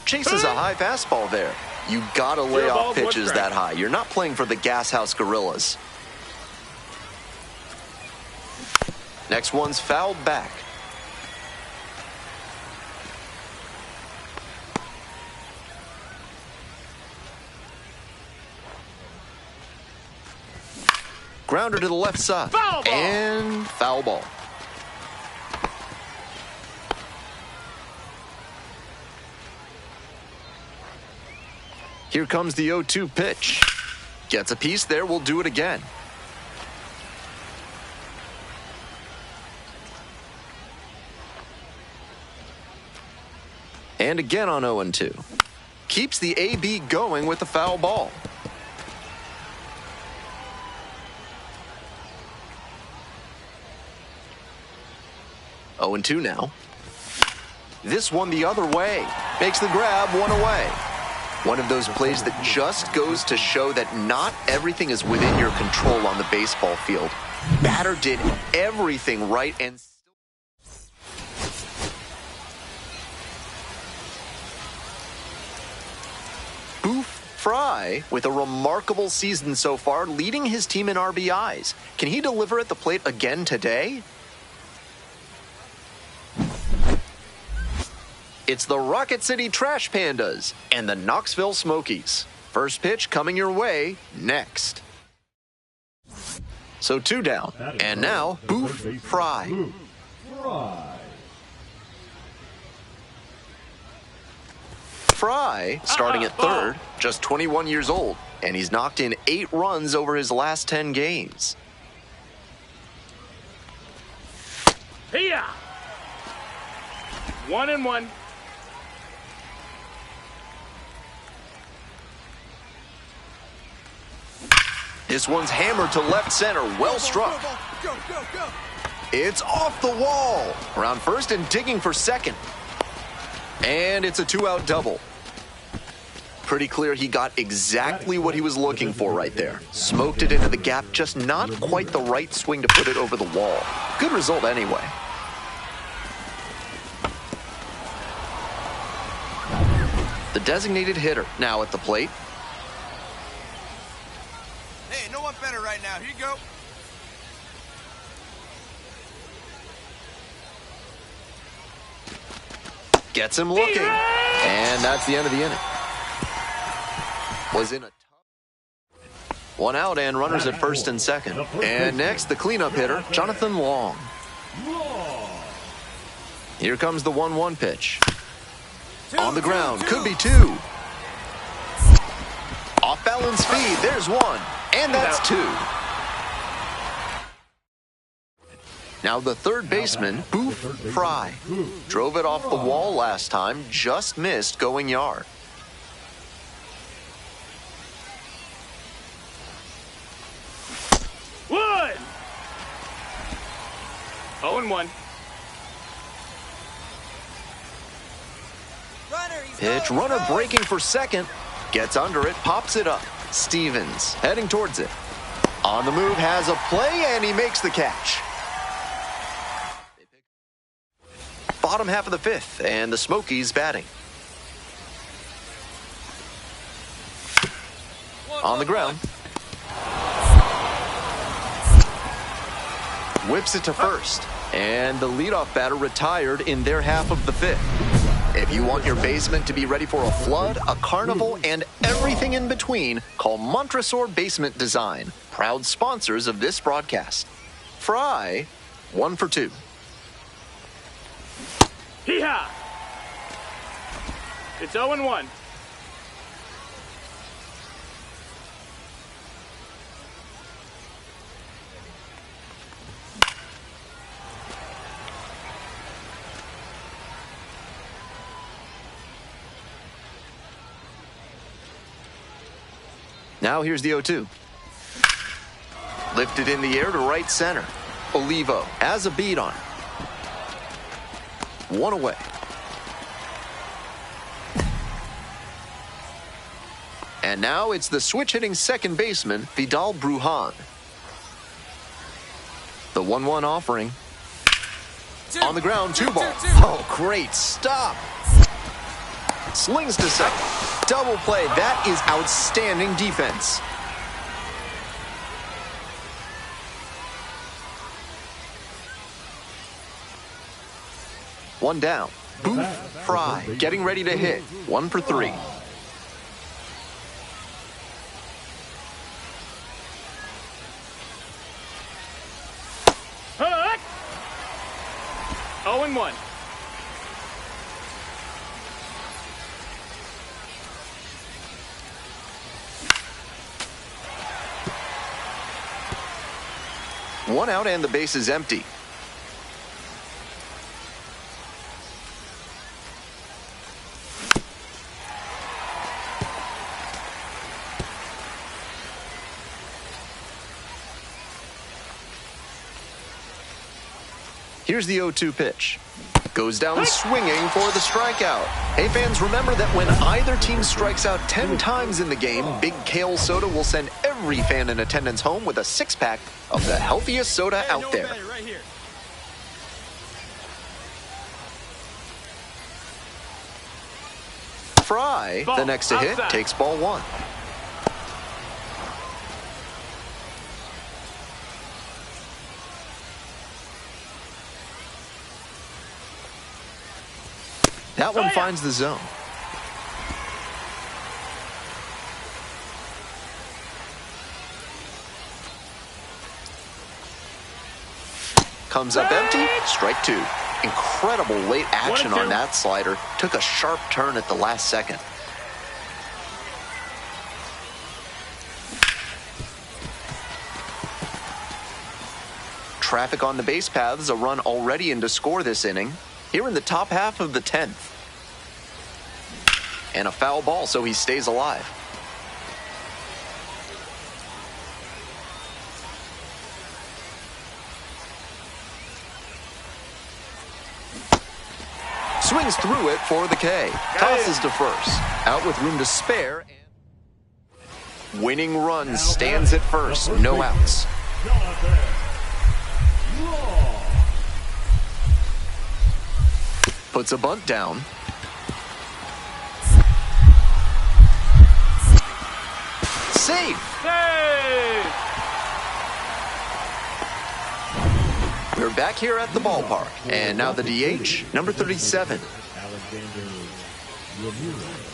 Chases a high fastball there. You gotta lay 0 off balls, 1 pitches strike. that high. You're not playing for the Gas House Gorillas. Next one's fouled back. Grounder to the left side. Foul ball. And foul ball. Here comes the 0-2 pitch. Gets a piece there, we'll do it again. And again on 0-2. Keeps the AB going with the foul ball. Oh and 2 now. This one the other way. Makes the grab, 1 away. One of those plays that just goes to show that not everything is within your control on the baseball field. Batter did everything right and Boof, Frye with a remarkable season so far, leading his team in RBIs. Can he deliver at the plate again today? It's the Rocket City Trash Pandas and the Knoxville Smokies. First pitch coming your way next. So 2 down. And now, Boof, Frye. Boof, Frye. Frye, starting at third, just 21 years old, and he's knocked in 8 runs over his last 10 games. Here. 1-1. This one's hammered to left center, well struck. Go, go, go. It's off the wall. Around first and digging for second. And it's a 2-out double. Pretty clear he got exactly what he was looking for right there. Smoked it into the gap, just not quite the right swing to put it over the wall. Good result anyway. The designated hitter now at the plate. Hey, no one better right now. Here you go. Gets him looking. And that's the end of the inning. Was in a tough... 1 out and runners at first and second. And next, the cleanup hitter, Jonathan Long. Here comes the 1-1 pitch. On the ground, could be 2. Off balance speed, there's 1. And that's 2. Now the third baseman, Boof, Frye. Drove it off the wall last time, just missed going yard. Wood. 0-1. Pitch, runner breaking for second. Gets under it, pops it up. Stevens heading towards it. On the move, has a play, and he makes the catch. Bottom half of the fifth, and the Smokies batting. On the ground. Whips it to first. And the leadoff batter retired in their half of the fifth. If you want your basement to be ready for a flood, a carnival, and everything in between, call Montresor Basement Design, proud sponsors of this broadcast. Frye, 1 for 2. Hee-haw! It's 0-1. Now here's the 0-2. Lifted in the air to right center. Olivo has a beat on it. One away. And now it's the switch-hitting second baseman, Vidal Brujan. The 1-1 offering. On the ground, 2-ball. Oh, great stop. Slings to second. Double play. That is outstanding defense. One down. Boof, Frye, getting ready to hit. 1 for 3. Hook! 0-1. One out and the base is empty. Here's the 0-2 pitch. Goes down swinging for the strikeout. Hey fans, remember that when either team strikes out 10 times in the game, Big Kale Soda will send every fan in attendance home with a 6-pack of the healthiest soda out there. Right here. Frye, the next to hit, takes ball 1. That one finds the zone. Comes up empty, strike 2. Incredible late action on that slider. Took a sharp turn at the last second. Traffic on the base paths, a run already in to score this inning. Here in the top half of the 10th. And a foul ball, so he stays alive. Swings through it for the K. Tosses to first. Out with room to spare. Winning run stands at first. No outs. Puts a bunt down. Save! Save! We're back here at the ballpark. And now the DH, number 37. Alexander Ramirez.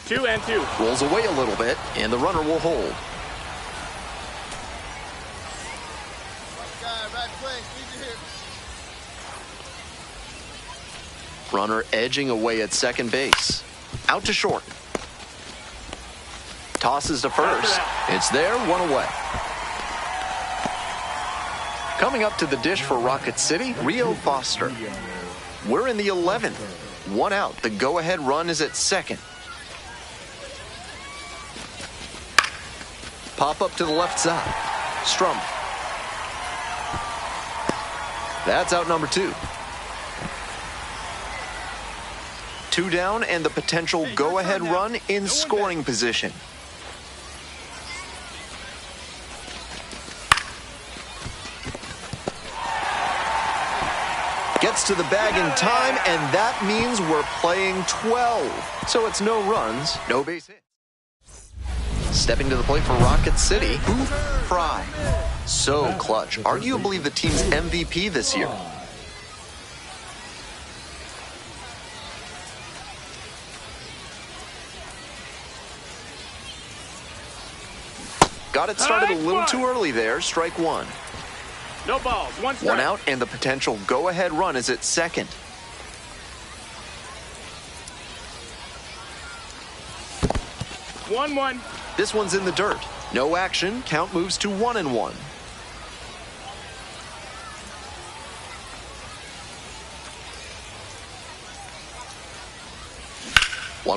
2-2. Rolls away a little bit, and the runner will hold. Runner edging away at second base. Out to short. Tosses to first. It's there, 1 away. Coming up to the dish for Rocket City, Rio Foster. We're in the 11th. 1 out. The go-ahead run is at second. pop up to the left side. Strum. That's out number 2. 2 down and the potential go-ahead run in scoring position. Gets to the bag in time, and that means we're playing 12. So it's no runs, no base hits. Stepping to the plate for Rocket City, Boof, Frye. So clutch, arguably the team's MVP this year. Got it started a little too early there, strike 1. No balls, 1 strike. 1 out, and the potential go-ahead run is at second. One. This one's in the dirt. No action, count moves to 1-1.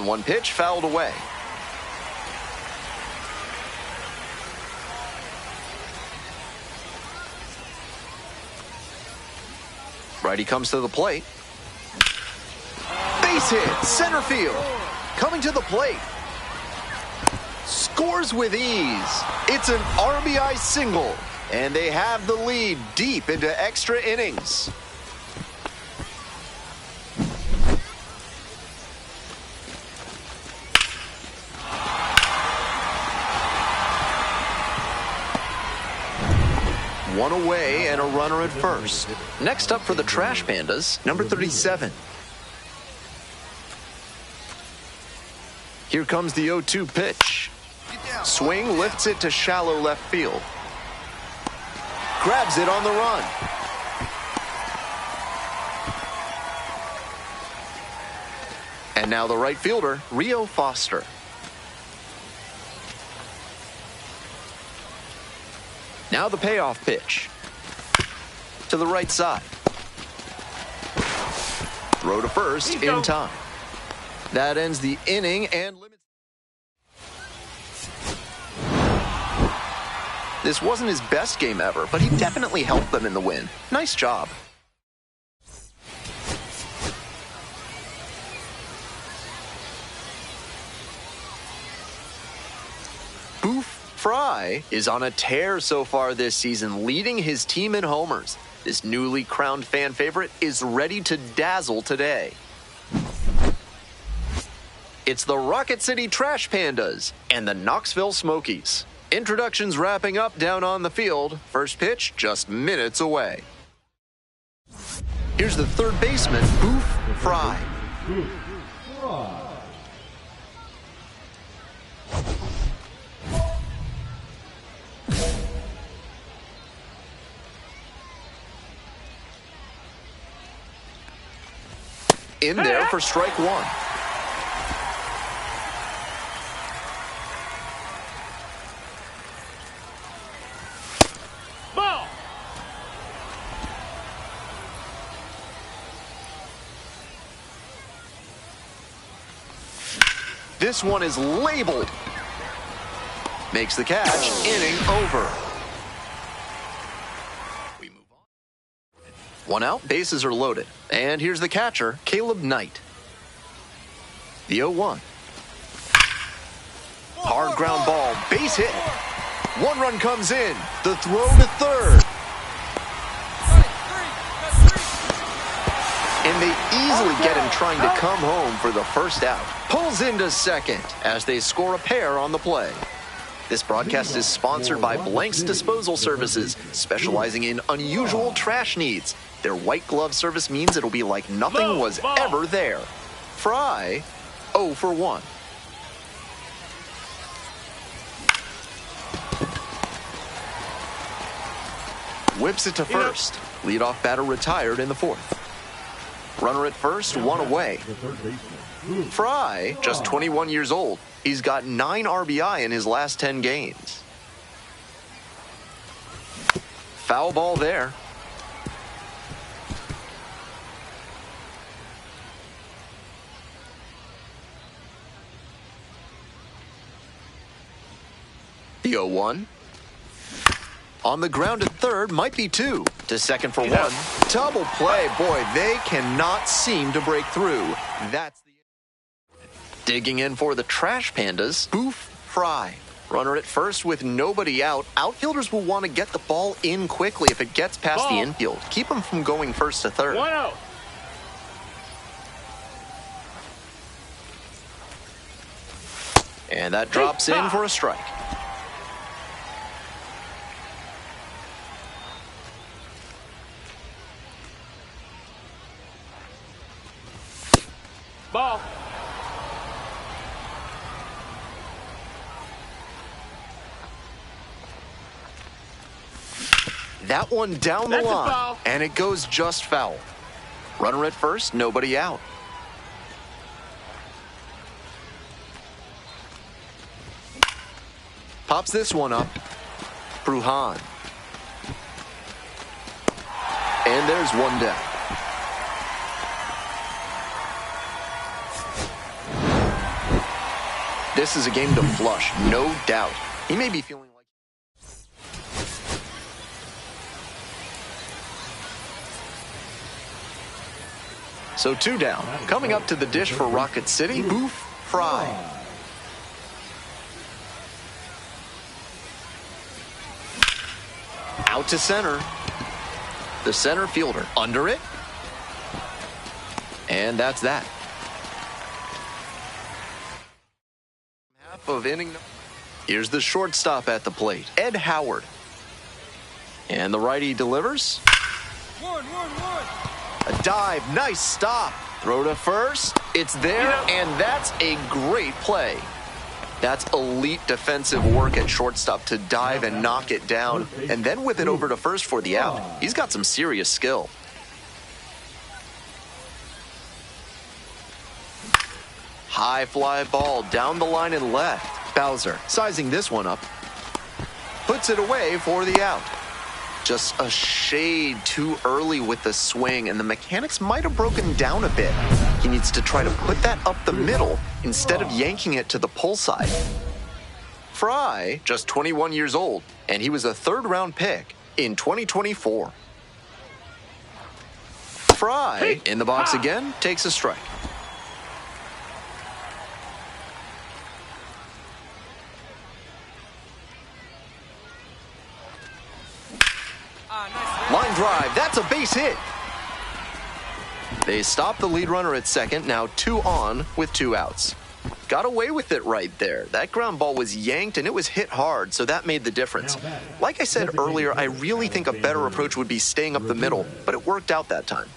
One pitch, fouled away. Righty comes to the plate. Base hit, center field. Coming to the plate. Scores with ease. It's an RBI single, and they have the lead deep into extra innings. One away and a runner at first. Next up for the Trash Pandas, number 37. Here comes the 0-2 pitch. Swing lifts it to shallow left field. Grabs it on the run. And now the right fielder, Rio Foster. Now the payoff pitch. To the right side. Throw to first in time. That ends the inning and limits. This wasn't his best game ever, but he definitely helped them in the win. Nice job. Boof, Frye is on a tear so far this season, leading his team in homers. This newly crowned fan favorite is ready to dazzle today. It's the Rocket City Trash Pandas and the Knoxville Smokies. Introductions wrapping up down on the field. First pitch just minutes away. Here's the third baseman, Boof, Frye. In there for strike 1. Ball. This one is labeled. Makes the catch, inning over. We move on. 1 out, bases are loaded. And here's the catcher, Caleb Knight. The 0-1. Hard ground ball, base hit. 1 run comes in. The throw to third. And they easily get him trying to come home for the first out. Pulls into second as they score a pair on the play. This broadcast is sponsored by Blank's Disposal Services, specializing in unusual trash needs. Their white glove service means it'll be like nothing was ever there. Frye, 0 for 1. Whips it to first. Leadoff batter retired in the 4th. Runner at first, 1 away. Frye, just 21 years old. He's got 9 RBI in his last 10 games. Foul ball there. The 0-1. On the ground at third, might be 2. To second for 1. Double play. Boy, they cannot seem to break through. That's the... Digging in for the Trash Pandas, Boof, Frye. Runner at first with nobody out. Outfielders will want to get the ball in quickly if it gets past the infield. Keep them from going first to third. 1-0. And that drops in for a strike. Ball. That one down the That's a line, foul. and it goes just foul. Runner at first, nobody out. Pops this one up. Bruhan. And there's one down. This is a game to flush, no doubt. He may be feeling like... So 2 down. Coming up to the dish for Rocket City, Boof, Frye. Out to center. The center fielder under it. And that's that. Half of inning. Here's the shortstop at the plate, Ed Howard. And the righty delivers. 1-1-1. A dive, nice stop. Throw to first, it's there, and that's a great play. That's elite defensive work at shortstop to dive and knock it down, and then whip it over to first for the out. He's got some serious skill. High fly ball down the line and left. Bowser sizing this one up. Puts it away for the out. Just a shade too early with the swing, and the mechanics might have broken down a bit. He needs to try to put that up the middle instead of yanking it to the pull side. Frye, just 21 years old, and he was a third-round pick in 2024. Frye, in the box again, takes a strike. Line drive, that's a base hit. They stop the lead runner at second, now 2 on with 2 outs. Got away with it right there. That ground ball was yanked and it was hit hard, so that made the difference. Like I said earlier, I really think a better approach would be staying up the middle, but it worked out that time.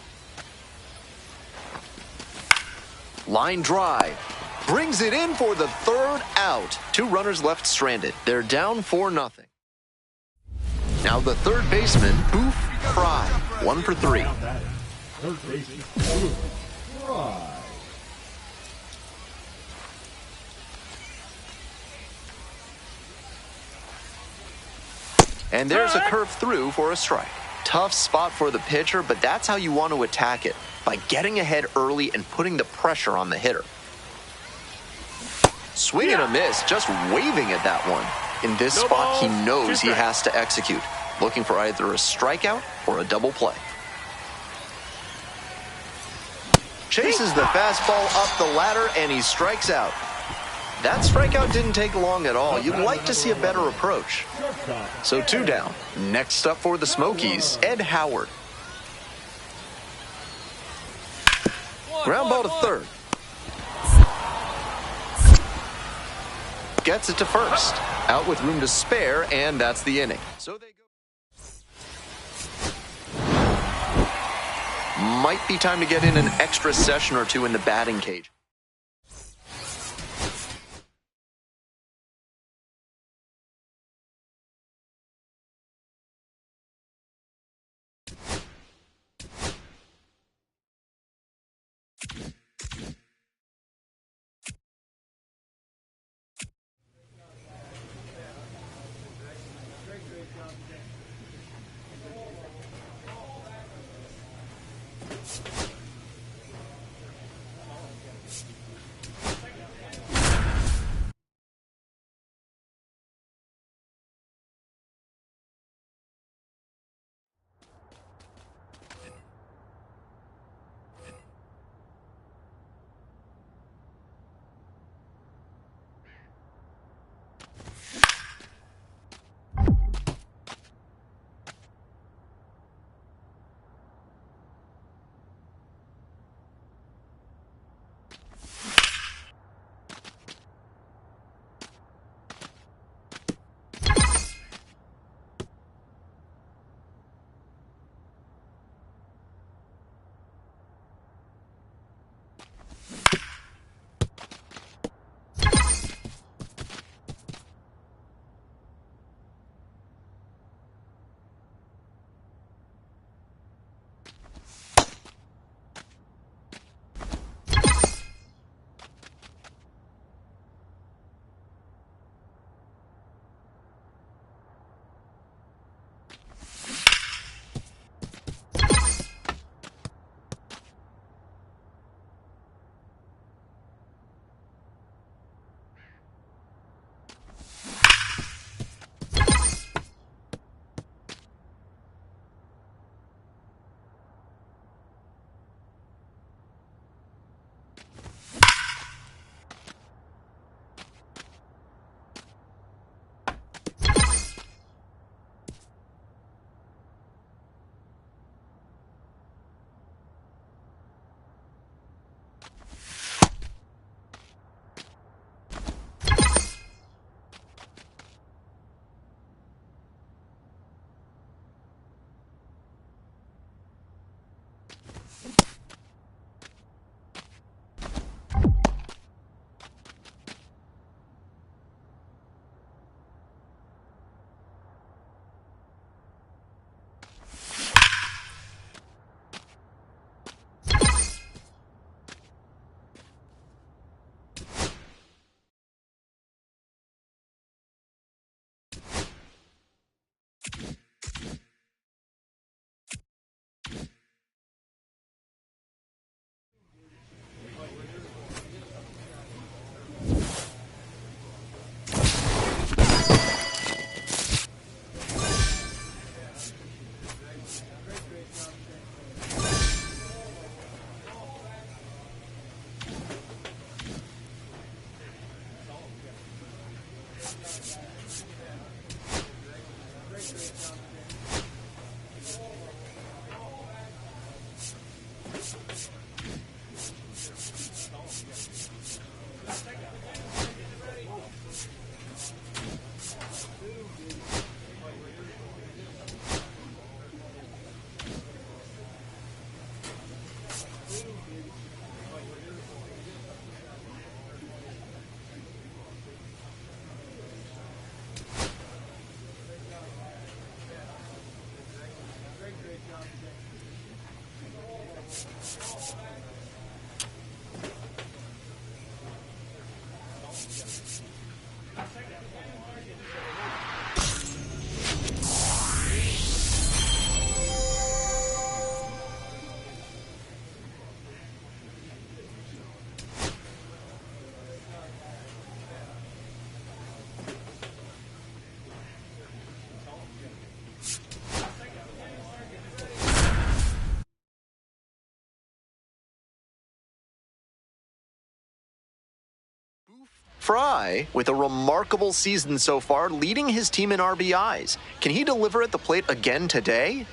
Line drive. Brings it in for the 3rd out. 2 runners left stranded. They're down 4-0. Now the third baseman, Boof, Frye, 1 for 3. Third baseman, Boof, Frye. And there's a curve through for a strike. Tough spot for the pitcher, but that's how you want to attack it, by getting ahead early and putting the pressure on the hitter. Swing and a miss, just waving at that one. In this spot, he knows he has to execute, looking for either a strikeout or a double play. Chases the fastball up the ladder, and he strikes out. That strikeout didn't take long at all. You'd like to see a better approach. So 2 down. Next up for the Smokies, Ed Howard. Ground ball to third. Gets it to first. Out with room to spare, and that's the inning. So they go. Might be time to get in an extra session or 2 in the batting cage. Frye, with a remarkable season so far, leading his team in RBIs. Can he deliver at the plate again today?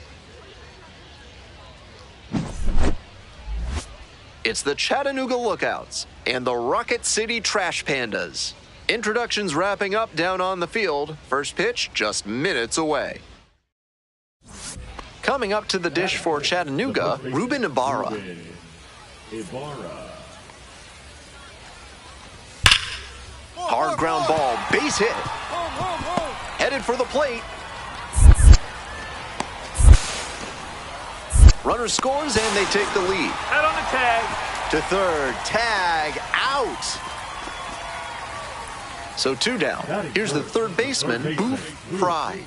It's the Chattanooga Lookouts and the Rocket City Trash Pandas. Introductions wrapping up down on the field. First pitch just minutes away. Coming up to the dish for Chattanooga, Ruben Ibarra. Hard ground ball, base hit. Headed for the plate. Runner scores and they take the lead. Head on the tag. To third, tag out. So 2 down. Here's the third baseman, Boof, Frye.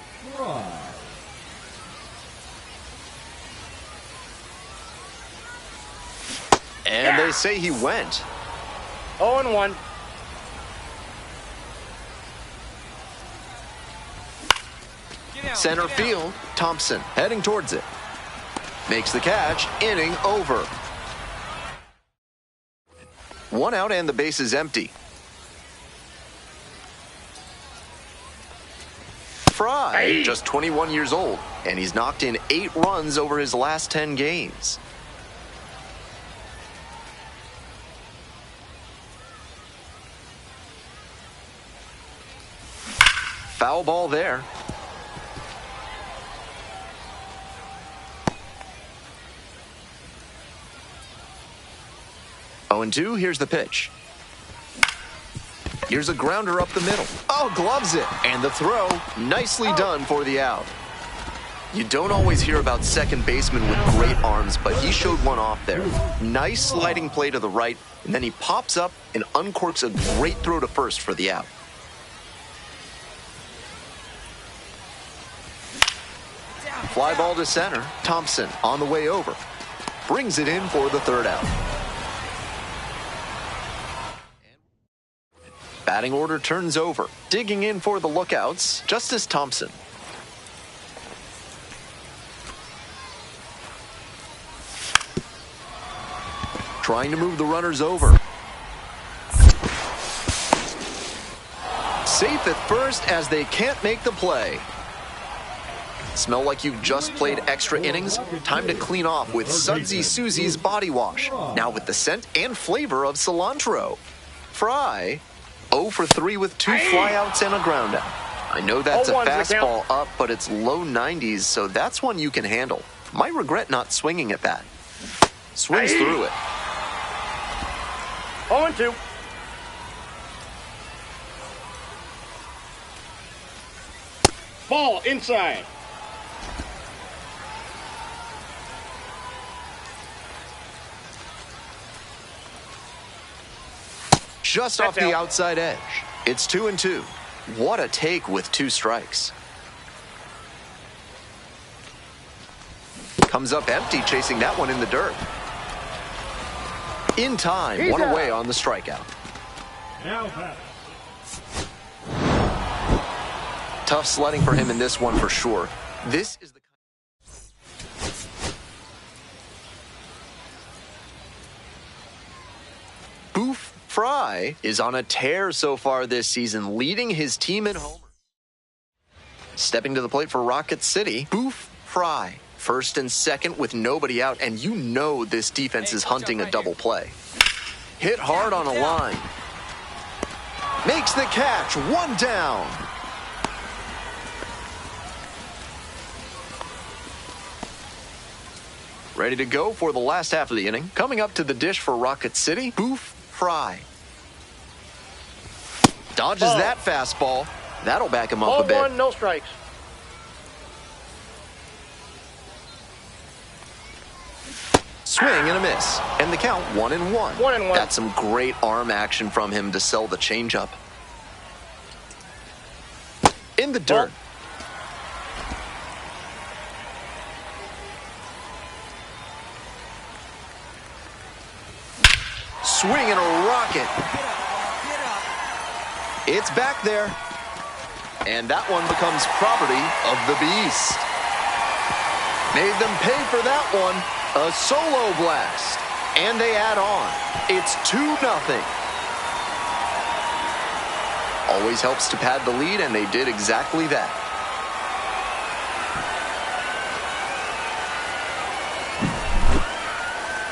And they say he went. 0-1. Center field, Thompson heading towards it. Makes the catch, inning over. 1 out and the base is empty. Frye, just 21 years old, and he's knocked in 8 runs over his last 10 games. Foul ball there. 0-2, here's the pitch. Here's a grounder up the middle. Oh, gloves it. And the throw, nicely done for the out. You don't always hear about second basemen with great arms, but he showed one off there. Nice sliding play to the right, and then he pops up and uncorks a great throw to first for the out. Fly ball to center. Thompson on the way over. Brings it in for the third out. Batting order turns over. Digging in for the lookouts, Justice Thompson. Trying to move the runners over. Safe at first as they can't make the play. Smell like you've just played extra innings? Time to clean off with Sudsy Susie's body wash. Now with the scent and flavor of cilantro. Frye, 0 for 3 with 2 flyouts and a ground out. I know that's a fastball up, but it's low 90s, so that's one you can handle. Might regret not swinging at that. Swings through it. 0-2. Ball inside. Just off the outside edge. It's 2-2. What a take with 2 strikes. Comes up empty, chasing that one in the dirt. In time, 1 away on the strikeout. Tough sledding for him in this one for sure. This is the Boof Frye is on a tear so far this season, leading his team in homers. Stepping to the plate for Rocket City, Boof Frye. First and second with nobody out, and you know this defense is hunting a double play. Hit hard on a line. Makes the catch, 1 down. Ready to go for the last half of the inning. Coming up to the dish for Rocket City, Boof, Frye. Dodges that fastball. That'll back him up a bit. Ball 1, no strikes. Swing and a miss. And the count 1-1. 1-1. That's some great arm action from him to sell the changeup. In the dirt. Swing and a rocket. It's back there. And that one becomes property of the beast. Made them pay for that one. A solo blast. And they add on. It's 2-0. Always helps to pad the lead, and they did exactly that.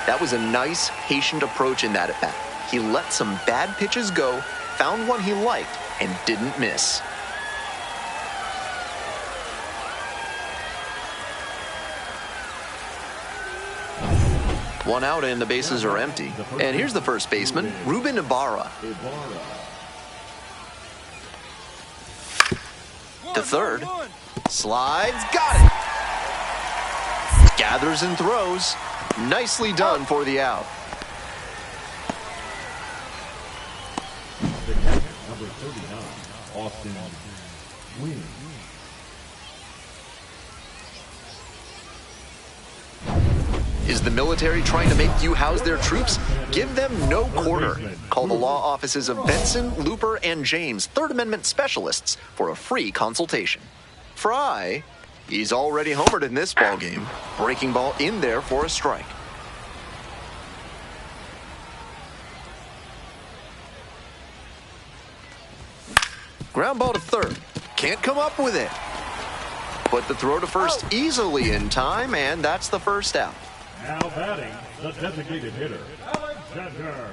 That was a nice, patient approach in that at-bat. He let some bad pitches go, found one he liked, and didn't miss. One out and the bases are empty. And here's the first baseman, Ruben Ibarra. To third. Slides, got it. Gathers and throws. Nicely done for the out. The catch, number 39, Austin Wynn. Is the military trying to make you house their troops? Give them no quarter. Call the law offices of Benson, Looper, and James, Third Amendment specialists, for a free consultation. Frye, he's already homered in this ballgame. Breaking ball in there for a strike. Ground ball to third. Can't come up with it. But the throw to first easily in time, and that's the first out. Now batting, the designated hitter, Alexander.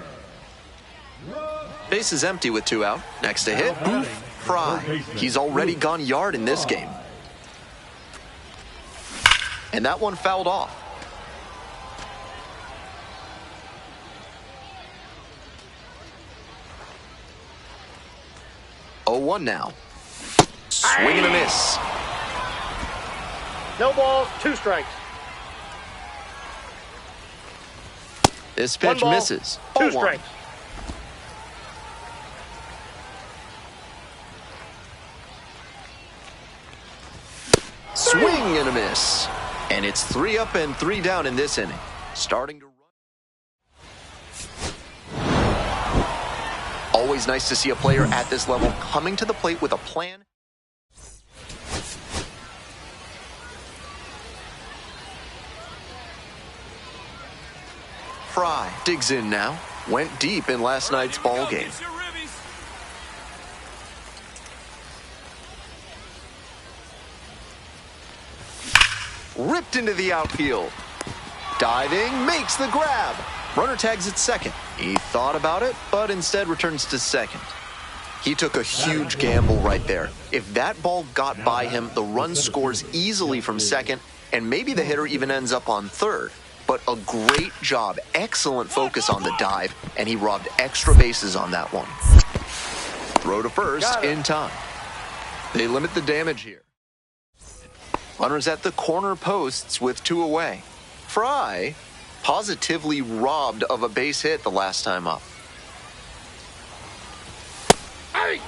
Base is empty with 2 out. Next to hit, Boof, Frye. He's already gone yard in this game. And that one fouled off. Oh, 1 now. Swing and a miss. No balls, 2 strikes. This pitch misses. 2 0-1. strikes. Swing and a miss. And it's 3 up and 3 down in this inning. Starting to run. Always nice to see a player at this level coming to the plate with a plan. Frye digs in now. Went deep in last night's ball game. Ripped into the outfield. Diving, makes the grab. Runner tags at second. He thought about it, but instead returns to second. He took a huge gamble right there. If that ball got by him, the run scores easily from second, and maybe the hitter even ends up on third. But a great job, excellent focus on the dive, and he robbed extra bases on that one. Throw to first in time. They limit the damage here. Runners at the corner posts with 2 away. Frye positively robbed of a base hit the last time up.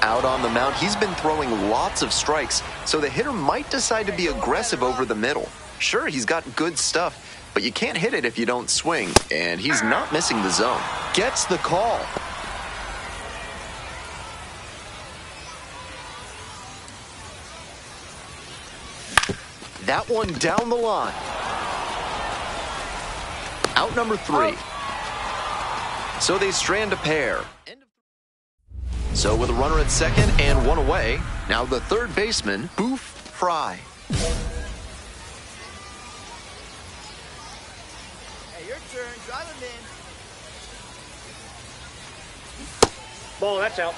Out on the mound, he's been throwing lots of strikes, so the hitter might decide to be aggressive over the middle. Sure, he's got good stuff, but you can't hit it if you don't swing, and he's not missing the zone. Gets the call. That one down the line. Out number 3. So they strand a pair. So with a runner at second and 1 away, now the third baseman, Boof, Frye. Ball, that's out.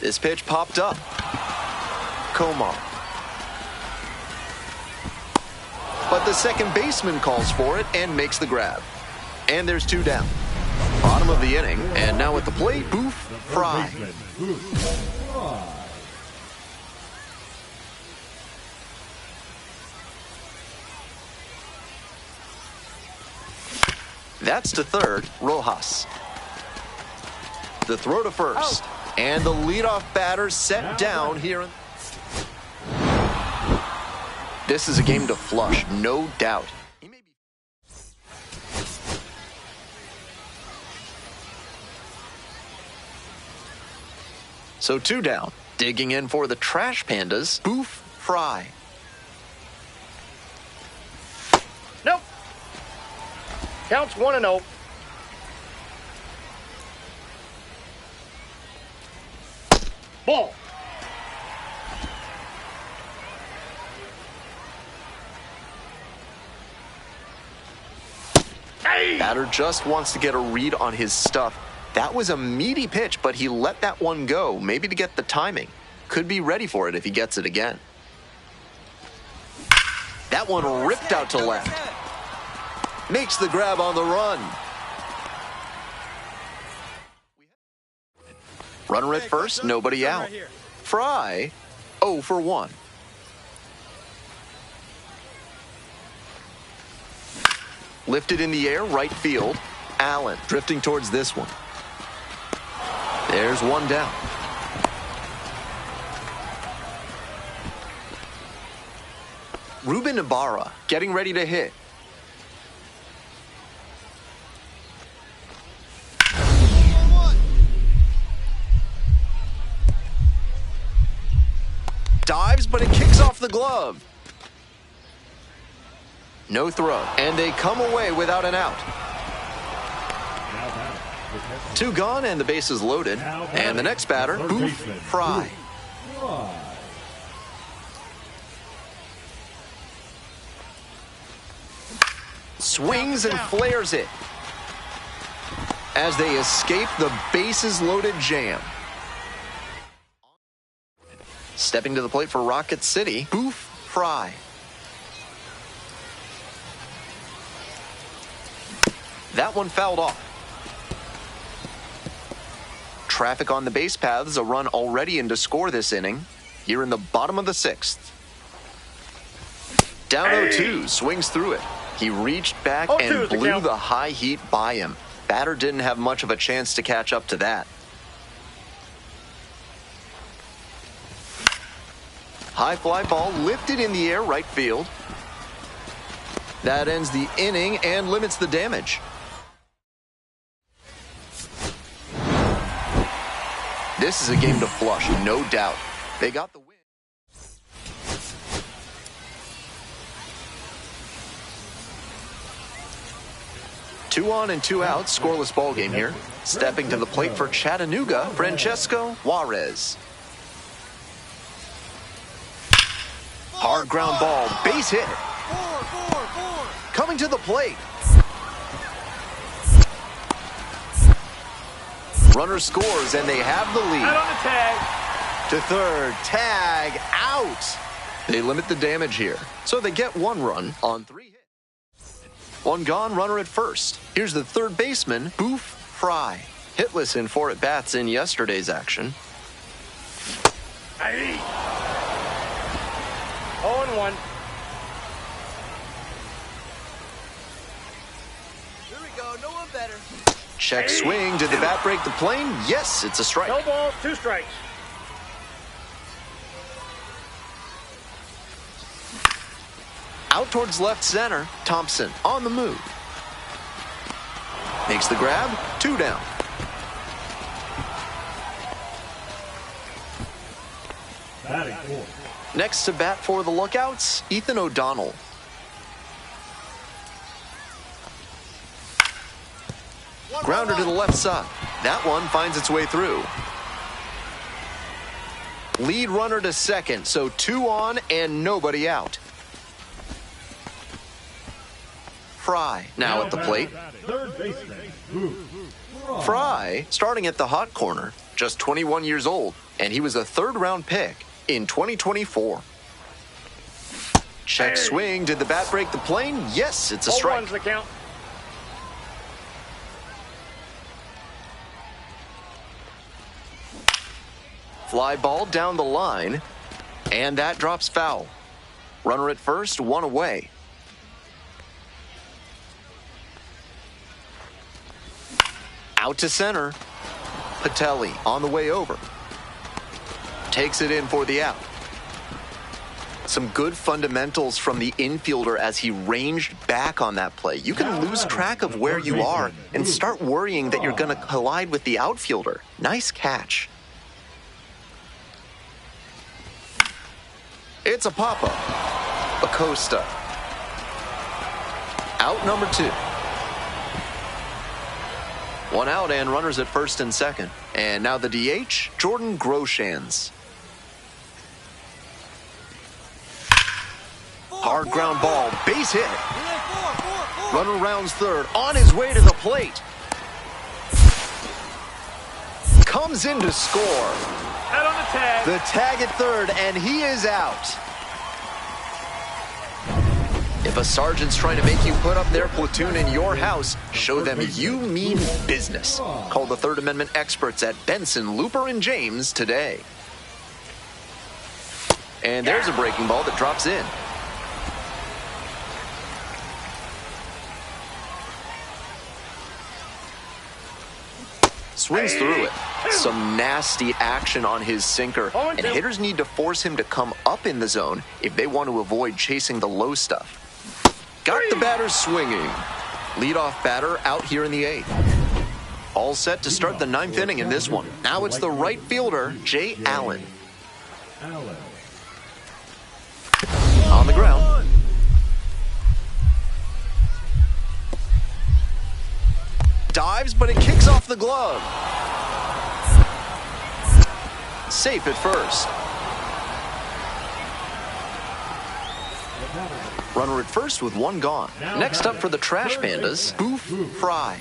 This pitch popped up. Komar. But the second baseman calls for it and makes the grab. And there's 2 down. Bottom of the inning, and now at the plate, Boof, Frye. That's to third, Rojas. The throw to first, and the leadoff batter set down here. This is a game to flush, no doubt. So 2 down. Digging in for the Trash Pandas, Boof, Frye. Nope. Counts 1-0. Ball. Batter just wants to get a read on his stuff. That was a meaty pitch, but he let that one go, maybe to get the timing. Could be ready for it if he gets it again. That one ripped out to left. Makes the grab on the run. Runner at first, nobody out. Frye, 0 for 1. Lifted in the air, right field. Allen drifting towards this one. There's 1 down. Ruben Ibarra getting ready to hit. Dives, but it kicks off the glove. No throw, and they come away without an out. 2 gone, and the base is loaded. And the next batter, Boof, Frye. Swings and flares it as they escape the bases loaded jam. Stepping to the plate for Rocket City, Boof, Frye. That one fouled off. Traffic on the base paths, a run already in to score this inning. Here in the bottom of the 6th. Down 0-2, swings through it. He reached back and blew the high heat by him. Batter didn't have much of a chance to catch up to that. High fly ball lifted in the air, right field. That ends the inning and limits the damage. This is a game to flush, no doubt. They got the win. Two on and 2 out, scoreless ball game here. Stepping to the plate for Chattanooga, Francesco Juarez. Hard ground ball, base hit. Coming to the plate. Runner scores, and they have the lead. Out on the tag. To third, tag, out. They limit the damage here, so they get 1 run on 3 hits. 1 gone, runner at first. Here's the third baseman, Boof, Frye. Hitless in 4 at-bats in yesterday's action. 0-1. Here we go. No one better. Check swing. Did the bat break the plane? Yes, it's a strike. No balls, 2 strikes. Out towards left center. Thompson on the move. Makes the grab. 2 down. Batting 4. Next to bat for the Lookouts, Ethan O'Donnell. Grounder to the left side. That one finds its way through. Lead runner to second, so 2 on and nobody out. Frye now at the plate. Third baseman, Boof. Frye starting at the hot corner, just 21 years old, and he was a third-round pick in 2024. Check swing. Did the bat break the plane? Yes, it's a strike. 0-1's the count. Fly ball down the line, and that drops foul. Runner at first, 1 away. Out to center. Patelli on the way over. Takes it in for the out. Some good fundamentals from the infielder as he ranged back on that play. You can lose track of where you are and start worrying that you're going to collide with the outfielder. Nice catch. It's a pop-up. Acosta. Out number 2. 1 out and runners at first and second. And now the DH, Jordan Groshans. Hard ground ball, base hit. Runner rounds third, on his way to the plate. Comes in to score. Head on the tag. The tag at third, and he is out. If a sergeant's trying to make you put up their platoon in your house, show them you mean business. Call the Third Amendment experts at Benson, Looper, and James today. And there's a breaking ball that drops in. Swings through it. Some nasty action on his sinker, and hitters need to force him to come up in the zone if they want to avoid chasing the low stuff. Got the batter swinging. Leadoff batter out here in the 8th. All set to start the 9th inning in this one. Now it's the right fielder, Jay Allen. On the ground. Dives, but it kicks off the glove. Safe at first. Runner at first with 1 gone. Next up for the Trash Pandas, Boof, Frye.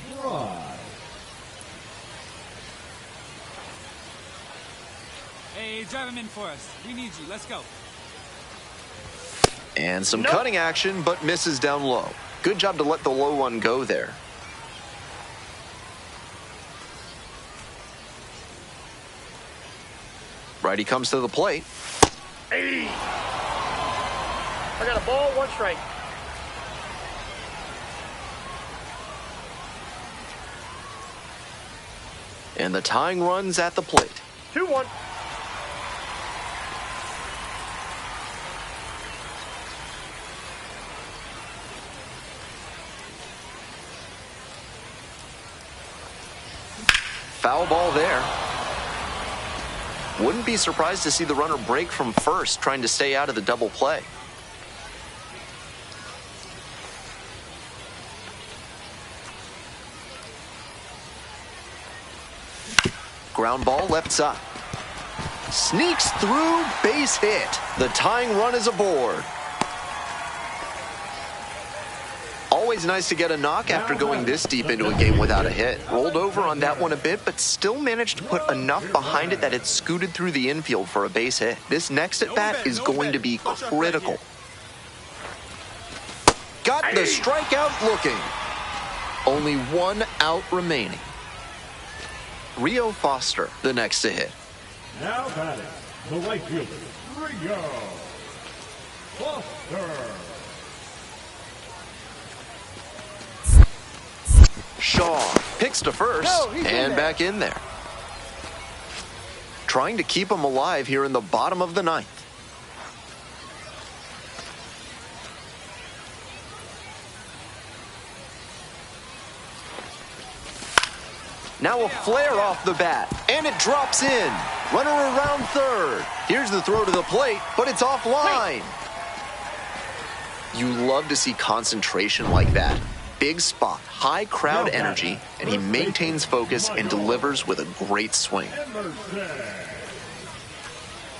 Hey, drive him in for us. We need you. Let's go. And some cutting action, but misses down low. Good job to let the low one go there. Righty comes to the plate. I got a ball, 1 strike. And the tying run's at the plate. 2-1. Foul ball there. Wouldn't be surprised to see the runner break from first, trying to stay out of the double play. Ground ball left side. Sneaks through, base hit. The tying run is aboard. Always nice to get a knock after going this deep into a game without a hit. Rolled over on that one a bit, but still managed to put enough behind it that it scooted through the infield for a base hit. This next at-bat is going to be critical. Got the strikeout looking. Only 1 out remaining. Rio Foster, the next to hit. Now batting, the right fielder, Rio Foster. Shaw picks to first and back in there. Trying to keep him alive here in the bottom of the 9th. Now a flare off the bat, and it drops in. Runner around third. Here's the throw to the plate, but it's offline. You love to see concentration like that. Big spot, high crowd energy, and he maintains focus and delivers with a great swing.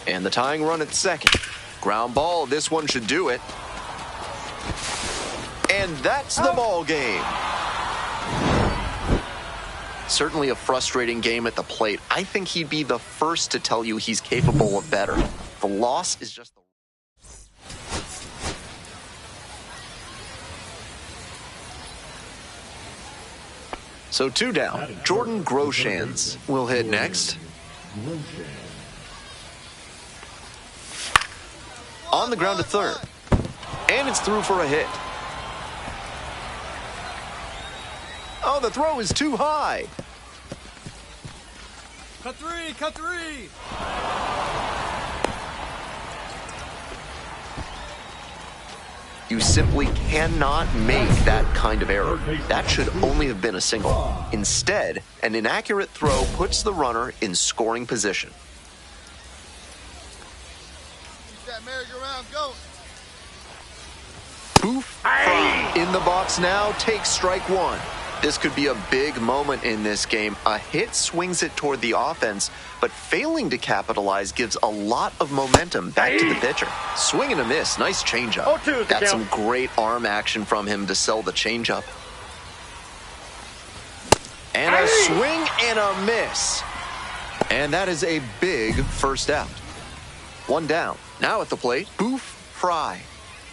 And the tying run at second. Ground ball, this one should do it. And that's the ball game. Certainly a frustrating game at the plate. I think he'd be the first to tell you he's capable of better. The loss is just the... So 2 down. Jordan Groshans will hit next. On the ground to third. And it's through for a hit. Oh, the throw is too high. Cut three, cut three. You simply cannot make that kind of error. That should only have been a single. Instead, an inaccurate throw puts the runner in scoring position. Keep that merry-go-round going. Boof, Frye in the box now, takes strike one. This could be a big moment in this game. A hit swings it toward the offense, but failing to capitalize gives a lot of momentum back to the pitcher. Swing and a miss. Nice changeup. 0-2 is the Got count. some great arm action from him to sell the changeup. And a swing and a miss. And that is a big first out. 1 down. Now at the plate, Boof, Frye.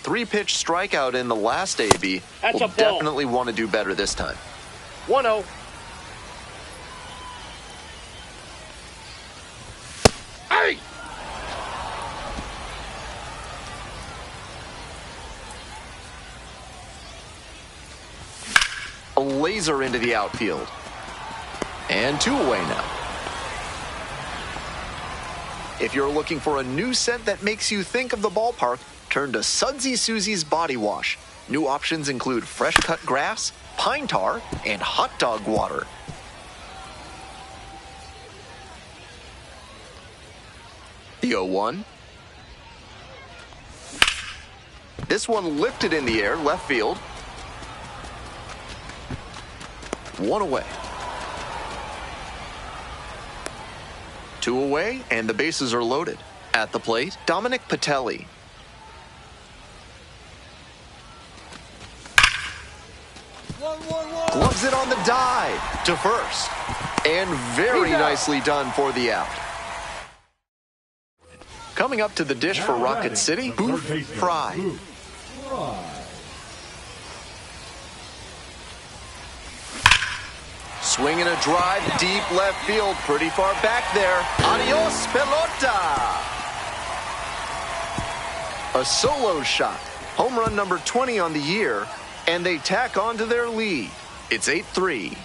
3-pitch strikeout in the last AB. That's Will a ball. definitely want to do better this time. 1-0. Hey! A laser into the outfield. And 2 away now. If you're looking for a new scent that makes you think of the ballpark, turn to Sudsy Susie's Body Wash. New options include fresh cut grass, pine tar, and hot dog water. The 0-1. This one lifted in the air, left field. 1 away. 2 away, and the bases are loaded. At the plate, Dominic Patelli. Gloves it on the dive to first. And very nicely done for the out. Coming up to the dish for Rocket City, Boof, Frye. Swinging a drive deep left field, pretty far back there. Adios, pelota. A solo shot. Home run number 20 on the year, and they tack on to their lead. It's 8-3.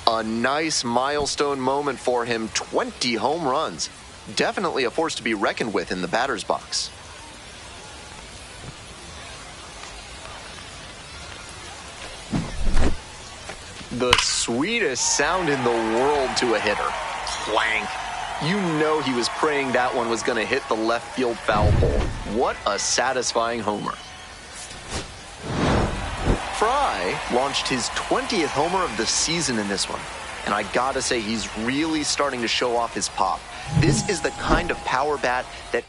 A nice milestone moment for him, 20 home runs. Definitely a force to be reckoned with in the batter's box. The sweetest sound in the world to a hitter. Clank. You know he was praying that one was going to hit the left field foul pole. What a satisfying homer. Frye launched his 20th homer of the season in this one. And I gotta say, he's really starting to show off his pop. This is the kind of power bat that